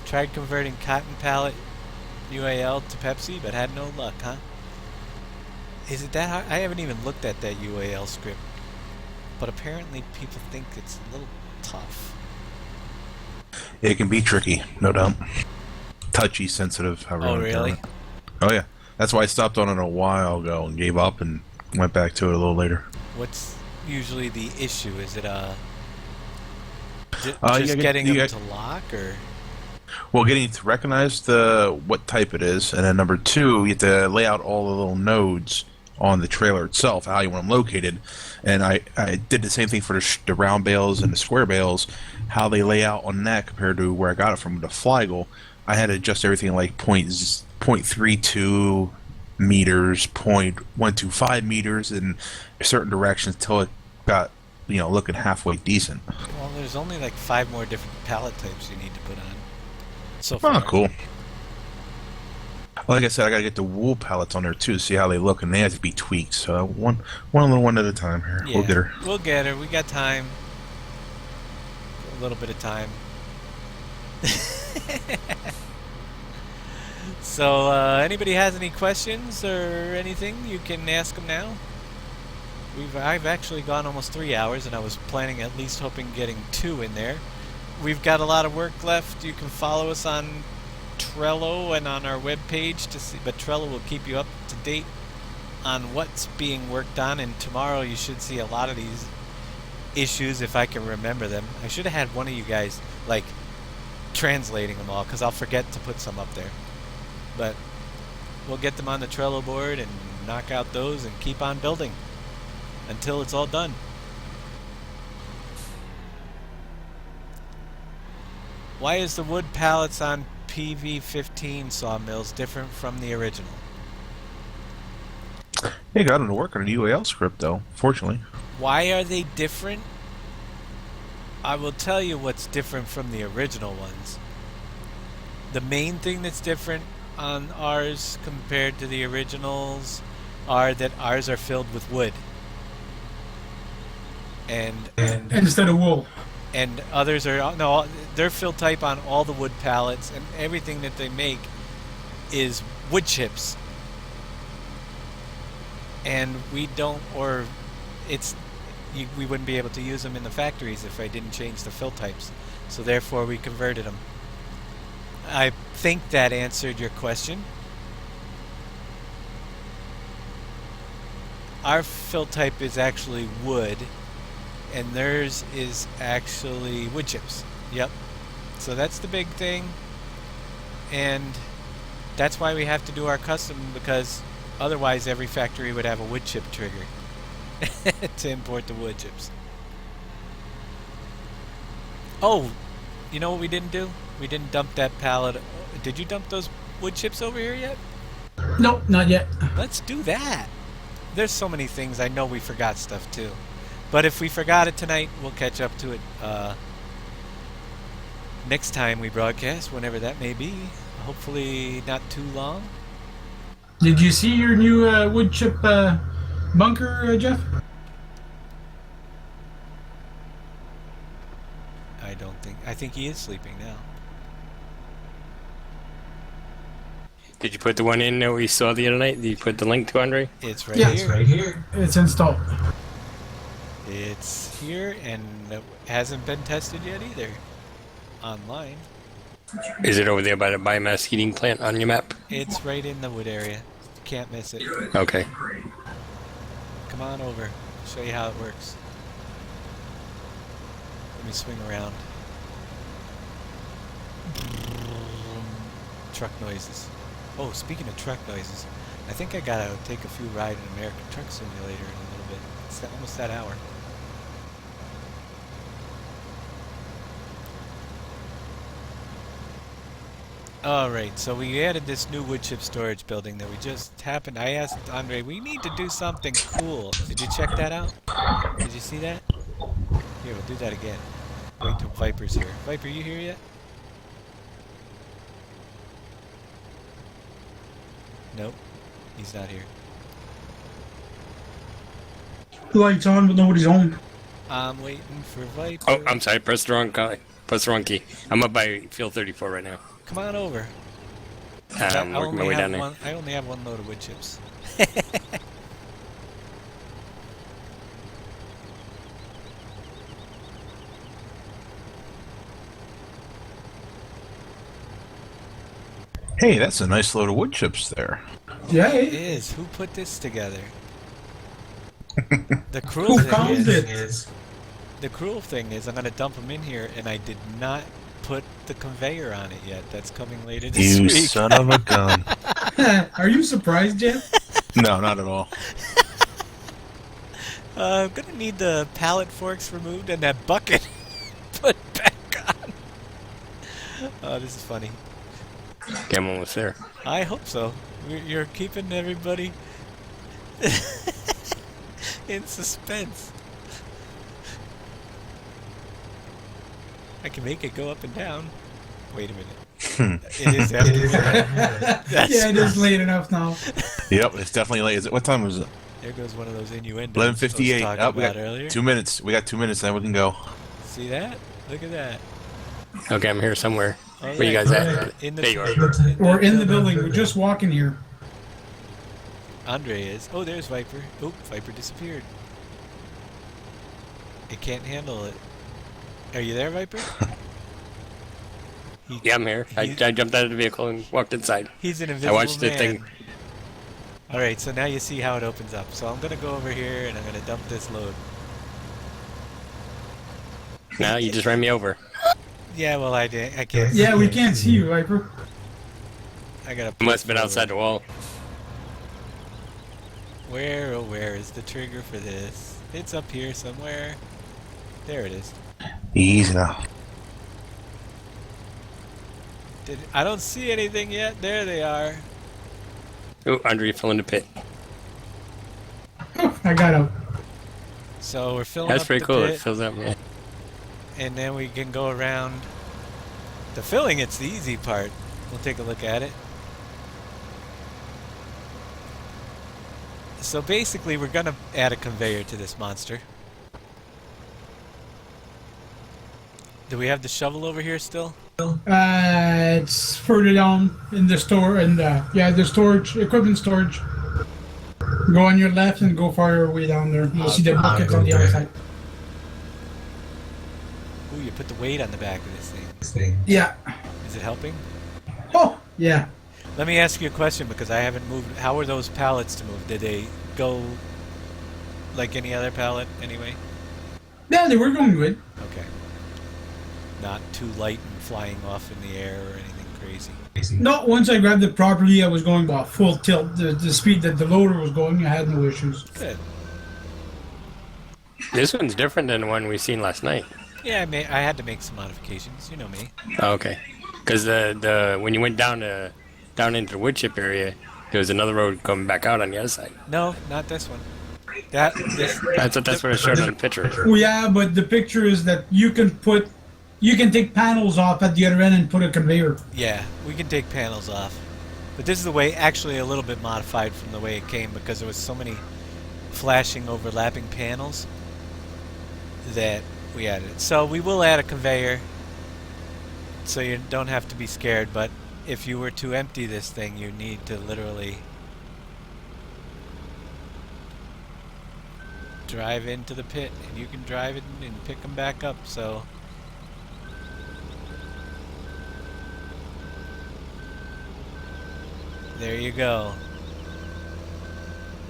Tried converting cotton pallet UAL to Pepsi, but had no luck, huh? Is it that hard? I haven't even looked at that UAL script. But apparently people think it's a little tough. It can be tricky, no doubt. Touchy, sensitive, however you Oh, wanna term really? it. Oh, yeah. That's why I stopped on it a while ago and gave up and went back to it a little later. What's usually the issue? Is it You just gotta getting you them got- to lock, or Well, getting to recognize what type it is, and then number 2, you have to lay out all the little nodes on the trailer itself, how you want them located. And I did the same thing for the round bales and the square bales, how they lay out on that compared to where I got it from the Flygel. I had to adjust everything like 0.32 meters, 0.125 meters in certain directions till it got, looking halfway decent. well, there's only like 5 more different pallet types you need to put on. So far. Oh, cool. Like I said, I gotta get the wool pallets on there too, see how they look, and they have to be tweaked. So one little one at a time here. Yeah, We'll get her. We'll get her. We got time. A little bit of time. So, anybody has any questions or anything, you can ask them now. I've actually gone almost 3 hours, and I was planning at least hoping getting 2 in there. We've got a lot of work left. You can follow us on Trello and on our webpage to see, but Trello will keep you up to date on what's being worked on, and tomorrow you should see a lot of these issues if I can remember them. I should have had one of you guys like translating them all, because I'll forget to put some up there. But we'll get them on the Trello board and knock out those and keep on building until it's all done. Why is the wood pallets on PV-15 sawmills different from the original? Hey, got him to work on a UAL script though. Fortunately. Why are they different? I will tell you what's different from the original ones. The main thing that's different on ours compared to the originals are that ours are filled with wood. And Instead of wool. and others are no, they're fill type on all the wood pallets, and everything that they make is wood chips. And we don't, or it's we wouldn't be able to use them in the factories if I didn't change the fill types. So therefore we converted them. I think that answered your question. Our fill type is actually wood, and theirs is actually wood chips. Yep. So that's the big thing, and that's why we have to do our custom, because otherwise every factory would have a wood chip trigger to import the wood chips. Oh, you know what we didn't do? We didn't dump that pallet. Did you dump those wood chips over here yet? Nope, not yet. Let's do that. There's so many things. I know we forgot stuff too. But if we forgot it tonight, we'll catch up to it next time we broadcast, whenever that may be. Hopefully not too long. Did you see your new wood chip bunker, Jeff? I think he is sleeping now. Did you put the one in that we saw the other night? Did you put the link to, Andre? It's right Yeah, here. it's right here. It's installed. It's here, and it hasn't been tested yet either. Online. Is it over there by the biomass heating plant on your map? It's right in the wood area. Can't miss it. Okay. Come on over. Show you how it works. Let me swing around. Truck noises. Oh, speaking of truck noises, I think I gotta take a few rides in American Truck Simulator in a little bit. It's almost that hour. Alright, so we added this new wood chip storage building that we just happened. I asked Andre, we need to do something cool. Did you check that out? Did you see that? Here, we'll do that again. Wait till Viper's here. Viper, you here yet? Nope, he's not here. Lights on, but nobody's home. I'm waiting for Viper. Oh, I'm sorry. Press the wrong key. I'm up by field 34 right now. Come on over. I'm working my way down there. I only have one load of wood chips. Hey, that's a nice load of wood chips there. Yeah, It is. Who put this together? The cruel who thing found is, it? the cruel thing is, I'm gonna dump them in here, and I did not put the conveyor on it yet. That's coming later this You week. son of a gun. Are you surprised, Jeff? No, not at all. I'm gonna need the pallet forks removed and that bucket put back on. Oh, this is funny. Okay, I'm almost there. I hope so. You're keeping everybody in suspense. I can make it go up and down. Wait a minute. It is after. Yeah, it is late enough now. Yep, it's definitely late. Is it? What time was it? There goes one of those innuendos 11:58. I was Oh, talking we about got earlier. 2 minutes. We got 2 minutes, then we can go. See that? Look at that. Okay, I'm here somewhere. Oh, Where you yeah. guys at? In the There you are. We're in the building. We're just walking here. Andre is. Oh, there's Viper. Oop, Viper disappeared. It can't handle it. Are you there, Viper? Yeah, I'm here. I jumped out of the vehicle and walked inside. He's an I invisible watched the man. thing. Alright, so now you see how it opens up. So I'm gonna go over here and I'm gonna dump this load. Now you just ran me over. Yeah, well I can't. Yeah, we can't see you, Viper. I gotta. I must have been outside the wall. Where, oh where is the trigger for this? It's up here somewhere. There it is. Easy now. I don't see anything yet. There they are. Oh, Andre, you fell in the pit. I got out. So we're filling That's up pretty the cool. It pit, fills up, yeah. and then we can go around. The filling, it's the easy part. We'll take a look at it. So basically, we're gonna add a conveyor to this monster. Do we have the shovel over here still? It's further down in the store, and the storage, equipment storage. Go on your left and go farther way down there. You'll see the bucket on the other side. Ooh, you put the weight on the back of this thing. Yeah. Is it helping? Oh, yeah. Let me ask you a question because I haven't moved. How were those pallets to move? Did they go like any other pallet anyway? Yeah, they were going good. Okay. Not too light and flying off in the air or anything crazy. No, once I grabbed it properly, I was going about full tilt. The speed that the loader was going, I had no issues. Good. This one's different than the one we seen last night. Yeah, I had to make some modifications. You know me. Oh, okay. Because the when you went down into the wood chip area, there was another road coming back out on the other side. No, not this one. That's what it showed on the picture. Oh, yeah, but the picture is that you can take panels off at the other end and put a conveyor. Yeah, we can take panels off. But this is the way, actually a little bit modified from the way it came because there was so many flashing overlapping panels that we added it. So we will add a conveyor so you don't have to be scared, but if you were to empty this thing, you need to literally drive into the pit, and you can drive it and pick them back up, so there you go.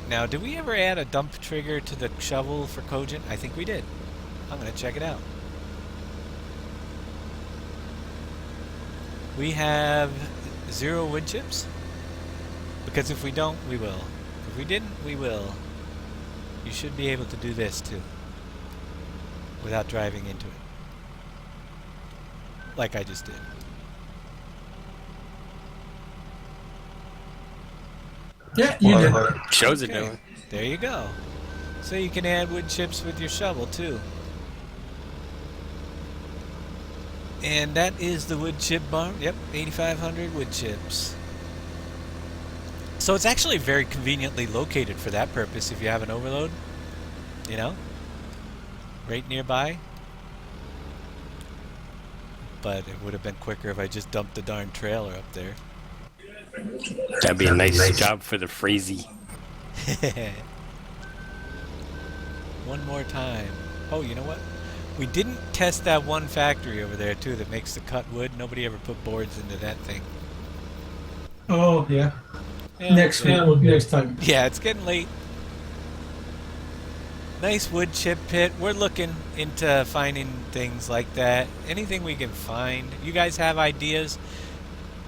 Now, did we ever add a dump trigger to the shovel for Cogent? I think we did. I'm gonna check it out. We have 0 wood chips, because if we don't, we will. If we didn't, we will. You should be able to do this too, without driving into it, like I just did. Yeah, you did. Shows it Okay, doing. there you go. So you can add wood chips with your shovel too. And that is the wood chip barn. Yep, 8,500 wood chips. So it's actually very conveniently located for that purpose if you have an overload. You know? Right nearby. But it would have been quicker if I just dumped the darn trailer up there. That'd be a nice job for the Frazee. One more time. Oh, you know what? We didn't test that one factory over there too that makes the cut wood. Nobody ever put boards into that thing. Oh, yeah. Yeah, Next time. Yeah, it's getting late. Nice wood chip pit. We're looking into finding things like that. Anything we can find. You guys have ideas?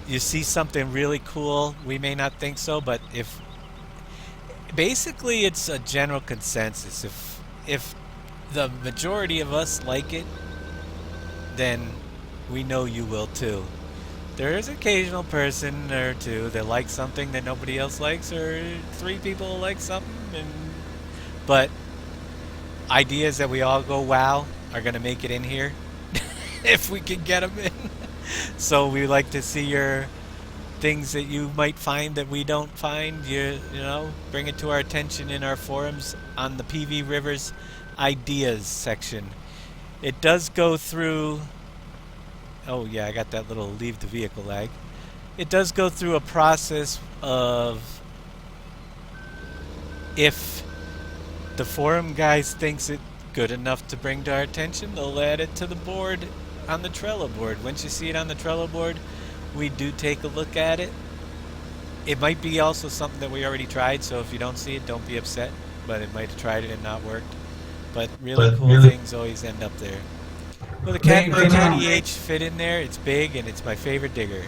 You see something really cool? We may not think so, but if basically it's a general consensus. If the majority of us like it, then we know you will too. There is an occasional person or two that likes something that nobody else likes, or 3 people like something, but ideas that we all go wow are gonna make it in here if we can get them in. So we like to see your things that you might find that we don't find. You know, bring it to our attention in our forums on the PV Rivers ideas section. It does go through. Oh yeah, I got that little leave the vehicle lag. It does go through a process of if the forum guys thinks it good enough to bring to our attention, they'll add it to the board on the Trello board. Once you see it on the Trello board, we do take a look at it. It might be also something that we already tried, so if you don't see it, don't be upset, but it might have tried it and not worked. But really cool things always end up there. Well, the Cat 980H fit in there. It's big, and it's my favorite digger.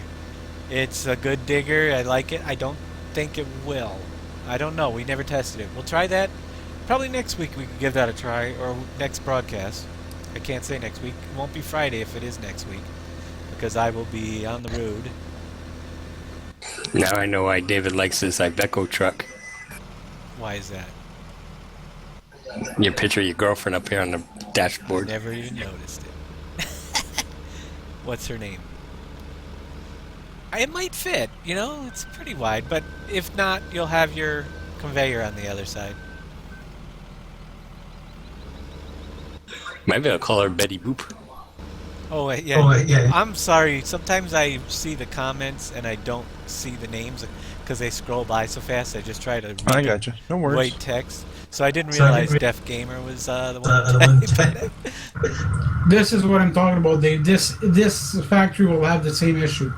It's a good digger. I like it. I don't think it will. I don't know. We never tested it. We'll try that. Probably next week we can give that a try, or next broadcast. I can't say next week. It won't be Friday if it is next week. because I will be on the road. Now I know why David likes this Iveco truck. Why is that? You picture your girlfriend up here on the dashboard. Never even noticed it. What's her name? It might fit, you know, it's pretty wide, but if not, you'll have your conveyor on the other side. Maybe I'll call her Betty Boop. Oh, wait, yeah. I'm sorry, sometimes I see the comments and I don't see the names because they scroll by so fast. I just try to read I the gotcha. No worries. white text. So I didn't realize Def Gamer was the one typing it. This is what I'm talking about, Dave. This factory will have the same issue.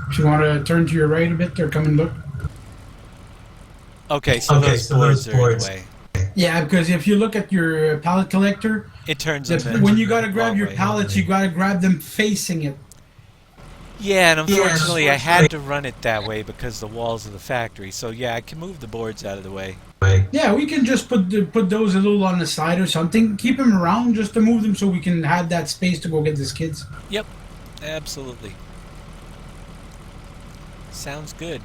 If you want to turn to your right a bit or come and look. Okay, so those boards are in the way. Yeah, because if you look at your pallet collector, It turns them when you got to grab wrong your way. pallets, you got to grab them facing it. Yeah, and unfortunately I had to run it that way because the walls of the factory. So yeah, I can move the boards out of the way. Yeah, we can just put those a little on the side or something. Keep them around just to move them so we can have that space to go get the skids. Yep, absolutely. Sounds good.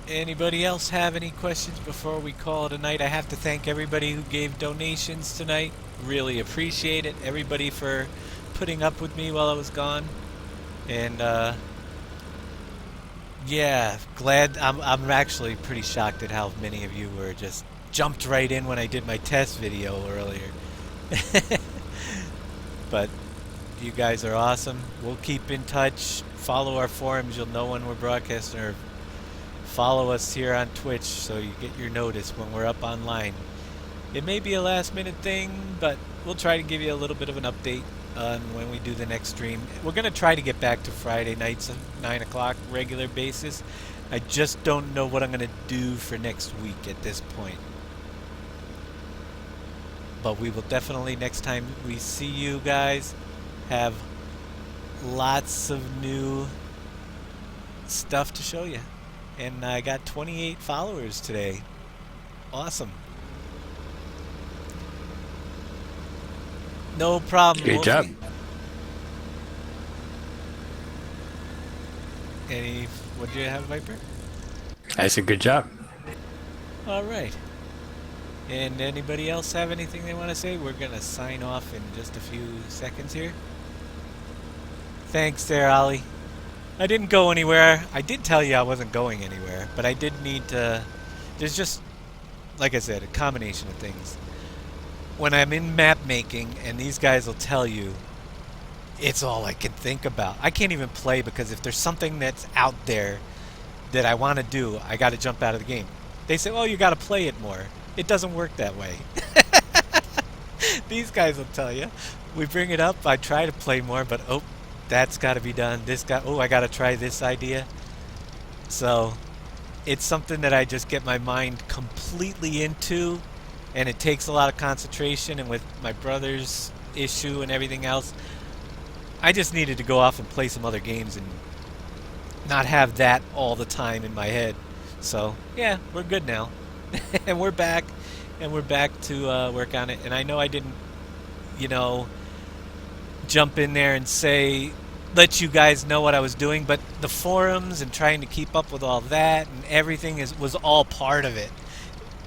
Anybody else have any questions before we call it a night? I have to thank everybody who gave donations tonight. Really appreciate it. Everybody for putting up with me while I was gone. And yeah, glad. I'm actually pretty shocked at how many of you were just jumped right in when I did my test video earlier. But you guys are awesome. We'll keep in touch. Follow our forums. You'll know when we're broadcasting, or follow us here on Twitch so you get your notice when we're up online. It may be a last minute thing, but we'll try to give you a little bit of an update on when we do the next stream. We're going to try to get back to Friday nights at 9 o'clock regular basis. I just don't know what I'm going to do for next week at this point. But we will definitely, next time we see you guys, have lots of new stuff to show you. And I got 28 followers today. Awesome. No problem. Good job. What do you have, Viper? I said good job. All right. And anybody else have anything they want to say? We're going to sign off in just a few seconds here. Thanks there, Ollie. I didn't go anywhere. I did tell you I wasn't going anywhere, but I did need to... There's just, like I said, a combination of things. When I'm in map making, and these guys will tell you, it's all I can think about. I can't even play because if there's something that's out there that I want to do, I got to jump out of the game. They say, oh, you got to play it more. It doesn't work that way. These guys will tell you. We bring it up, I try to play more, but oh, that's got to be done. I got to try this idea. So it's something that I just get my mind completely into, and it takes a lot of concentration. And with my brother's issue and everything else, I just needed to go off and play some other games and not have that all the time in my head. So yeah, we're good now. And we're back to work on it. And I know I didn't, jump in there and let you guys know what I was doing, but the forums and trying to keep up with all that and everything was all part of it.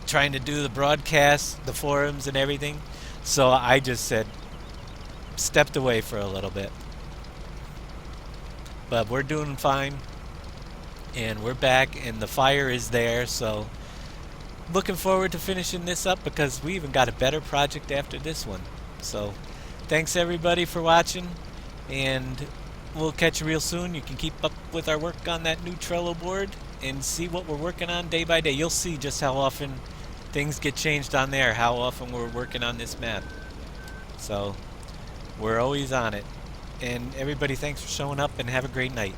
Trying to do the broadcast, the forums and everything. So I just stepped away for a little bit. But we're doing fine. And we're back, and the fire is there, so looking forward to finishing this up because we even got a better project after this one. So thanks everybody for watching, and we'll catch you real soon. You can keep up with our work on that new Trello board and see what we're working on day by day. You'll see just how often things get changed on there, how often we're working on this map. So we're always on it. And everybody, thanks for showing up, and have a great night.